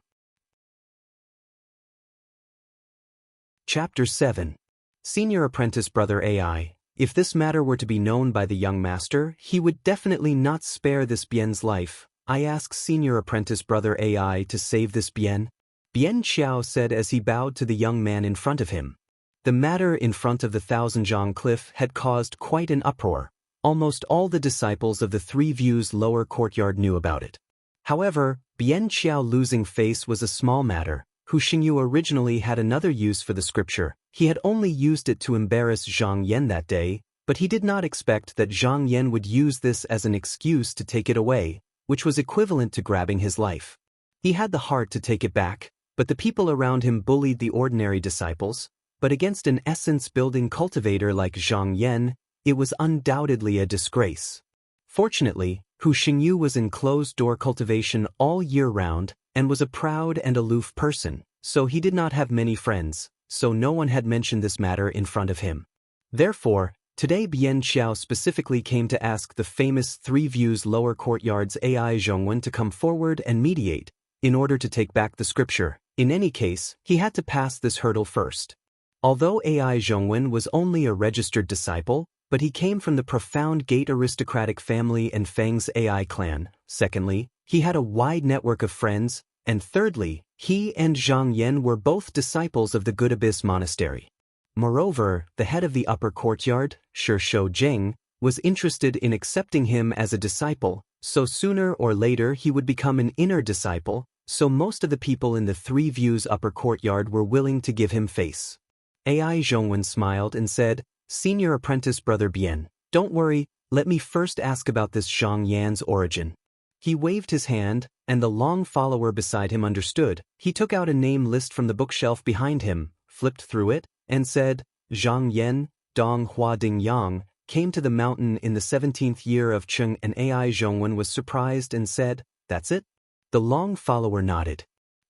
Chapter 7. Senior Apprentice Brother AI. If this matter were to be known by the young master, he would definitely not spare this Bien's life. I ask Senior Apprentice Brother AI to save this Bien. Bien Xiao said as he bowed to the young man in front of him. The matter in front of the Thousand-Zhang Cliff had caused quite an uproar. Almost all the disciples of the Three Views lower courtyard knew about it. However, Bien Xiao losing face was a small matter. Hu Xingyu originally had another use for the scripture. He had only used it to embarrass Zhang Yan that day, but he did not expect that Zhang Yan would use this as an excuse to take it away, which was equivalent to grabbing his life. He had the heart to take it back, but the people around him bullied the ordinary disciples. But against an essence-building cultivator like Zhang Yan, it was undoubtedly a disgrace. Fortunately, Hu Xingyu was in closed-door cultivation all year round and was a proud and aloof person, so he did not have many friends, so no one had mentioned this matter in front of him. Therefore, today Bien Xiao specifically came to ask the famous Three Views lower courtyard's AI Zhongwen to come forward and mediate, in order to take back the scripture. In any case, he had to pass this hurdle first. Although AI Zhongwen was only a registered disciple, but he came from the profound Gate aristocratic family and Fang's AI clan. Secondly, he had a wide network of friends, and thirdly, he and Zhang Yan were both disciples of the Good Abyss Monastery. Moreover, the head of the upper courtyard, Shi Jing, was interested in accepting him as a disciple, so sooner or later he would become an inner disciple, so most of the people in the Three Views upper courtyard were willing to give him face. AI Zhongwen smiled and said, Senior Apprentice Brother Bien, don't worry, let me first ask about this Zhang Yan's origin. He waved his hand, and the long follower beside him understood. He took out a name list from the bookshelf behind him, flipped through it, and said, Zhang Yan, Dong Hua Ding Yang, came to the mountain in the 17th year of Cheng, and AI Zhongwen was surprised and said, that's it? The long follower nodded.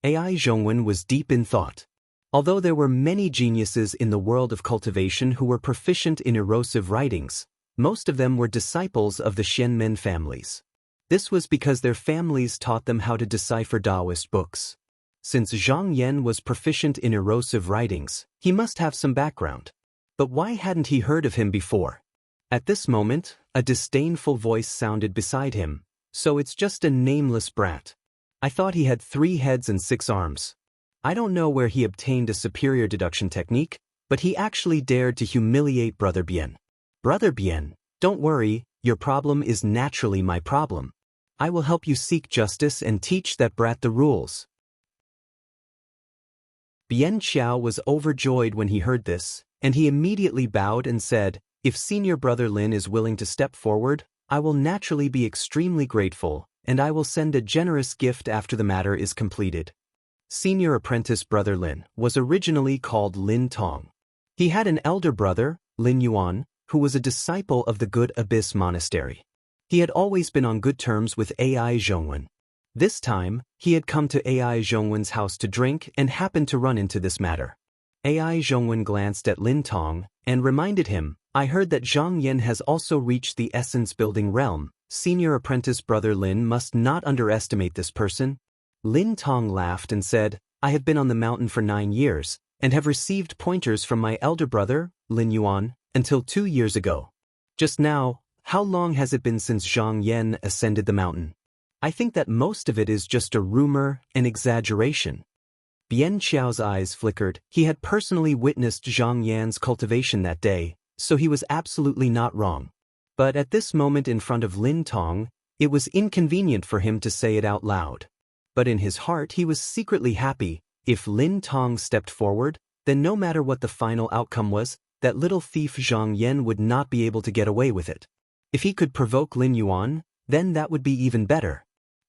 AI Zhongwen was deep in thought. Although there were many geniuses in the world of cultivation who were proficient in erosive writings, most of them were disciples of the Xianmen families. This was because their families taught them how to decipher Taoist books. Since Zhang Yan was proficient in erosive writings, he must have some background. But why hadn't he heard of him before? At this moment, a disdainful voice sounded beside him. So it's just a nameless brat. I thought he had 3 heads and 6 arms. I don't know where he obtained a superior deduction technique, but he actually dared to humiliate Brother Bien. Brother Bien, don't worry, your problem is naturally my problem. I will help you seek justice and teach that brat the rules. Bien Xiao was overjoyed when he heard this, and he immediately bowed and said, if Senior Brother Lin is willing to step forward, I will naturally be extremely grateful, and I will send a generous gift after the matter is completed. Senior Apprentice Brother Lin was originally called Lin Tong. He had an elder brother, Lin Yuan, who was a disciple of the Good Abyss Monastery. He had always been on good terms with AI Zhongwen. This time, he had come to AI Zhongwen's house to drink and happened to run into this matter. AI Zhongwen glanced at Lin Tong and reminded him, I heard that Zhang Yan has also reached the essence-building realm. Senior Apprentice Brother Lin must not underestimate this person. Lin Tong laughed and said, I have been on the mountain for 9 years, and have received pointers from my elder brother, Lin Yuan, until 2 years ago. Just now, how long has it been since Zhang Yan ascended the mountain? I think that most of it is just a rumor, an exaggeration. Bien Xiao's eyes flickered. He had personally witnessed Zhang Yan's cultivation that day, so he was absolutely not wrong. But at this moment in front of Lin Tong, it was inconvenient for him to say it out loud. But in his heart he was secretly happy. If Lin Tong stepped forward, then no matter what the final outcome was, that little thief Zhang Yan would not be able to get away with it. If he could provoke Lin Yuan, then that would be even better.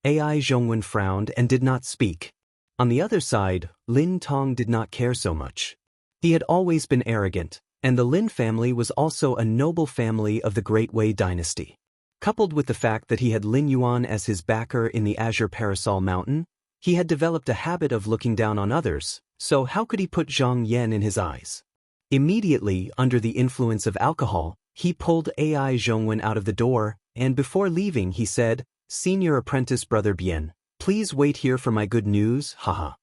AI Zhongwen frowned and did not speak. On the other side, Lin Tong did not care so much. He had always been arrogant, and the Lin family was also a noble family of the Great Wei dynasty. Coupled with the fact that he had Lin Yuan as his backer in the Azure Parasol Mountain, he had developed a habit of looking down on others, so how could he put Zhang Yan in his eyes? Immediately, under the influence of alcohol, he pulled Ai Zhongwen out of the door, and before leaving he said, "Senior apprentice brother Bien, please wait here for my good news, haha."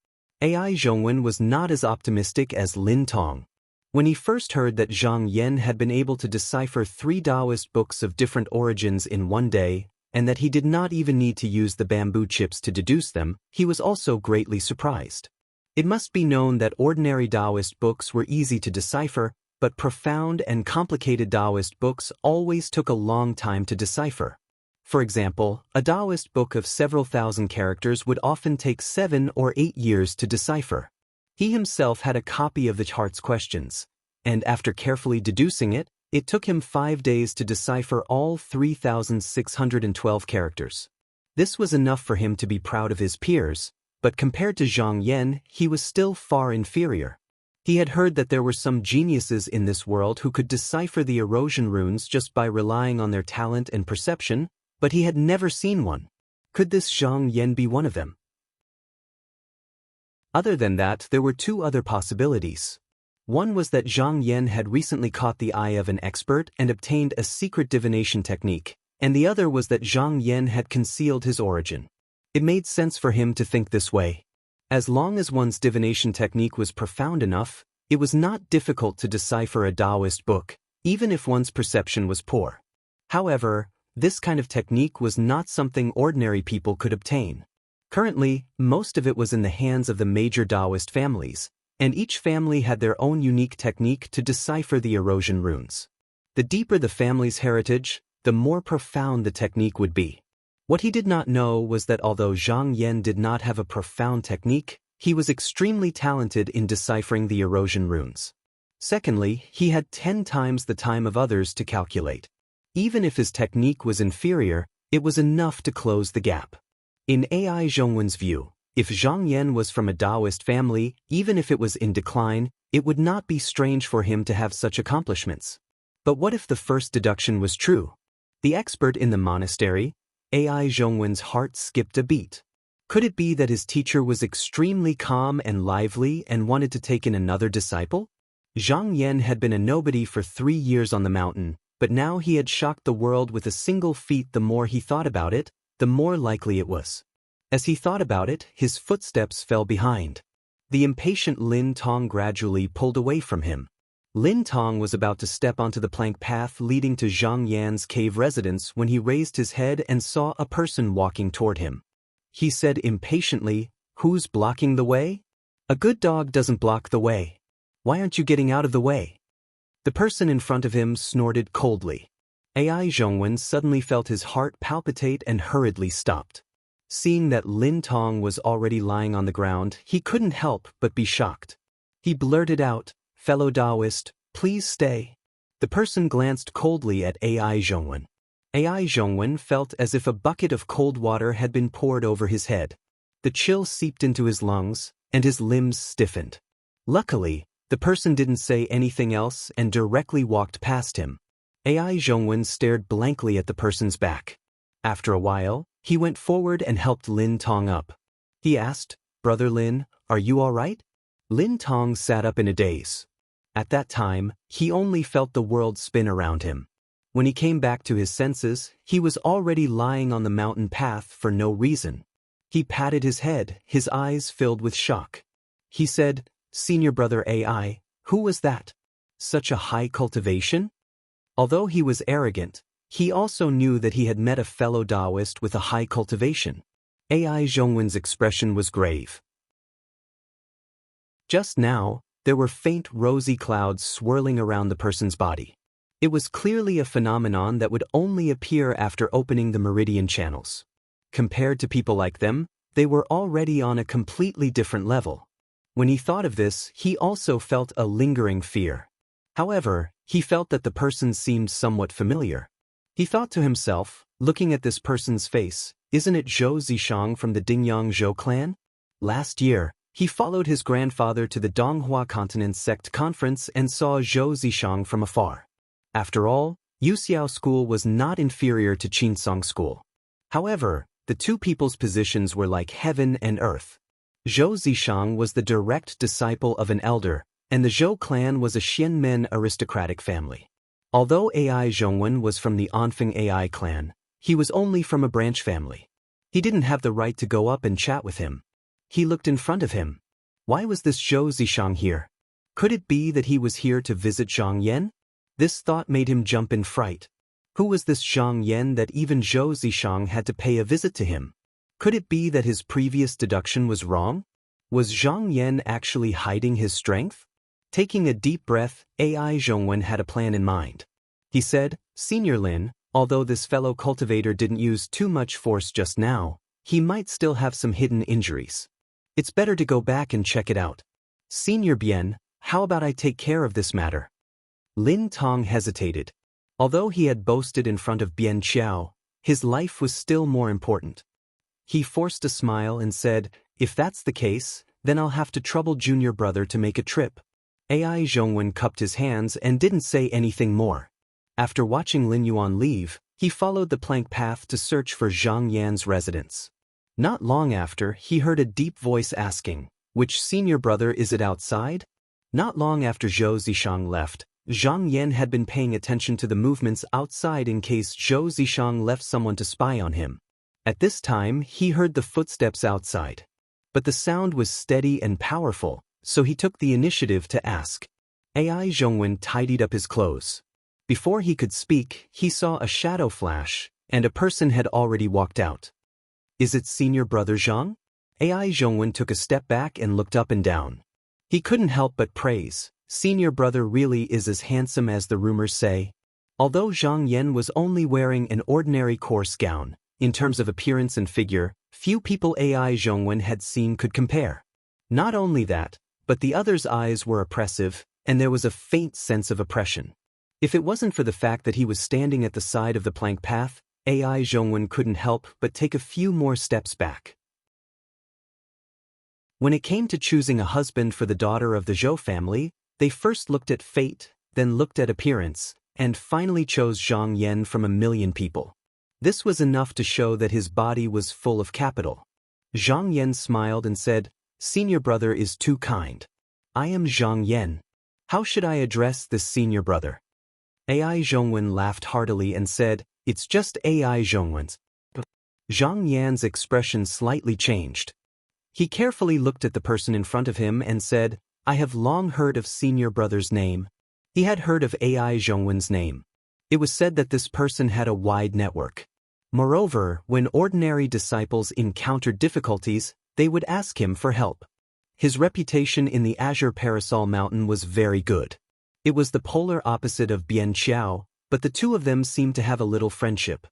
Ai Zhongwen was not as optimistic as Lin Tong. When he first heard that Zhang Yan had been able to decipher 3 Taoist books of different origins in one day, and that he did not even need to use the bamboo chips to deduce them, he was also greatly surprised. It must be known that ordinary Taoist books were easy to decipher, but profound and complicated Taoist books always took a long time to decipher. For example, a Taoist book of several thousand characters would often take 7 or 8 years to decipher. He himself had a copy of the Heart's Questions, and after carefully deducing it, it took him 5 days to decipher all 3,612 characters. This was enough for him to be proud of his peers, but compared to Zhang Yan, he was still far inferior. He had heard that there were some geniuses in this world who could decipher the erosion runes just by relying on their talent and perception, but he had never seen one. Could this Zhang Yan be one of them? Other than that, there were 2 other possibilities. One was that Zhang Yan had recently caught the eye of an expert and obtained a secret divination technique, and the other was that Zhang Yan had concealed his origin. It made sense for him to think this way. As long as one's divination technique was profound enough, it was not difficult to decipher a Taoist book, even if one's perception was poor. However, this kind of technique was not something ordinary people could obtain. Currently, most of it was in the hands of the major Taoist families, and each family had their own unique technique to decipher the erosion runes. The deeper the family's heritage, the more profound the technique would be. What he did not know was that although Zhang Yan did not have a profound technique, he was extremely talented in deciphering the erosion runes. Secondly, he had 10 times the time of others to calculate. Even if his technique was inferior, it was enough to close the gap. In Ai Zhongwen's view, if Zhang Yan was from a Taoist family, even if it was in decline, it would not be strange for him to have such accomplishments. But what if the first deduction was true? The expert in the monastery, Ai Zhongwen's heart skipped a beat. Could it be that his teacher was extremely calm and lively and wanted to take in another disciple? Zhang Yan had been a nobody for 3 years on the mountain, but now he had shocked the world with a single feat. The more he thought about it, the more likely it was. As he thought about it, his footsteps fell behind. The impatient Lin Tong gradually pulled away from him. Lin Tong was about to step onto the plank path leading to Zhang Yan's cave residence when he raised his head and saw a person walking toward him. He said impatiently, "Who's blocking the way?" "A good dog doesn't block the way. Why aren't you getting out of the way?" The person in front of him snorted coldly. Ai Zhongwen suddenly felt his heart palpitate and hurriedly stopped. Seeing that Lin Tong was already lying on the ground, he couldn't help but be shocked. He blurted out, "Fellow Taoist, please stay." The person glanced coldly at Ai Zhongwen. Ai Zhongwen felt as if a bucket of cold water had been poured over his head. The chill seeped into his lungs, and his limbs stiffened. Luckily, the person didn't say anything else and directly walked past him. Ai Zhongwen stared blankly at the person's back. After a while, he went forward and helped Lin Tong up. He asked, "Brother Lin, are you all right?" Lin Tong sat up in a daze. At that time, he only felt the world spin around him. When he came back to his senses, he was already lying on the mountain path for no reason. He patted his head, his eyes filled with shock. He said, "Senior brother Ai, who was that? Such a high cultivation?" Although he was arrogant, he also knew that he had met a fellow Taoist with a high cultivation. Ai Zhongwen's expression was grave. Just now, there were faint rosy clouds swirling around the person's body. It was clearly a phenomenon that would only appear after opening the meridian channels. Compared to people like them, they were already on a completely different level. When he thought of this, he also felt a lingering fear. However, he felt that the person seemed somewhat familiar. He thought to himself, looking at this person's face, "Isn't it Zhou Zishang from the Dingyang Zhou clan?" Last year, he followed his grandfather to the Donghua Continent sect conference and saw Zhou Zishang from afar. After all, Yuxiao School was not inferior to Qinsong School. However, the two people's positions were like heaven and earth. Zhou Zishang was the direct disciple of an elder, and the Zhou clan was a Xianmen aristocratic family. Although Ai Zhongwen was from the Anfeng Ai clan, he was only from a branch family. He didn't have the right to go up and chat with him. He looked in front of him. Why was this Zhou Zishang here? Could it be that he was here to visit Zhang Yan? This thought made him jump in fright. Who was this Zhang Yan that even Zhou Zishang had to pay a visit to him? Could it be that his previous deduction was wrong? Was Zhang Yan actually hiding his strength? Taking a deep breath, Ai Zhongwen had a plan in mind. He said, "Senior Lin, although this fellow cultivator didn't use too much force just now, he might still have some hidden injuries. It's better to go back and check it out. Senior Bien, how about I take care of this matter?" Lin Tong hesitated. Although he had boasted in front of Bien Qiao, his life was still more important. He forced a smile and said, "If that's the case, then I'll have to trouble junior brother to make a trip." Ai Zhongwen cupped his hands and didn't say anything more. After watching Lin Yuan leave, he followed the plank path to search for Zhang Yan's residence. Not long after, he heard a deep voice asking, "Which senior brother is it outside?" Not long after Zhou Zishang left, Zhang Yan had been paying attention to the movements outside in case Zhou Zishang left someone to spy on him. At this time, he heard the footsteps outside. But the sound was steady and powerful, so he took the initiative to ask. Ai Zhongwen tidied up his clothes. Before he could speak, he saw a shadow flash, and a person had already walked out. "Is it senior brother Zhang?" Ai Zhongwen took a step back and looked up and down. He couldn't help but praise. Senior brother really is as handsome as the rumors say. Although Zhang Yan was only wearing an ordinary coarse gown, in terms of appearance and figure, few people Ai Zhongwen had seen could compare. Not only that, but the other's eyes were oppressive, and there was a faint sense of oppression. If it wasn't for the fact that he was standing at the side of the plank path, Ai Zhongwen couldn't help but take a few more steps back. When it came to choosing a husband for the daughter of the Zhou family, they first looked at fate, then looked at appearance, and finally chose Zhang Yan from a million people. This was enough to show that his body was full of capital. Zhang Yan smiled and said, "Senior brother is too kind. I am Zhang Yan. How should I address this senior brother?" Ai Zhongwen laughed heartily and said, "It's just Ai Zhongwen's." Zhang Yan's expression slightly changed. He carefully looked at the person in front of him and said, "I have long heard of senior brother's name." He had heard of Ai Zhongwen's name. It was said that this person had a wide network. Moreover, when ordinary disciples encountered difficulties, they would ask him for help. His reputation in the Azure Parasol Mountain was very good. It was the polar opposite of Bien Qiao, but the two of them seemed to have a little friendship.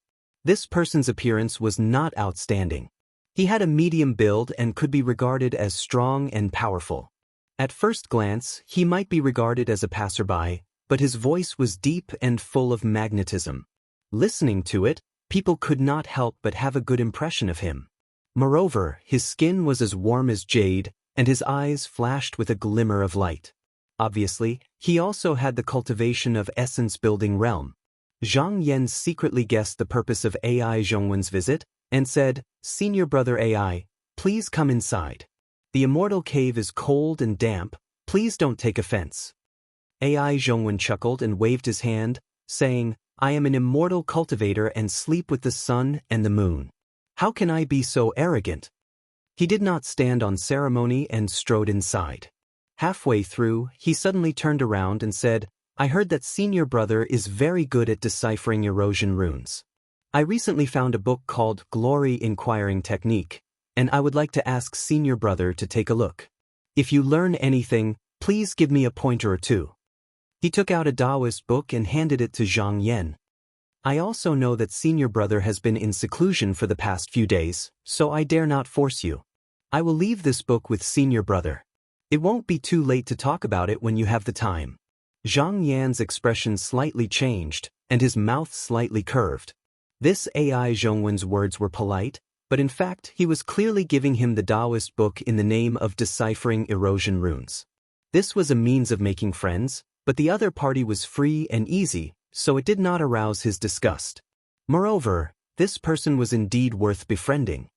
This person's appearance was not outstanding. He had a medium build and could be regarded as strong and powerful. At first glance, he might be regarded as a passerby, but his voice was deep and full of magnetism. Listening to it, people could not help but have a good impression of him. Moreover, his skin was as warm as jade, and his eyes flashed with a glimmer of light. Obviously, he also had the cultivation of essence-building realm. Zhang Yan secretly guessed the purpose of Ai Zhongwen's visit, and said, "Senior brother Ai, please come inside. The immortal cave is cold and damp, please don't take offense." Ai Zhongwen chuckled and waved his hand, saying, "I am an immortal cultivator and sleep with the sun and the moon. How can I be so arrogant?" He did not stand on ceremony and strode inside. Halfway through, he suddenly turned around and said, "I heard that senior brother is very good at deciphering erosion runes. I recently found a book called Glory Inquiring Technique, and I would like to ask senior brother to take a look. If you learn anything, please give me a pointer or two." He took out a Taoist book and handed it to Zhang Yan. "I also know that senior brother has been in seclusion for the past few days, so I dare not force you. I will leave this book with senior brother. It won't be too late to talk about it when you have the time." Zhang Yan's expression slightly changed, and his mouth slightly curved. This Ai Zhongwen's words were polite, but in fact he was clearly giving him the Taoist book in the name of deciphering erosion runes. This was a means of making friends, but the other party was free and easy, so it did not arouse his disgust. Moreover, this person was indeed worth befriending.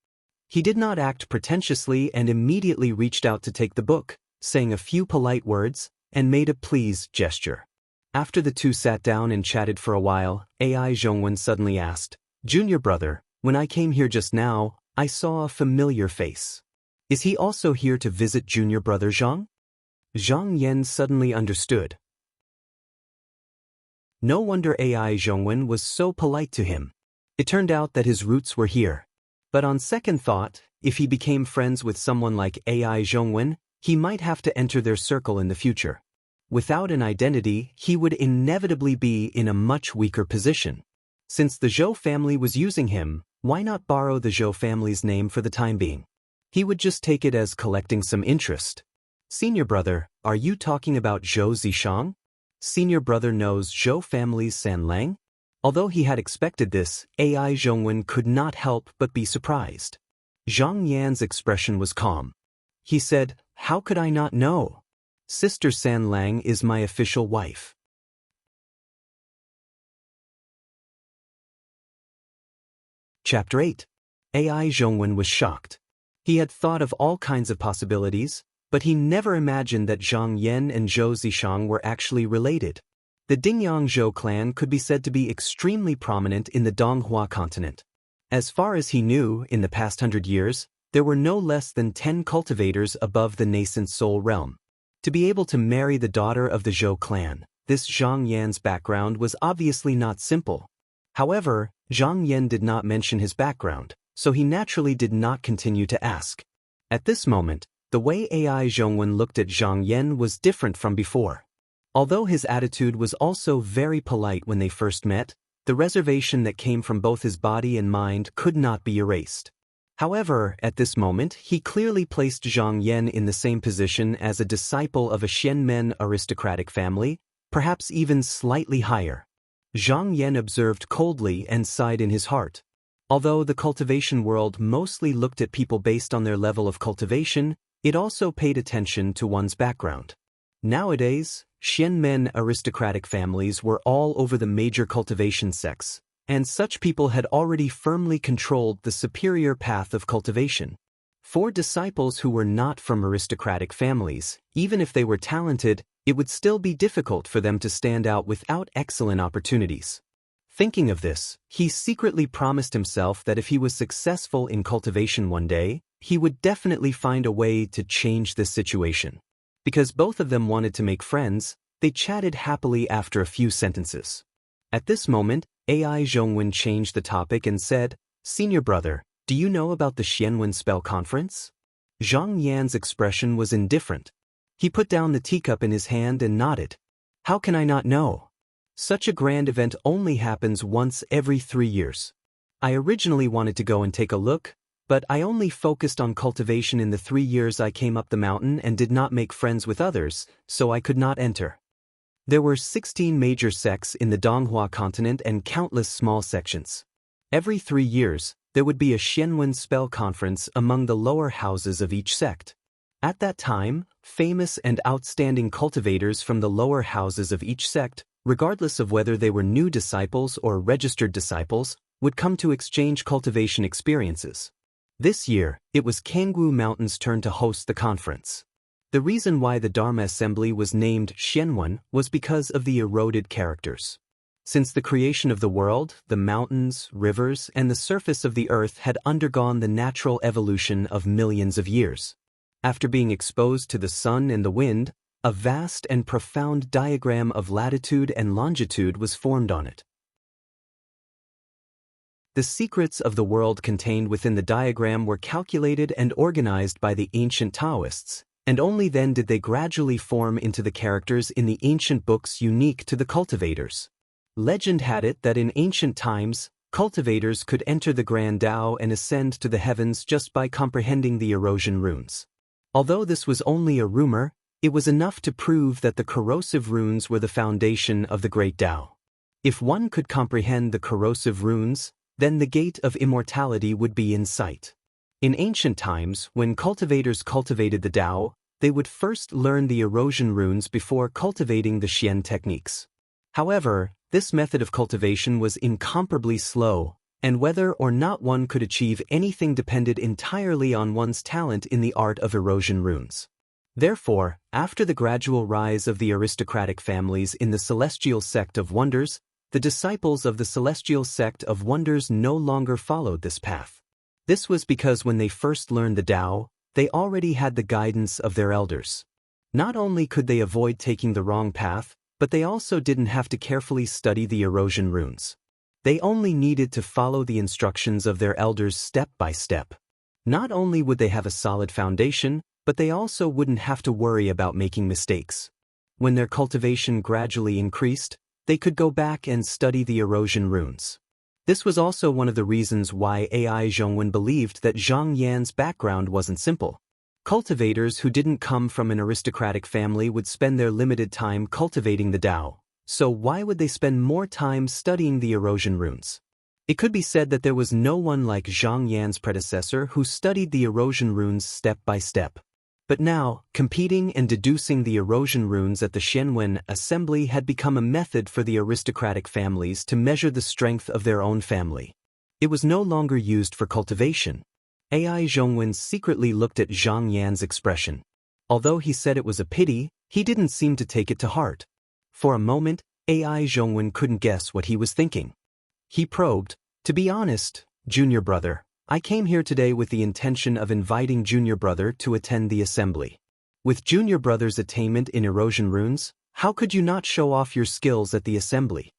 He did not act pretentiously and immediately reached out to take the book, saying a few polite words, and made a please gesture. After the two sat down and chatted for a while, Ai Zhongwen suddenly asked, "Junior brother, when I came here just now, I saw a familiar face. Is he also here to visit junior brother Zhang?" Zhang Yan suddenly understood. No wonder Ai Zhongwen was so polite to him. It turned out that his roots were here. But on second thought, if he became friends with someone like Ai Zhongwen, he might have to enter their circle in the future. Without an identity, he would inevitably be in a much weaker position. Since the Zhou family was using him, why not borrow the Zhou family's name for the time being? He would just take it as collecting some interest. "Senior brother, are you talking about Zhou Zishang? Senior brother knows Zhou family's San Lang?" Although he had expected this, Ai Zhongwen could not help but be surprised. Zhang Yan's expression was calm. He said, "How could I not know? Sister San Lang is my official wife." Chapter 8. Ai Zhongwen was shocked. He had thought of all kinds of possibilities, but he never imagined that Zhang Yan and Zhou Zishang were actually related. The Dingyang Zhou clan could be said to be extremely prominent in the Donghua continent. As far as he knew, in the past 100 years, there were no less than 10 cultivators above the nascent Soul realm. To be able to marry the daughter of the Zhou clan, this Zhang Yan's background was obviously not simple. However, Zhang Yan did not mention his background, so he naturally did not continue to ask. At this moment, the way Ai Zhongwen looked at Zhang Yan was different from before. Although his attitude was also very polite when they first met, the reservation that came from both his body and mind could not be erased. However, at this moment, he clearly placed Zhang Yan in the same position as a disciple of a Xianmen aristocratic family, perhaps even slightly higher. Zhang Yan observed coldly and sighed in his heart. Although the cultivation world mostly looked at people based on their level of cultivation, it also paid attention to one's background. Nowadays, Xianmen aristocratic families were all over the major cultivation sects, and such people had already firmly controlled the superior path of cultivation. For disciples who were not from aristocratic families, even if they were talented, it would still be difficult for them to stand out without excellent opportunities. Thinking of this, he secretly promised himself that if he was successful in cultivation one day, he would definitely find a way to change this situation. Because both of them wanted to make friends, they chatted happily after a few sentences. At this moment, Ai Zhongwen changed the topic and said, "Senior brother, do you know about the Xianwen spell conference?" Zhang Yan's expression was indifferent. He put down the teacup in his hand and nodded. "How can I not know? Such a grand event only happens once every 3 years. I originally wanted to go and take a look, but I only focused on cultivation in the 3 years I came up the mountain and did not make friends with others, so I could not enter." There were 16 major sects in the Donghua continent and countless small sections. Every 3 years, there would be a Xianwen spell conference among the lower houses of each sect. At that time, famous and outstanding cultivators from the lower houses of each sect, regardless of whether they were new disciples or registered disciples, would come to exchange cultivation experiences. This year, it was Kangwu Mountain's turn to host the conference. The reason why the Dharma Assembly was named Xianwen was because of the eroded characters. Since the creation of the world, the mountains, rivers, and the surface of the earth had undergone the natural evolution of millions of years. After being exposed to the sun and the wind, a vast and profound diagram of latitude and longitude was formed on it. The secrets of the world contained within the diagram were calculated and organized by the ancient Taoists, and only then did they gradually form into the characters in the ancient books unique to the cultivators. Legend had it that in ancient times, cultivators could enter the Grand Tao and ascend to the heavens just by comprehending the erosion runes. Although this was only a rumor, it was enough to prove that the corrosive runes were the foundation of the Great Tao. If one could comprehend the corrosive runes, then the gate of immortality would be in sight. In ancient times, when cultivators cultivated the Tao, they would first learn the erosion runes before cultivating the Xian techniques. However, this method of cultivation was incomparably slow, and whether or not one could achieve anything depended entirely on one's talent in the art of erosion runes. Therefore, after the gradual rise of the aristocratic families in the Celestial Sect of Wonders, the disciples of the Celestial Sect of Wonders no longer followed this path. This was because when they first learned the Tao, they already had the guidance of their elders. Not only could they avoid taking the wrong path, but they also didn't have to carefully study the erosion runes. They only needed to follow the instructions of their elders step by step. Not only would they have a solid foundation, but they also wouldn't have to worry about making mistakes. When their cultivation gradually increased, they could go back and study the erosion runes. This was also one of the reasons why AI Zhongwen believed that Zhang Yan's background wasn't simple. Cultivators who didn't come from an aristocratic family would spend their limited time cultivating the Tao, so why would they spend more time studying the erosion runes? It could be said that there was no one like Zhang Yan's predecessor who studied the erosion runes step by step. But now, competing and deducing the erosion runes at the Xianwen assembly had become a method for the aristocratic families to measure the strength of their own family. It was no longer used for cultivation. AI Zhongwen secretly looked at Zhang Yan's expression. Although he said it was a pity, he didn't seem to take it to heart. For a moment, AI Zhongwen couldn't guess what he was thinking. He probed, "To be honest, Junior Brother, I came here today with the intention of inviting Junior Brother to attend the assembly. With Junior Brother's attainment in erosion runes, how could you not show off your skills at the assembly?"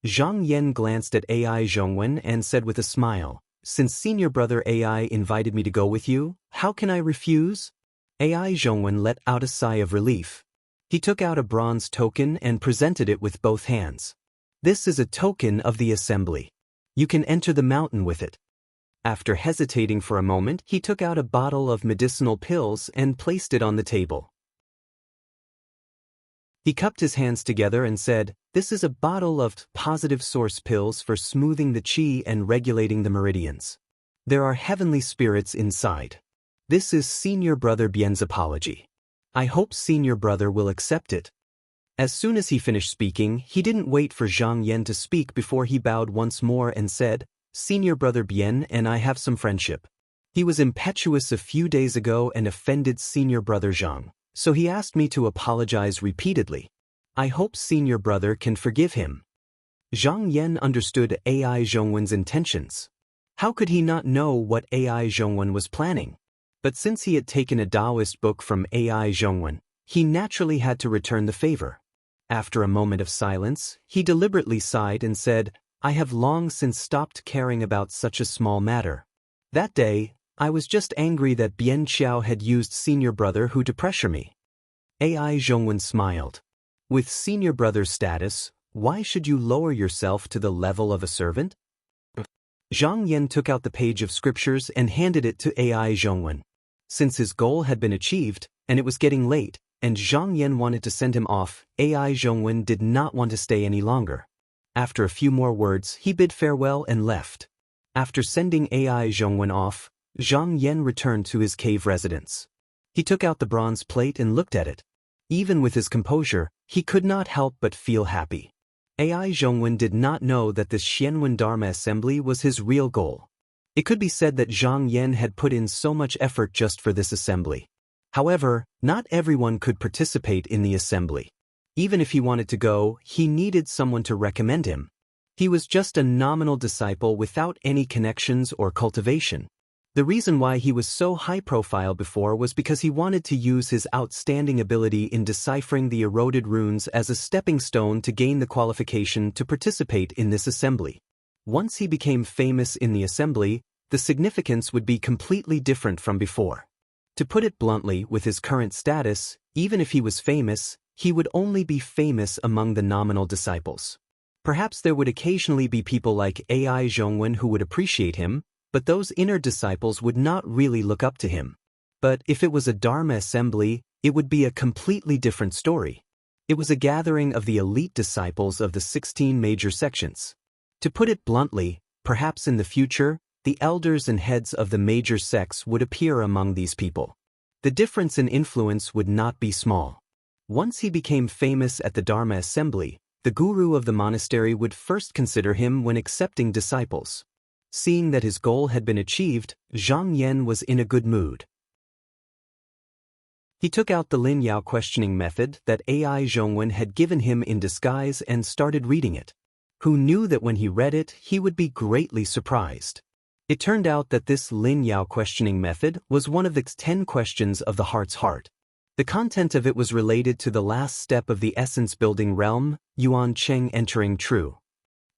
Zhang Yan glanced at AI Zhongwen and said with a smile, "Since Senior Brother AI invited me to go with you, how can I refuse?" AI Zhongwen let out a sigh of relief. He took out a bronze token and presented it with both hands. "This is a token of the assembly. You can enter the mountain with it." After hesitating for a moment, he took out a bottle of medicinal pills and placed it on the table. He cupped his hands together and said, "This is a bottle of positive source pills for smoothing the qi and regulating the meridians. There are heavenly spirits inside. This is Senior Brother Bien's apology. I hope Senior Brother will accept it." As soon as he finished speaking, he didn't wait for Zhang Yan to speak before he bowed once more and said, "Senior Brother Bien and I have some friendship. He was impetuous a few days ago and offended Senior Brother Zhang, so he asked me to apologize repeatedly. I hope Senior Brother can forgive him." Zhang Yan understood AI Zhongwen's intentions. How could he not know what AI Zhongwen was planning? But since he had taken a Taoist book from AI Zhongwen, he naturally had to return the favor. After a moment of silence, he deliberately sighed and said, "I have long since stopped caring about such a small matter. That day, I was just angry that Bian Qiao had used Senior Brother Hu to pressure me." AI Zhongwen smiled. "With Senior Brother's status, why should you lower yourself to the level of a servant?" Zhang Yan took out the page of scriptures and handed it to AI Zhongwen. Since his goal had been achieved, and it was getting late, and Zhang Yan wanted to send him off, AI Zhongwen did not want to stay any longer. After a few more words, he bid farewell and left. After sending AI Zhongwen off, Zhang Yan returned to his cave residence. He took out the bronze plate and looked at it. Even with his composure, he could not help but feel happy. AI Zhongwen did not know that this Xianwen Dharma assembly was his real goal. It could be said that Zhang Yan had put in so much effort just for this assembly. However, not everyone could participate in the assembly. Even if he wanted to go, he needed someone to recommend him. He was just a nominal disciple without any connections or cultivation. The reason why he was so high profile before was because he wanted to use his outstanding ability in deciphering the eroded runes as a stepping stone to gain the qualification to participate in this assembly. Once he became famous in the assembly, the significance would be completely different from before. To put it bluntly, with his current status, even if he was famous, he would only be famous among the nominal disciples. Perhaps there would occasionally be people like AI Zhongwen who would appreciate him, but those inner disciples would not really look up to him. But if it was a Dharma assembly, it would be a completely different story. It was a gathering of the elite disciples of the 16 major sections. To put it bluntly, Perhaps in the future, the elders and heads of the major sects would appear among these people. The difference in influence would not be small. Once he became famous at the Dharma assembly, the guru of the monastery would first consider him when accepting disciples. Seeing that his goal had been achieved, Zhang Yan was in a good mood. He took out the Lin Yao questioning method that AI Zhongwen had given him in disguise and started reading it. Who knew that when he read it, he would be greatly surprised? It turned out that this Lin Yao questioning method was one of the 10 questions of the heart's heart. The content of it was related to the last step of the essence-building realm, Yuan Cheng entering true.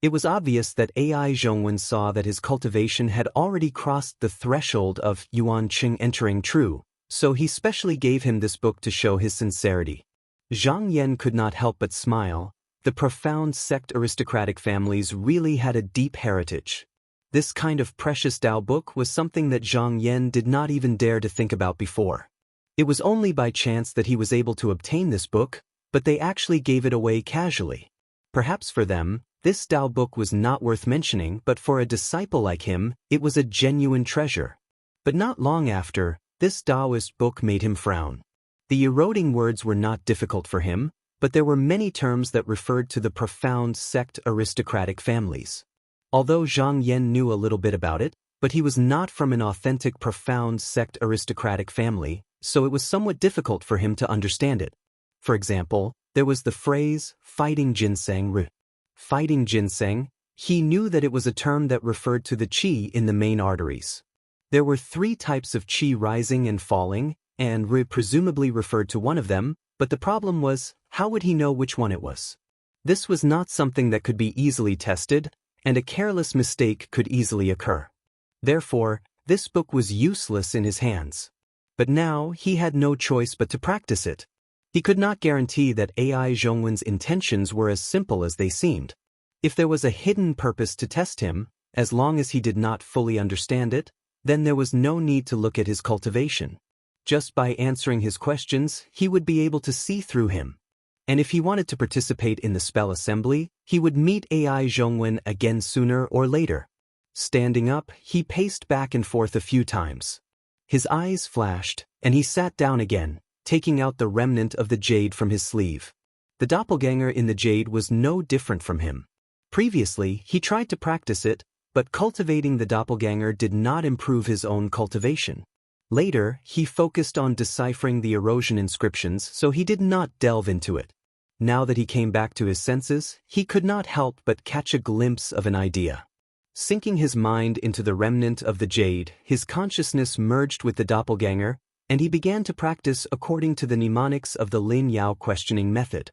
It was obvious that AI Zhongwen saw that his cultivation had already crossed the threshold of Yuan Cheng entering true, so he specially gave him this book to show his sincerity. Zhang Yan could not help but smile. The profound sect aristocratic families really had a deep heritage. This kind of precious Tao book was something that Zhang Yan did not even dare to think about before. It was only by chance that he was able to obtain this book, but they actually gave it away casually. Perhaps for them, this Tao book was not worth mentioning, but for a disciple like him, it was a genuine treasure. But not long after, this Taoist book made him frown. The eroding words were not difficult for him, but there were many terms that referred to the profound sect aristocratic families. Although Zhang Yan knew a little bit about it, but he was not from an authentic profound sect aristocratic family, so it was somewhat difficult for him to understand it. For example, there was the phrase, fighting ginseng. Fighting ginseng, he knew that it was a term that referred to the qi in the main arteries. There were 3 types of qi rising and falling, and presumably referred to one of them, but the problem was, how would he know which one it was? This was not something that could be easily tested, and a careless mistake could easily occur. Therefore, this book was useless in his hands. But now, he had no choice but to practice it. He could not guarantee that AI Zhongwen's intentions were as simple as they seemed. If there was a hidden purpose to test him, as long as he did not fully understand it, then there was no need to look at his cultivation. Just by answering his questions, he would be able to see through him. And if he wanted to participate in the spell assembly, he would meet AI Zhongwen again sooner or later. Standing up, he paced back and forth a few times. His eyes flashed, and he sat down again, taking out the remnant of the jade from his sleeve. The doppelganger in the jade was no different from him. Previously, he tried to practice it, but cultivating the doppelganger did not improve his own cultivation. Later, he focused on deciphering the erosion inscriptions, so he did not delve into it. Now that he came back to his senses, he could not help but catch a glimpse of an idea. Sinking his mind into the remnant of the jade, his consciousness merged with the doppelganger, and he began to practice according to the mnemonics of the Lin Yao questioning method.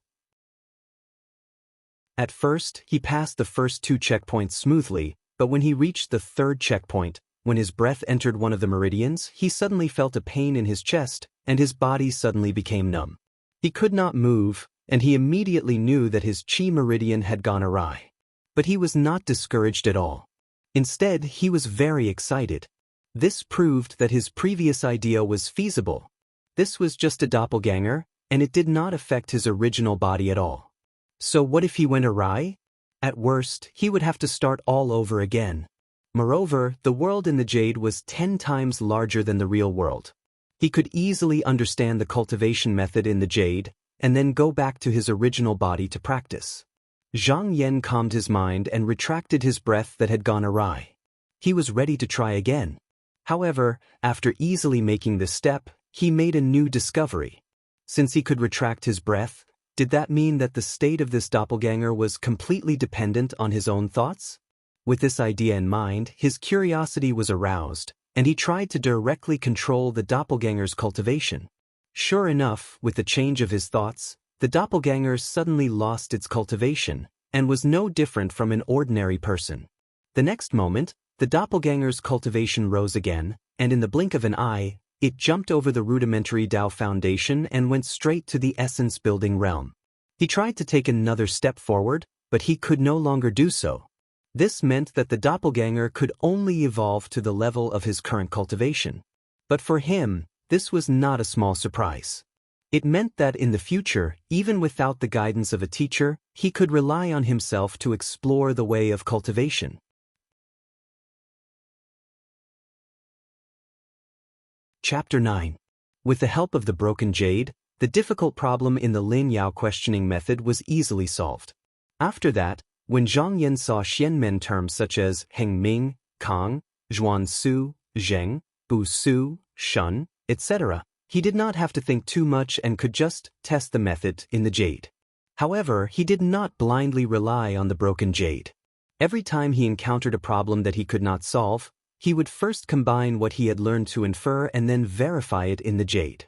At first, he passed the first 2 checkpoints smoothly, but when he reached the 3rd checkpoint, when his breath entered one of the meridians, he suddenly felt a pain in his chest, and his body suddenly became numb. He could not move, and he immediately knew that his qi meridian had gone awry. But he was not discouraged at all. Instead, he was very excited. This proved that his previous idea was feasible. This was just a doppelganger, and it did not affect his original body at all. So what if he went awry? At worst, he would have to start all over again. Moreover, the world in the jade was 10 times larger than the real world. He could easily understand the cultivation method in the jade, and then go back to his original body to practice. Zhang Yan calmed his mind and retracted his breath that had gone awry. He was ready to try again. However, after easily making this step, he made a new discovery. Since he could retract his breath, did that mean that the state of this doppelganger was completely dependent on his own thoughts? With this idea in mind, his curiosity was aroused, and he tried to directly control the doppelganger's cultivation. Sure enough, with the change of his thoughts, the doppelganger suddenly lost its cultivation, and was no different from an ordinary person. The next moment, the doppelganger's cultivation rose again, and in the blink of an eye, it jumped over the rudimentary Tao foundation and went straight to the essence-building realm. He tried to take another step forward, but he could no longer do so. This meant that the doppelganger could only evolve to the level of his current cultivation. But for him, this was not a small surprise. It meant that in the future, even without the guidance of a teacher, he could rely on himself to explore the way of cultivation. Chapter 9. With the help of the broken jade, the difficult problem in the Lin Yao questioning method was easily solved. After that, when Zhang Yan saw Xianmen terms such as Heng Ming, Kang, Zhuan Su, Zheng, Bu Su, Shun, etc., he did not have to think too much and could just test the method in the jade. However, he did not blindly rely on the broken jade. Every time he encountered a problem that he could not solve, he would first combine what he had learned to infer and then verify it in the jade.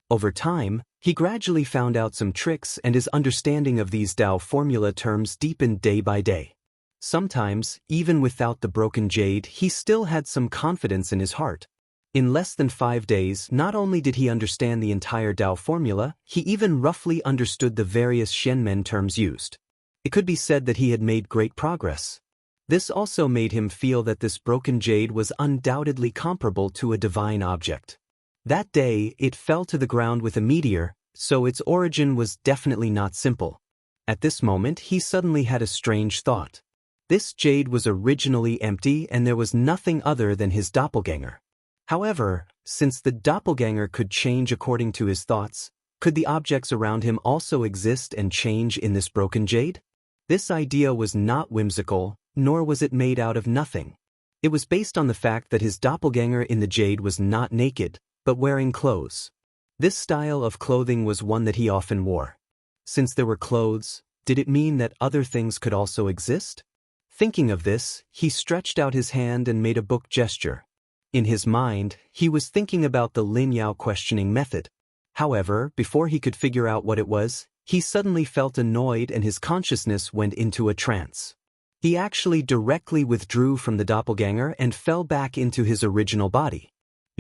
Over time, he gradually found out some tricks and his understanding of these Dao formula terms deepened day by day. Sometimes, even without the broken jade, he still had some confidence in his heart. In less than 5 days, not only did he understand the entire Dao formula, he even roughly understood the various Xianmen terms used. It could be said that he had made great progress. This also made him feel that this broken jade was undoubtedly comparable to a divine object. That day, it fell to the ground with a meteor, so its origin was definitely not simple. At this moment, he suddenly had a strange thought. This jade was originally empty and there was nothing other than his doppelganger. However, since the doppelganger could change according to his thoughts, could the objects around him also exist and change in this broken jade? This idea was not whimsical, nor was it made out of nothing. It was based on the fact that his doppelganger in the jade was not naked, but wearing clothes. This style of clothing was one that he often wore. Since there were clothes, did it mean that other things could also exist? Thinking of this, he stretched out his hand and made a book gesture. In his mind, he was thinking about the Lin Yao questioning method. However, before he could figure out what it was, he suddenly felt annoyed and his consciousness went into a trance. He actually directly withdrew from the doppelganger and fell back into his original body.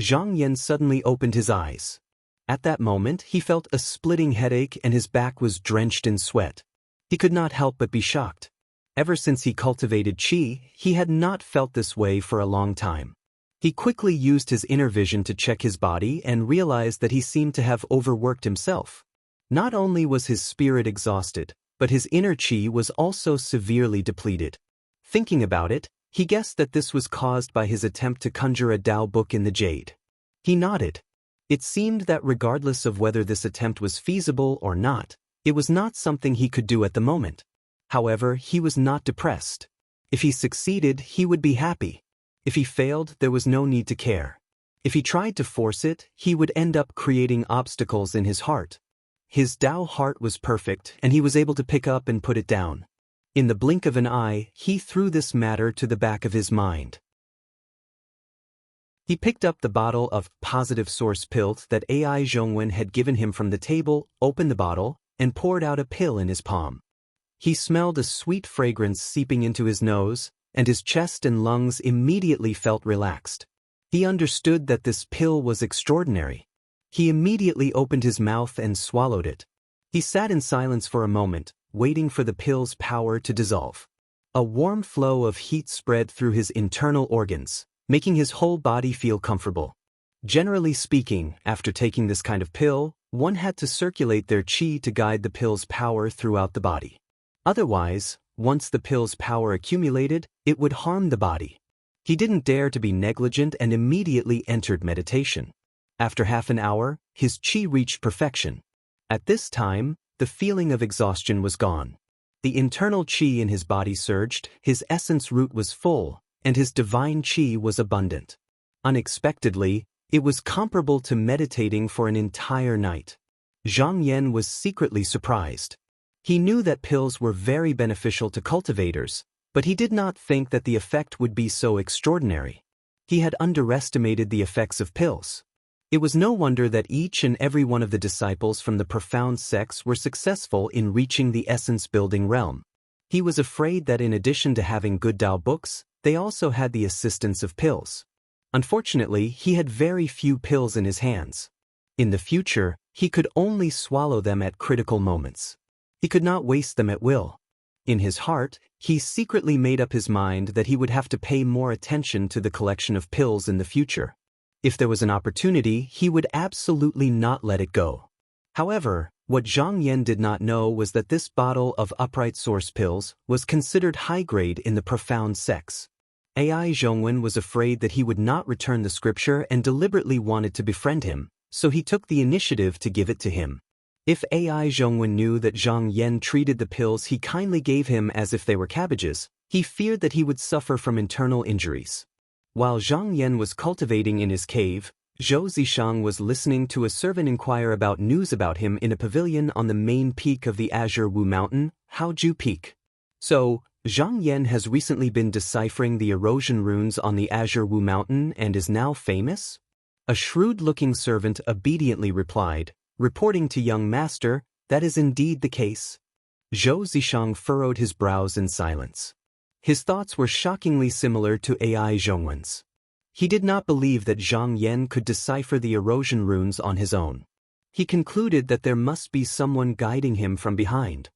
Zhang Yan suddenly opened his eyes. At that moment, he felt a splitting headache and his back was drenched in sweat. He could not help but be shocked. Ever since he cultivated qi, he had not felt this way for a long time. He quickly used his inner vision to check his body and realized that he seemed to have overworked himself. Not only was his spirit exhausted, but his inner qi was also severely depleted. Thinking about it, he guessed that this was caused by his attempt to conjure a Dao book in the jade. He nodded. It seemed that regardless of whether this attempt was feasible or not, it was not something he could do at the moment. However, he was not depressed. If he succeeded, he would be happy. If he failed, there was no need to care. If he tried to force it, he would end up creating obstacles in his heart. His Dao heart was perfect, and he was able to pick up and put it down. In the blink of an eye, he threw this matter to the back of his mind. He picked up the bottle of positive source pill that Ai Zhongwen had given him from the table, opened the bottle, and poured out a pill in his palm. He smelled a sweet fragrance seeping into his nose, and his chest and lungs immediately felt relaxed. He understood that this pill was extraordinary. He immediately opened his mouth and swallowed it. He sat in silence for a moment, waiting for the pill's power to dissolve. A warm flow of heat spread through his internal organs, making his whole body feel comfortable. Generally speaking, after taking this kind of pill, one had to circulate their qi to guide the pill's power throughout the body. Otherwise, once the pill's power accumulated, it would harm the body. He didn't dare to be negligent and immediately entered meditation. After half an hour, his qi reached perfection. At this time, the feeling of exhaustion was gone. The internal qi in his body surged, his essence root was full, and his divine qi was abundant. Unexpectedly, it was comparable to meditating for an entire night. Zhang Yan was secretly surprised. He knew that pills were very beneficial to cultivators, but he did not think that the effect would be so extraordinary. He had underestimated the effects of pills. It was no wonder that each and every one of the disciples from the profound sects were successful in reaching the essence-building realm. He was afraid that in addition to having good Dao books, they also had the assistance of pills. Unfortunately, he had very few pills in his hands. In the future, he could only swallow them at critical moments. He could not waste them at will. In his heart, he secretly made up his mind that he would have to pay more attention to the collection of pills in the future. If there was an opportunity, he would absolutely not let it go. However, what Zhang Yan did not know was that this bottle of upright source pills was considered high-grade in the profound sects. AI Zhongwen was afraid that he would not return the scripture and deliberately wanted to befriend him, so he took the initiative to give it to him. If AI Zhongwen knew that Zhang Yan treated the pills he kindly gave him as if they were cabbages, he feared that he would suffer from internal injuries. While Zhang Yan was cultivating in his cave, Zhou Zishang was listening to a servant inquire about news about him in a pavilion on the main peak of the Azure Wu Mountain, Haoju Peak. So, Zhang Yan has recently been deciphering the erosion runes on the Azure Wu Mountain and is now famous? A shrewd-looking servant obediently replied, reporting to young master, that is indeed the case. Zhou Zishang furrowed his brows in silence. His thoughts were shockingly similar to AI Zhongwen's. He did not believe that Zhang Yan could decipher the erosion runes on his own. He concluded that there must be someone guiding him from behind.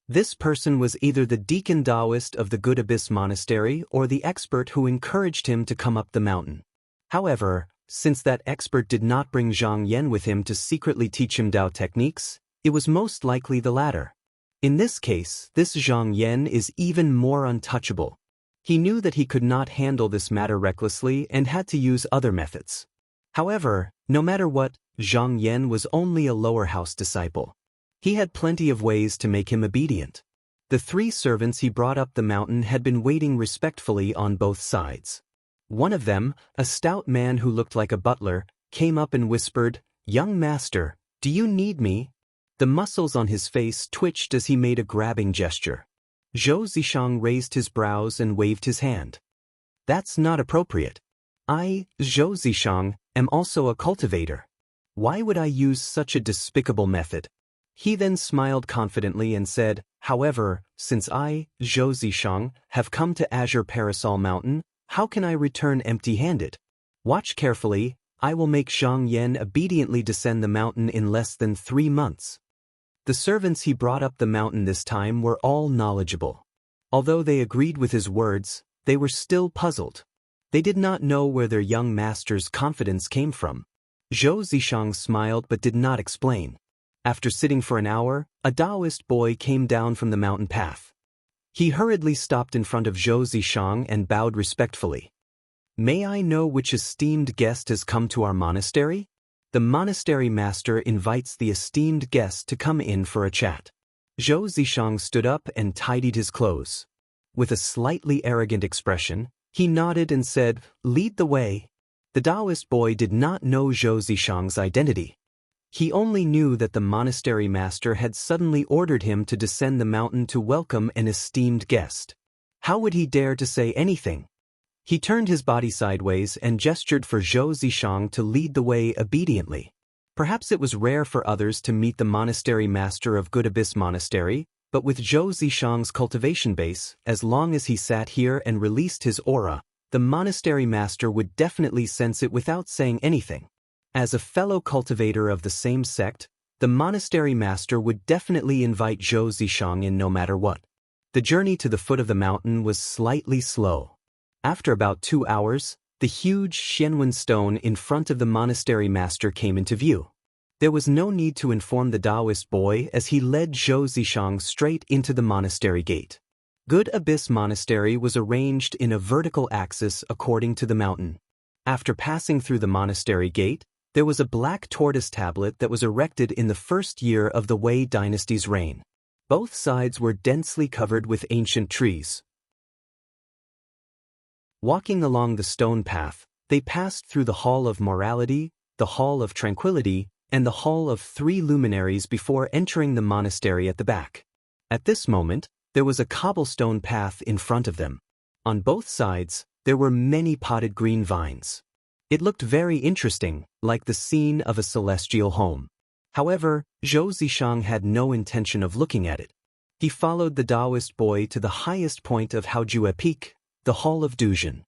This person was either the deacon Taoist of the Good Abyss Monastery or the expert who encouraged him to come up the mountain. However, since that expert did not bring Zhang Yan with him to secretly teach him Tao techniques, it was most likely the latter. In this case, this Zhang Yan is even more untouchable. He knew that he could not handle this matter recklessly and had to use other methods. However, no matter what, Zhang Yan was only a lower house disciple. He had plenty of ways to make him obedient. The 3 servants he brought up the mountain had been waiting respectfully on both sides. One of them, a stout man who looked like a butler, came up and whispered, "Young master, do you need me?" The muscles on his face twitched as he made a grabbing gesture. Zhou Zishang raised his brows and waved his hand. "That's not appropriate. I, Zhou Zishang, am also a cultivator. Why would I use such a despicable method?" He then smiled confidently and said, "However, since I, Zhou Zishang, have come to Azure Parasol Mountain, how can I return empty-handed? Watch carefully, I will make Zhang Yan obediently descend the mountain in less than 3 months." The servants he brought up the mountain this time were all knowledgeable. Although they agreed with his words, they were still puzzled. They did not know where their young master's confidence came from. Zhou Zishang smiled but did not explain. After sitting for an hour, a Taoist boy came down from the mountain path. He hurriedly stopped in front of Zhou Zishang and bowed respectfully. "May I know which esteemed guest has come to our monastery?" The monastery master invites the esteemed guest to come in for a chat. Zhou Zishang stood up and tidied his clothes. With a slightly arrogant expression, he nodded and said, "Lead the way." The Taoist boy did not know Zhou Zishang's identity. He only knew that the monastery master had suddenly ordered him to descend the mountain to welcome an esteemed guest. How would he dare to say anything? He turned his body sideways and gestured for Zhou Zishang to lead the way obediently. Perhaps it was rare for others to meet the monastery master of Good Abyss Monastery, but with Zhou Zishang's cultivation base, as long as he sat here and released his aura, the monastery master would definitely sense it without saying anything. As a fellow cultivator of the same sect, the monastery master would definitely invite Zhou Zishang in no matter what. The journey to the foot of the mountain was slightly slow. After about 2 hours, the huge Xianwen stone in front of the monastery master came into view. There was no need to inform the Taoist boy as he led Zhou Zishang straight into the monastery gate. Good Abyss Monastery was arranged in a vertical axis according to the mountain. After passing through the monastery gate, there was a black tortoise tablet that was erected in the first year of the Wei dynasty's reign. Both sides were densely covered with ancient trees. Walking along the stone path, they passed through the Hall of Morality, the Hall of Tranquility, and the Hall of 3 Luminaries before entering the monastery at the back. At this moment, there was a cobblestone path in front of them. On both sides, there were many potted green vines. It looked very interesting, like the scene of a celestial home. However, Zhou Zishang had no intention of looking at it. He followed the Taoist boy to the highest point of Haojue Peak, the Hall of Duzhen.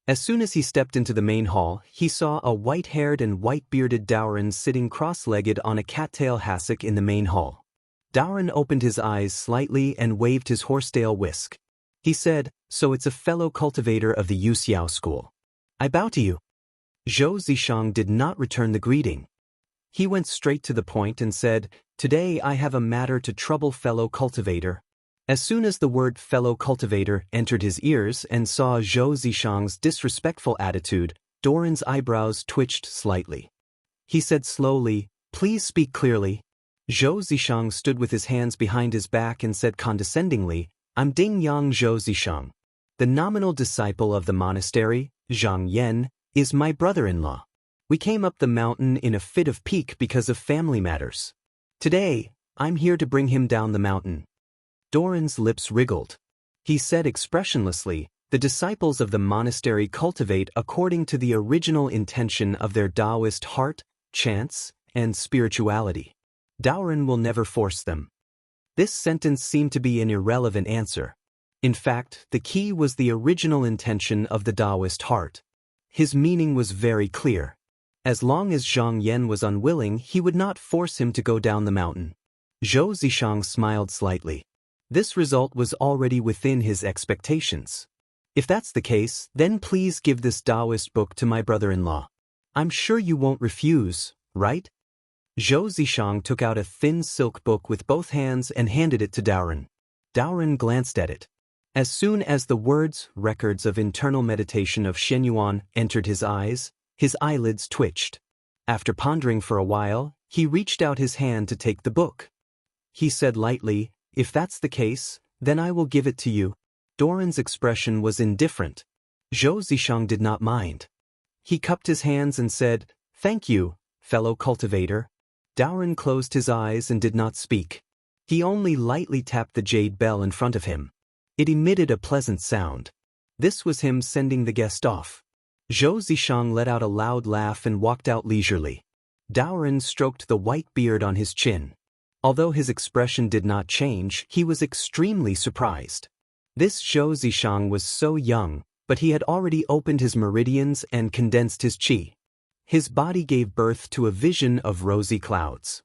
As soon as he stepped into the main hall, he saw a white-haired and white-bearded Daoran sitting cross-legged on a cattail hassock in the main hall. Daoran opened his eyes slightly and waved his horsetail whisk. He said, "So it's a fellow cultivator of the Yuxiao school. I bow to you." Zhou Zishang did not return the greeting. He went straight to the point and said, "Today I have a matter to trouble fellow cultivator." As soon as the word fellow cultivator entered his ears and saw Zhou Zishang's disrespectful attitude, Doran's eyebrows twitched slightly. He said slowly, "Please speak clearly." Zhou Zishang stood with his hands behind his back and said condescendingly, "I'm Ding Yang Zhou Zishang. The nominal disciple of the monastery, Zhang Yan, is my brother-in-law. We came up the mountain in a fit of pique because of family matters. Today, I'm here to bring him down the mountain." Doran's lips wriggled. He said expressionlessly, "The disciples of the monastery cultivate according to the original intention of their Taoist heart, chants, and spirituality. Daoren will never force them." This sentence seemed to be an irrelevant answer. In fact, the key was the original intention of the Taoist heart. His meaning was very clear. As long as Zhang Yan was unwilling, he would not force him to go down the mountain. Zhou Zishang smiled slightly. This result was already within his expectations. "If that's the case, then please give this Taoist book to my brother-in-law. I'm sure you won't refuse, right?" Zhou Zishang took out a thin silk book with both hands and handed it to Daoren. Daoren glanced at it. As soon as the words, "Records of Internal Meditation of Shenyuan," entered his eyes, his eyelids twitched. After pondering for a while, he reached out his hand to take the book. He said lightly, "If that's the case, then I will give it to you." Doran's expression was indifferent. Zhou Zishang did not mind. He cupped his hands and said, "Thank you, fellow cultivator." Daoren closed his eyes and did not speak. He only lightly tapped the jade bell in front of him. It emitted a pleasant sound. This was him sending the guest off. Zhou Zishang let out a loud laugh and walked out leisurely. Daoren stroked the white beard on his chin. Although his expression did not change, he was extremely surprised. This Zhou Zishang was so young, but he had already opened his meridians and condensed his qi. His body gave birth to a vision of rosy clouds.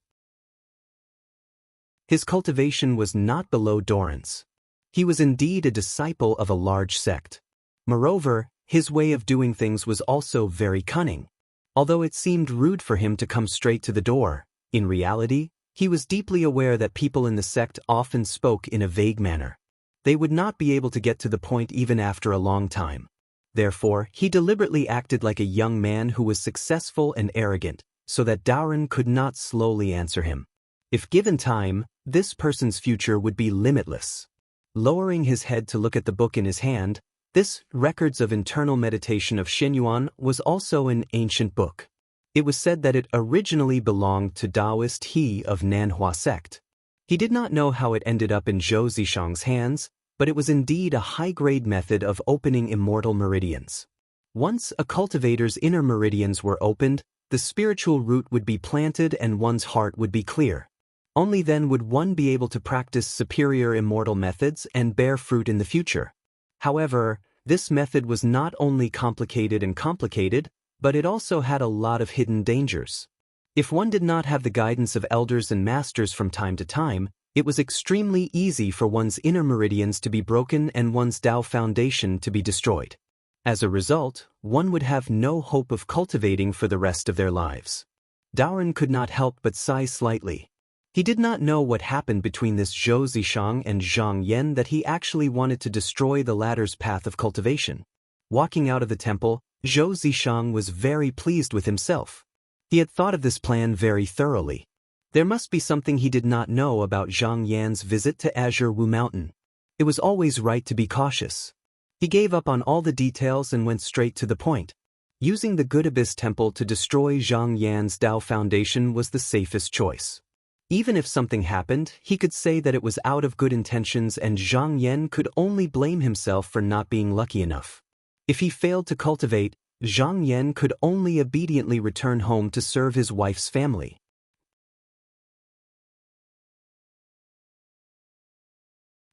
His cultivation was not below Doran's. He was indeed a disciple of a large sect. Moreover, his way of doing things was also very cunning. Although it seemed rude for him to come straight to the door, in reality, he was deeply aware that people in the sect often spoke in a vague manner. They would not be able to get to the point even after a long time. Therefore, he deliberately acted like a young man who was successful and arrogant, so that Daoren could not slowly answer him. If given time, this person's future would be limitless. Lowering his head to look at the book in his hand, this Records of Internal Meditation of Shenyuan was also an ancient book. It was said that it originally belonged to Taoist He of Nanhua sect. He did not know how it ended up in Zhou Zishang's hands, but it was indeed a high-grade method of opening immortal meridians. Once a cultivator's inner meridians were opened, the spiritual root would be planted and one's heart would be clear. Only then would one be able to practice superior immortal methods and bear fruit in the future. However, this method was not only complicated, but it also had a lot of hidden dangers. If one did not have the guidance of elders and masters from time to time, it was extremely easy for one's inner meridians to be broken and one's Tao foundation to be destroyed. As a result, one would have no hope of cultivating for the rest of their lives. Daoren could not help but sigh slightly. He did not know what happened between this Zhou Zishang and Zhang Yan that he actually wanted to destroy the latter's path of cultivation. Walking out of the temple, Zhou Zishang was very pleased with himself. He had thought of this plan very thoroughly. There must be something he did not know about Zhang Yan's visit to Azure Wu Mountain. It was always right to be cautious. He gave up on all the details and went straight to the point. Using the Good Abyss Temple to destroy Zhang Yan's Tao foundation was the safest choice. Even if something happened, he could say that it was out of good intentions and Zhang Yan could only blame himself for not being lucky enough. If he failed to cultivate, Zhang Yan could only obediently return home to serve his wife's family.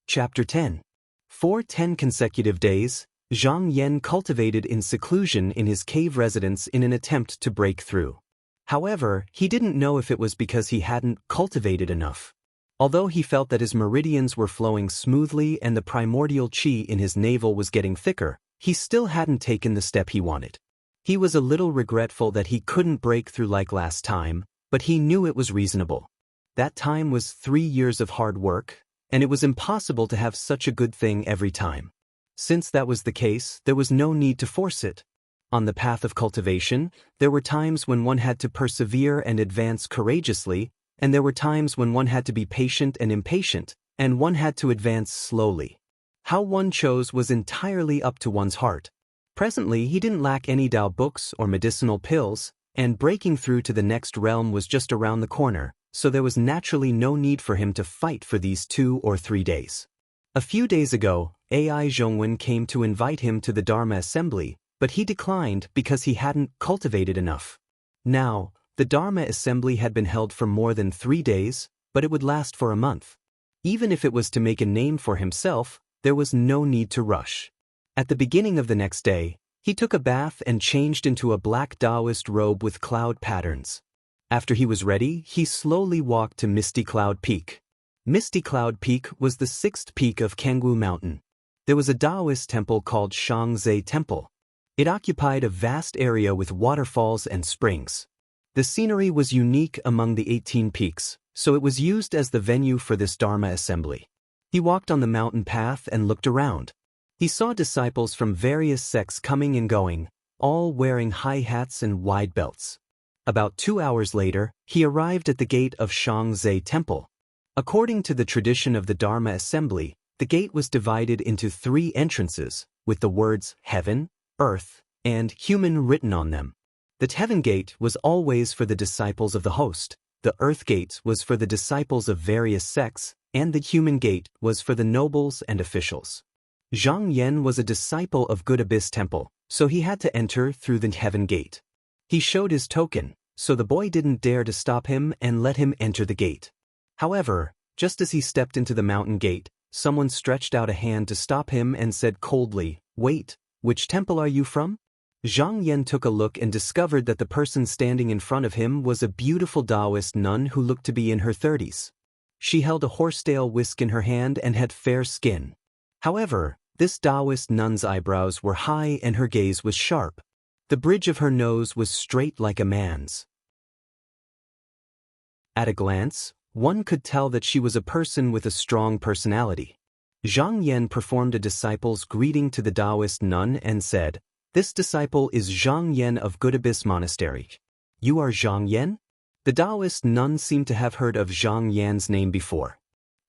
Chapter 10. For 10 consecutive days, Zhang Yan cultivated in seclusion in his cave residence in an attempt to break through. However, he didn't know if it was because he hadn't cultivated enough. Although he felt that his meridians were flowing smoothly and the primordial qi in his navel was getting thicker, he still hadn't taken the step he wanted. He was a little regretful that he couldn't break through like last time, but he knew it was reasonable. That time was 3 years of hard work, and it was impossible to have such a good thing every time. Since that was the case, there was no need to force it. On the path of cultivation, there were times when one had to persevere and advance courageously, and there were times when one had to be patient and impatient, and one had to advance slowly. How one chose was entirely up to one's heart. Presently, he didn't lack any Tao books or medicinal pills, and breaking through to the next realm was just around the corner, so there was naturally no need for him to fight for these 2 or 3 days. A few days ago, Ai Zhongwen came to invite him to the Dharma assembly, but he declined because he hadn't cultivated enough. Now, the Dharma assembly had been held for more than 3 days, but it would last for a month. Even if it was to make a name for himself, there was no need to rush. At the beginning of the next day, he took a bath and changed into a black Taoist robe with cloud patterns. After he was ready, he slowly walked to Misty Cloud Peak. Misty Cloud Peak was the 6th peak of Kangwu Mountain. There was a Taoist temple called Shangzhe Temple. It occupied a vast area with waterfalls and springs. The scenery was unique among the 18 peaks, so it was used as the venue for this Dharma assembly. He walked on the mountain path and looked around. He saw disciples from various sects coming and going, all wearing high hats and wide belts. About 2 hours later, he arrived at the gate of Shangzhe Temple. According to the tradition of the Dharma assembly, the gate was divided into 3 entrances, with the words heaven, earth, and human written on them. The heaven gate was always for the disciples of the host, the earth gate was for the disciples of various sects, and the human gate was for the nobles and officials. Zhang Yan was a disciple of Good Abyss Temple, so he had to enter through the heaven gate. He showed his token, so the boy didn't dare to stop him and let him enter the gate. However, just as he stepped into the mountain gate, someone stretched out a hand to stop him and said coldly, "Wait, which temple are you from?" Zhang Yan took a look and discovered that the person standing in front of him was a beautiful Taoist nun who looked to be in her 30s. She held a horsetail whisk in her hand and had fair skin. However, this Taoist nun's eyebrows were high and her gaze was sharp. The bridge of her nose was straight like a man's. At a glance, one could tell that she was a person with a strong personality. Zhang Yan performed a disciple's greeting to the Taoist nun and said, "This disciple is Zhang Yan of Good Abyss Monastery. You are Zhang Yan?" The Taoist nun seemed to have heard of Zhang Yan's name before.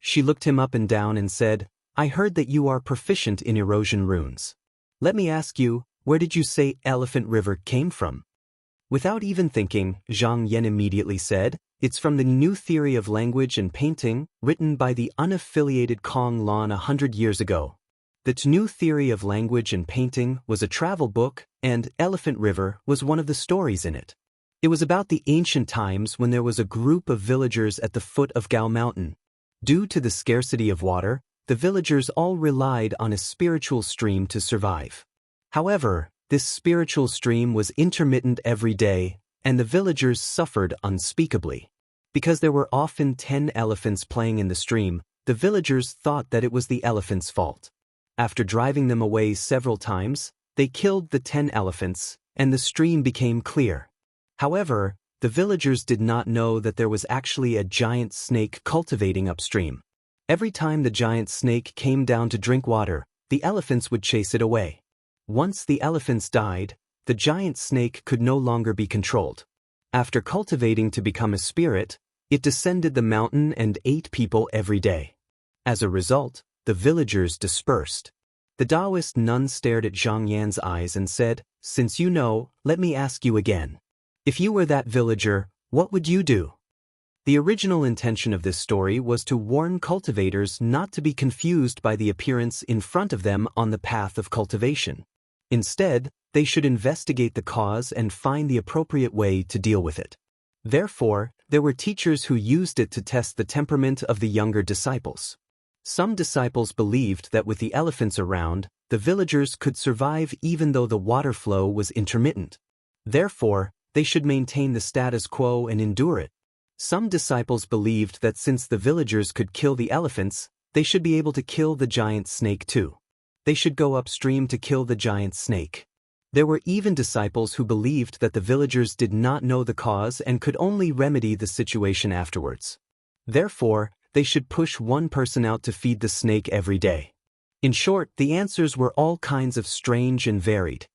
She looked him up and down and said, "I heard that you are proficient in erosion runes. Let me ask you, where did you say Elephant River came from?" Without even thinking, Zhang Yan immediately said, "It's from the New Theory of Language and Painting, written by the unaffiliated Kong Lan 100 years ago. The New Theory of Language and Painting was a travel book, and Elephant River was one of the stories in it. It was about the ancient times when there was a group of villagers at the foot of Gao Mountain. Due to the scarcity of water, the villagers all relied on a spiritual stream to survive. However, this spiritual stream was intermittent every day, and the villagers suffered unspeakably. Because there were often 10 elephants playing in the stream, the villagers thought that it was the elephants' fault. After driving them away several times, they killed the 10 elephants, and the stream became clear. However, the villagers did not know that there was actually a giant snake cultivating upstream. Every time the giant snake came down to drink water, the elephants would chase it away. Once the elephants died, the giant snake could no longer be controlled. After cultivating to become a spirit, it descended the mountain and ate people every day. As a result, the villagers dispersed. The Taoist nun stared at Zhang Yan's eyes and said, "Since you know, let me ask you again. If you were that villager, what would you do?" The original intention of this story was to warn cultivators not to be confused by the appearance in front of them on the path of cultivation. Instead, they should investigate the cause and find the appropriate way to deal with it. Therefore, there were teachers who used it to test the temperament of the younger disciples. Some disciples believed that with the elephants around, the villagers could survive even though the water flow was intermittent. Therefore, they should maintain the status quo and endure it. Some disciples believed that since the villagers could kill the elephants, they should be able to kill the giant snake too. They should go upstream to kill the giant snake. There were even disciples who believed that the villagers did not know the cause and could only remedy the situation afterwards. Therefore, They should push one person out to feed the snake every day. In short, the answers were all kinds of strange and varied.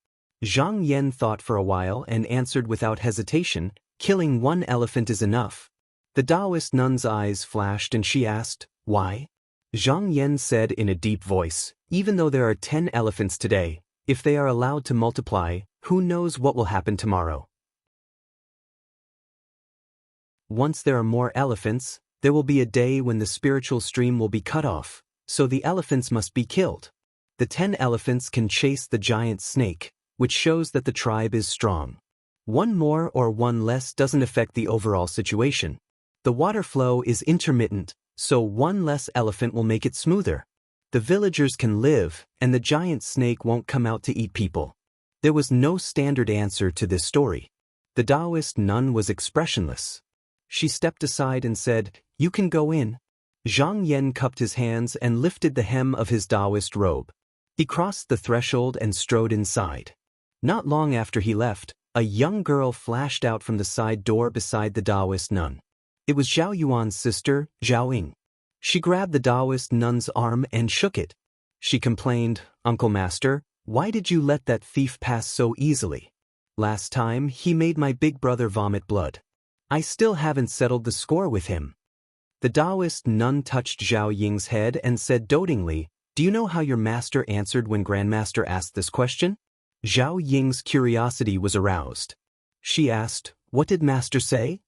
Zhang Yan thought for a while and answered without hesitation, killing one elephant is enough. The Taoist nun's eyes flashed and she asked, why? Zhang Yan said in a deep voice, even though there are 10 elephants today, if they are allowed to multiply, who knows what will happen tomorrow? Once there are more elephants, there will be a day when the spiritual stream will be cut off, so the elephants must be killed. The 10 elephants can chase the giant snake, which shows that the tribe is strong. One more or one less doesn't affect the overall situation. The water flow is intermittent, so one less elephant will make it smoother. The villagers can live, and the giant snake won't come out to eat people. There was no standard answer to this story. The Taoist nun was expressionless. She stepped aside and said, "You can go in." Zhang Yan cupped his hands and lifted the hem of his Taoist robe. He crossed the threshold and strode inside. Not long after he left, a young girl flashed out from the side door beside the Taoist nun. It was Zhao Yuan's sister, Zhao Ying. She grabbed the Taoist nun's arm and shook it. She complained, "Uncle Master, why did you let that thief pass so easily? Last time, he made my big brother vomit blood. I still haven't settled the score with him." The Taoist nun touched Zhao Ying's head and said dotingly, "Do you know how your master answered when Grandmaster asked this question?" Zhao Ying's curiosity was aroused. She asked, "What did master say?"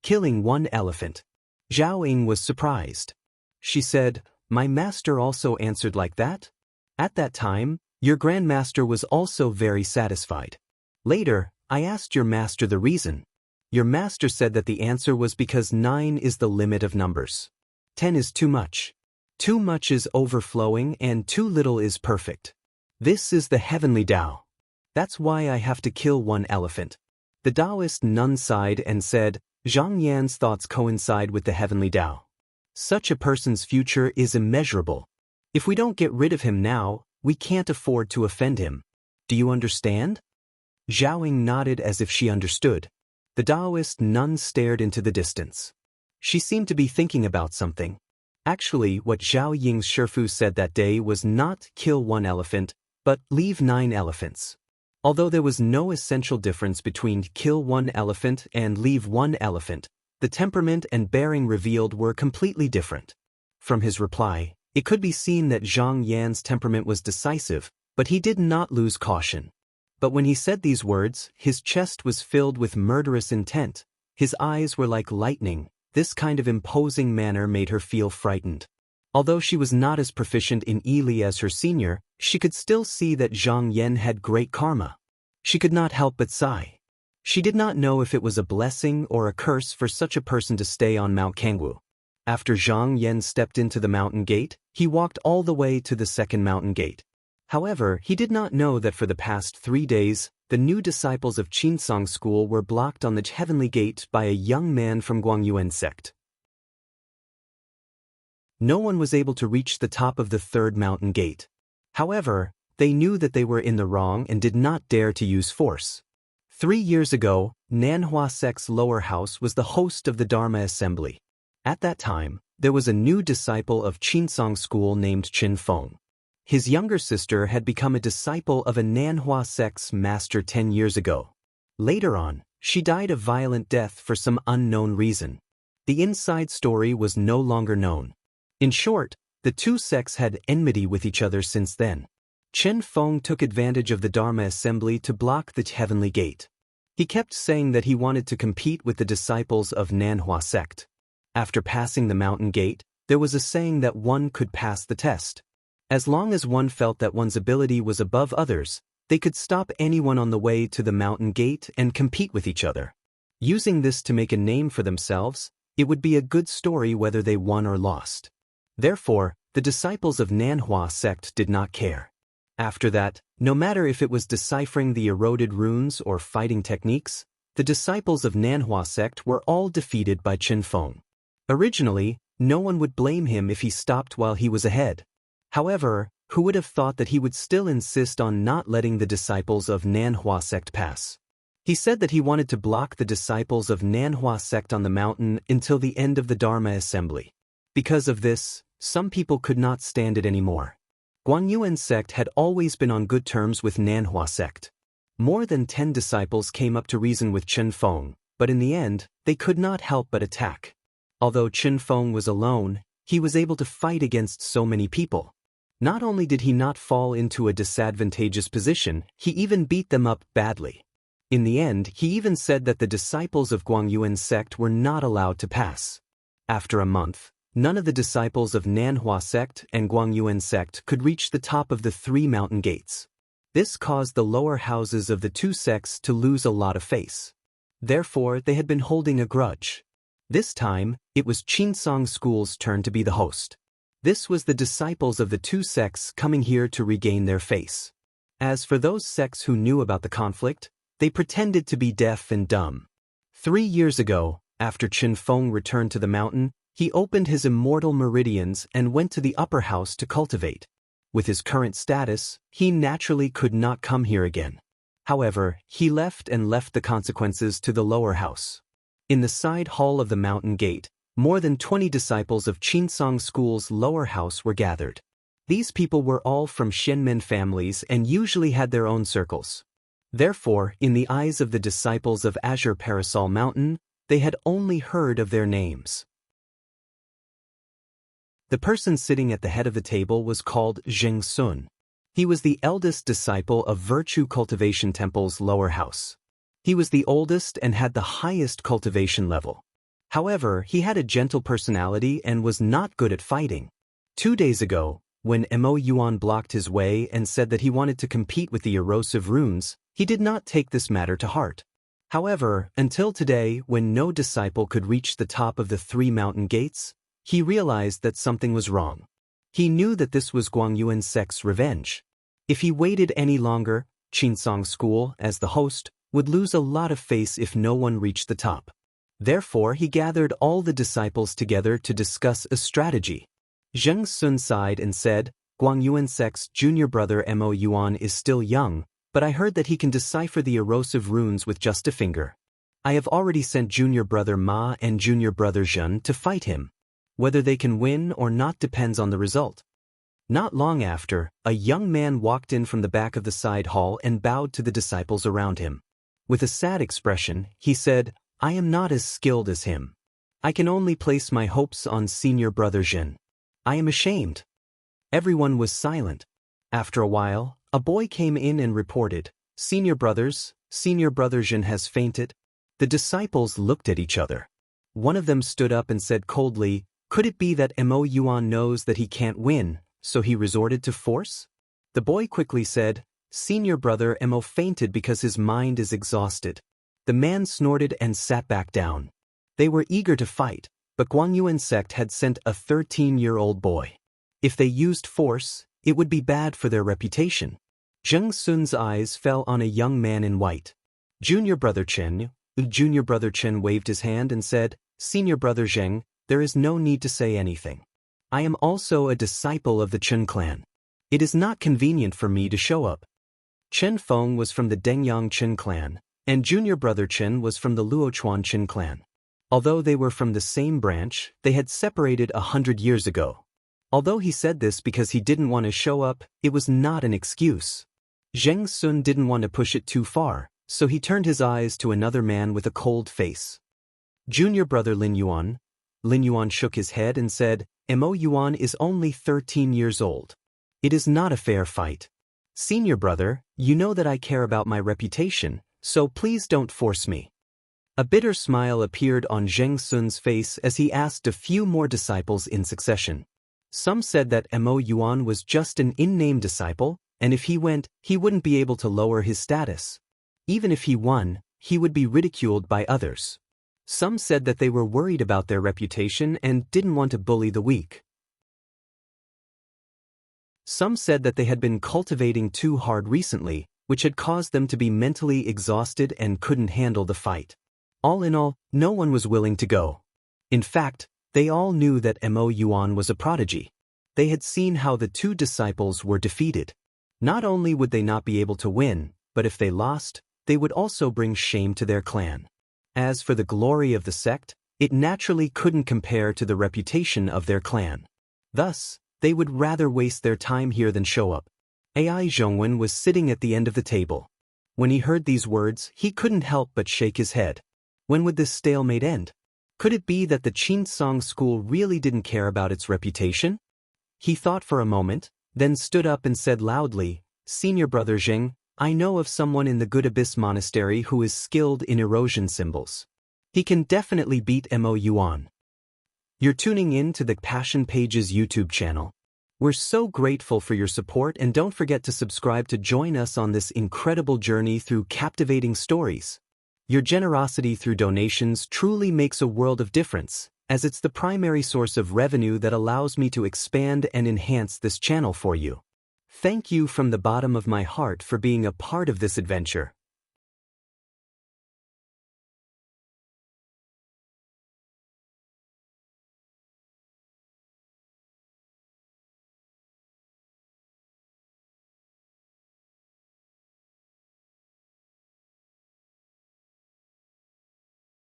"Killing one elephant." Zhao Ying was surprised. She said, "My master also answered like that? At that time, your Grandmaster was also very satisfied. Later, I asked your master the reason. Your master said that the answer was because 9 is the limit of numbers. 10 is too much. Too much is overflowing and too little is perfect. This is the heavenly Tao. That's why I have to kill one elephant." The Taoist nun sighed and said, "Zhang Yan's thoughts coincide with the heavenly Tao. Such a person's future is immeasurable. If we don't get rid of him now, we can't afford to offend him. Do you understand?" Zhao Ying nodded as if she understood. The Taoist nun stared into the distance. She seemed to be thinking about something. Actually, what Zhao Ying's Shifu said that day was not kill one elephant, but leave 9 elephants. Although there was no essential difference between kill one elephant and leave one elephant, the temperament and bearing revealed were completely different. From his reply, it could be seen that Zhang Yan's temperament was decisive, but he did not lose caution. But when he said these words, his chest was filled with murderous intent. His eyes were like lightning. This kind of imposing manner made her feel frightened. Although she was not as proficient in Yili as her senior, she could still see that Zhang Yan had great karma. She could not help but sigh. She did not know if it was a blessing or a curse for such a person to stay on Mount Kangwu. After Zhang Yan stepped into the mountain gate, he walked all the way to the second mountain gate. However, he did not know that for the past 3 days, the new disciples of Qinsong school were blocked on the heavenly gate by a young man from Guangyuan sect. No one was able to reach the top of the third mountain gate. However, they knew that they were in the wrong and did not dare to use force. 3 years ago, Nanhua sect's lower house was the host of the Dharma assembly. At that time, there was a new disciple of Qinsong school named Qin Feng. His younger sister had become a disciple of a Nanhua sect's master 10 years ago. Later on, she died a violent death for some unknown reason. The inside story was no longer known. In short, the two sects had enmity with each other since then. Chen Feng took advantage of the Dharma assembly to block the heavenly gate. He kept saying that he wanted to compete with the disciples of Nanhua sect. After passing the mountain gate, there was a saying that one could pass the test. As long as one felt that one's ability was above others, they could stop anyone on the way to the mountain gate and compete with each other. Using this to make a name for themselves, it would be a good story whether they won or lost. Therefore, the disciples of Nanhua sect did not care. After that, no matter if it was deciphering the eroded runes or fighting techniques, the disciples of Nanhua sect were all defeated by Qin Feng. Originally, no one would blame him if he stopped while he was ahead. However, who would have thought that he would still insist on not letting the disciples of Nanhua sect pass? He said that he wanted to block the disciples of Nanhua sect on the mountain until the end of the Dharma assembly. Because of this, some people could not stand it anymore. Guangyuan sect had always been on good terms with Nanhua sect. More than 10 disciples came up to reason with Chen Feng, but in the end, they could not help but attack. Although Chen Feng was alone, he was able to fight against so many people. Not only did he not fall into a disadvantageous position, he even beat them up badly. In the end, he even said that the disciples of Guangyuan sect were not allowed to pass. After a month, none of the disciples of Nanhua sect and Guangyuan sect could reach the top of the 3 mountain gates. This caused the lower houses of the 2 sects to lose a lot of face. Therefore, they had been holding a grudge. This time, it was Qinsong School's turn to be the host. This was the disciples of the 2 sects coming here to regain their face. As for those sects who knew about the conflict, they pretended to be deaf and dumb. 3 years ago, after Chen Feng returned to the mountain, he opened his immortal meridians and went to the upper house to cultivate. With his current status, he naturally could not come here again. However, he left the consequences to the lower house. In the side hall of the mountain gate, more than 20 disciples of Qinsong School's lower house were gathered. These people were all from Shenmen families and usually had their own circles. Therefore, in the eyes of the disciples of Azure Parasol Mountain, they had only heard of their names. The person sitting at the head of the table was called Zheng Sun. He was the eldest disciple of Virtue Cultivation Temple's lower house. He was the oldest and had the highest cultivation level. However, he had a gentle personality and was not good at fighting. 2 days ago, when Mo Yuan blocked his way and said that he wanted to compete with the erosive runes, he did not take this matter to heart. However, until today, when no disciple could reach the top of the 3 mountain gates, he realized that something was wrong. He knew that this was Guangyuan sect's revenge. If he waited any longer, Qinsong School, as the host, would lose a lot of face if no one reached the top. Therefore, he gathered all the disciples together to discuss a strategy. Zheng Sun sighed and said, Guangyuan sect's junior brother Mo Yuan is still young, but I heard that he can decipher the erosive runes with just a finger. I have already sent junior brother Ma and junior brother Zhen to fight him. Whether they can win or not depends on the result. Not long after, a young man walked in from the back of the side hall and bowed to the disciples around him. With a sad expression, he said, I am not as skilled as him. I can only place my hopes on senior brother Zhen. I am ashamed. Everyone was silent. After a while, a boy came in and reported, Senior brother Zhen has fainted. The disciples looked at each other. One of them stood up and said coldly, could it be that Mo Yuan knows that he can't win, so he resorted to force? The boy quickly said, Senior brother Mo fainted because his mind is exhausted. The man snorted and sat back down. They were eager to fight, but Guangyuan sect had sent a 13-year-old boy. If they used force, it would be bad for their reputation. Zheng Sun's eyes fell on a young man in white. Junior brother Chen waved his hand and said, Senior brother Zheng, there is no need to say anything. I am also a disciple of the Chen clan. It is not convenient for me to show up. Chen Feng was from the Dengyang Chen clan, and junior brother Chen was from the Luochuan Chen clan. Although they were from the same branch, they had separated 100 years ago. Although he said this because he didn't want to show up, it was not an excuse. Zheng Sun didn't want to push it too far, so he turned his eyes to another man with a cold face. Junior brother Lin Yuan shook his head and said, Mo Yuan is only 13 years old. It is not a fair fight. Senior brother, you know that I care about my reputation, so please don't force me. A bitter smile appeared on Zheng Sun's face as he asked a few more disciples in succession. Some said that Mo Yuan was just an in-name disciple, and if he went, he wouldn't be able to lower his status. Even if he won, he would be ridiculed by others. Some said that they were worried about their reputation and didn't want to bully the weak. Some said that they had been cultivating too hard recently, which had caused them to be mentally exhausted and couldn't handle the fight. All in all, no one was willing to go. In fact, they all knew that Mo Yuan was a prodigy. They had seen how the 2 disciples were defeated. Not only would they not be able to win, but if they lost, they would also bring shame to their clan. As for the glory of the sect, It naturally couldn't compare to the reputation of their clan. Thus, they would rather waste their time here than show up. Ai Zhongwen was sitting at the end of the table. When he heard these words, he couldn't help but shake his head. When would this stalemate end? Could it be that the Qinsong school really didn't care about its reputation? He thought for a moment, then stood up and said loudly, "Senior Brother Zheng, I know of someone in the Good Abyss Monastery who is skilled in erosion symbols. He can definitely beat Mo Yuan." You're tuning in to the Passion Pages YouTube channel. We're so grateful for your support, and don't forget to subscribe to join us on this incredible journey through captivating stories. Your generosity through donations truly makes a world of difference, as it's the primary source of revenue that allows me to expand and enhance this channel for you. Thank you from the bottom of my heart for being a part of this adventure.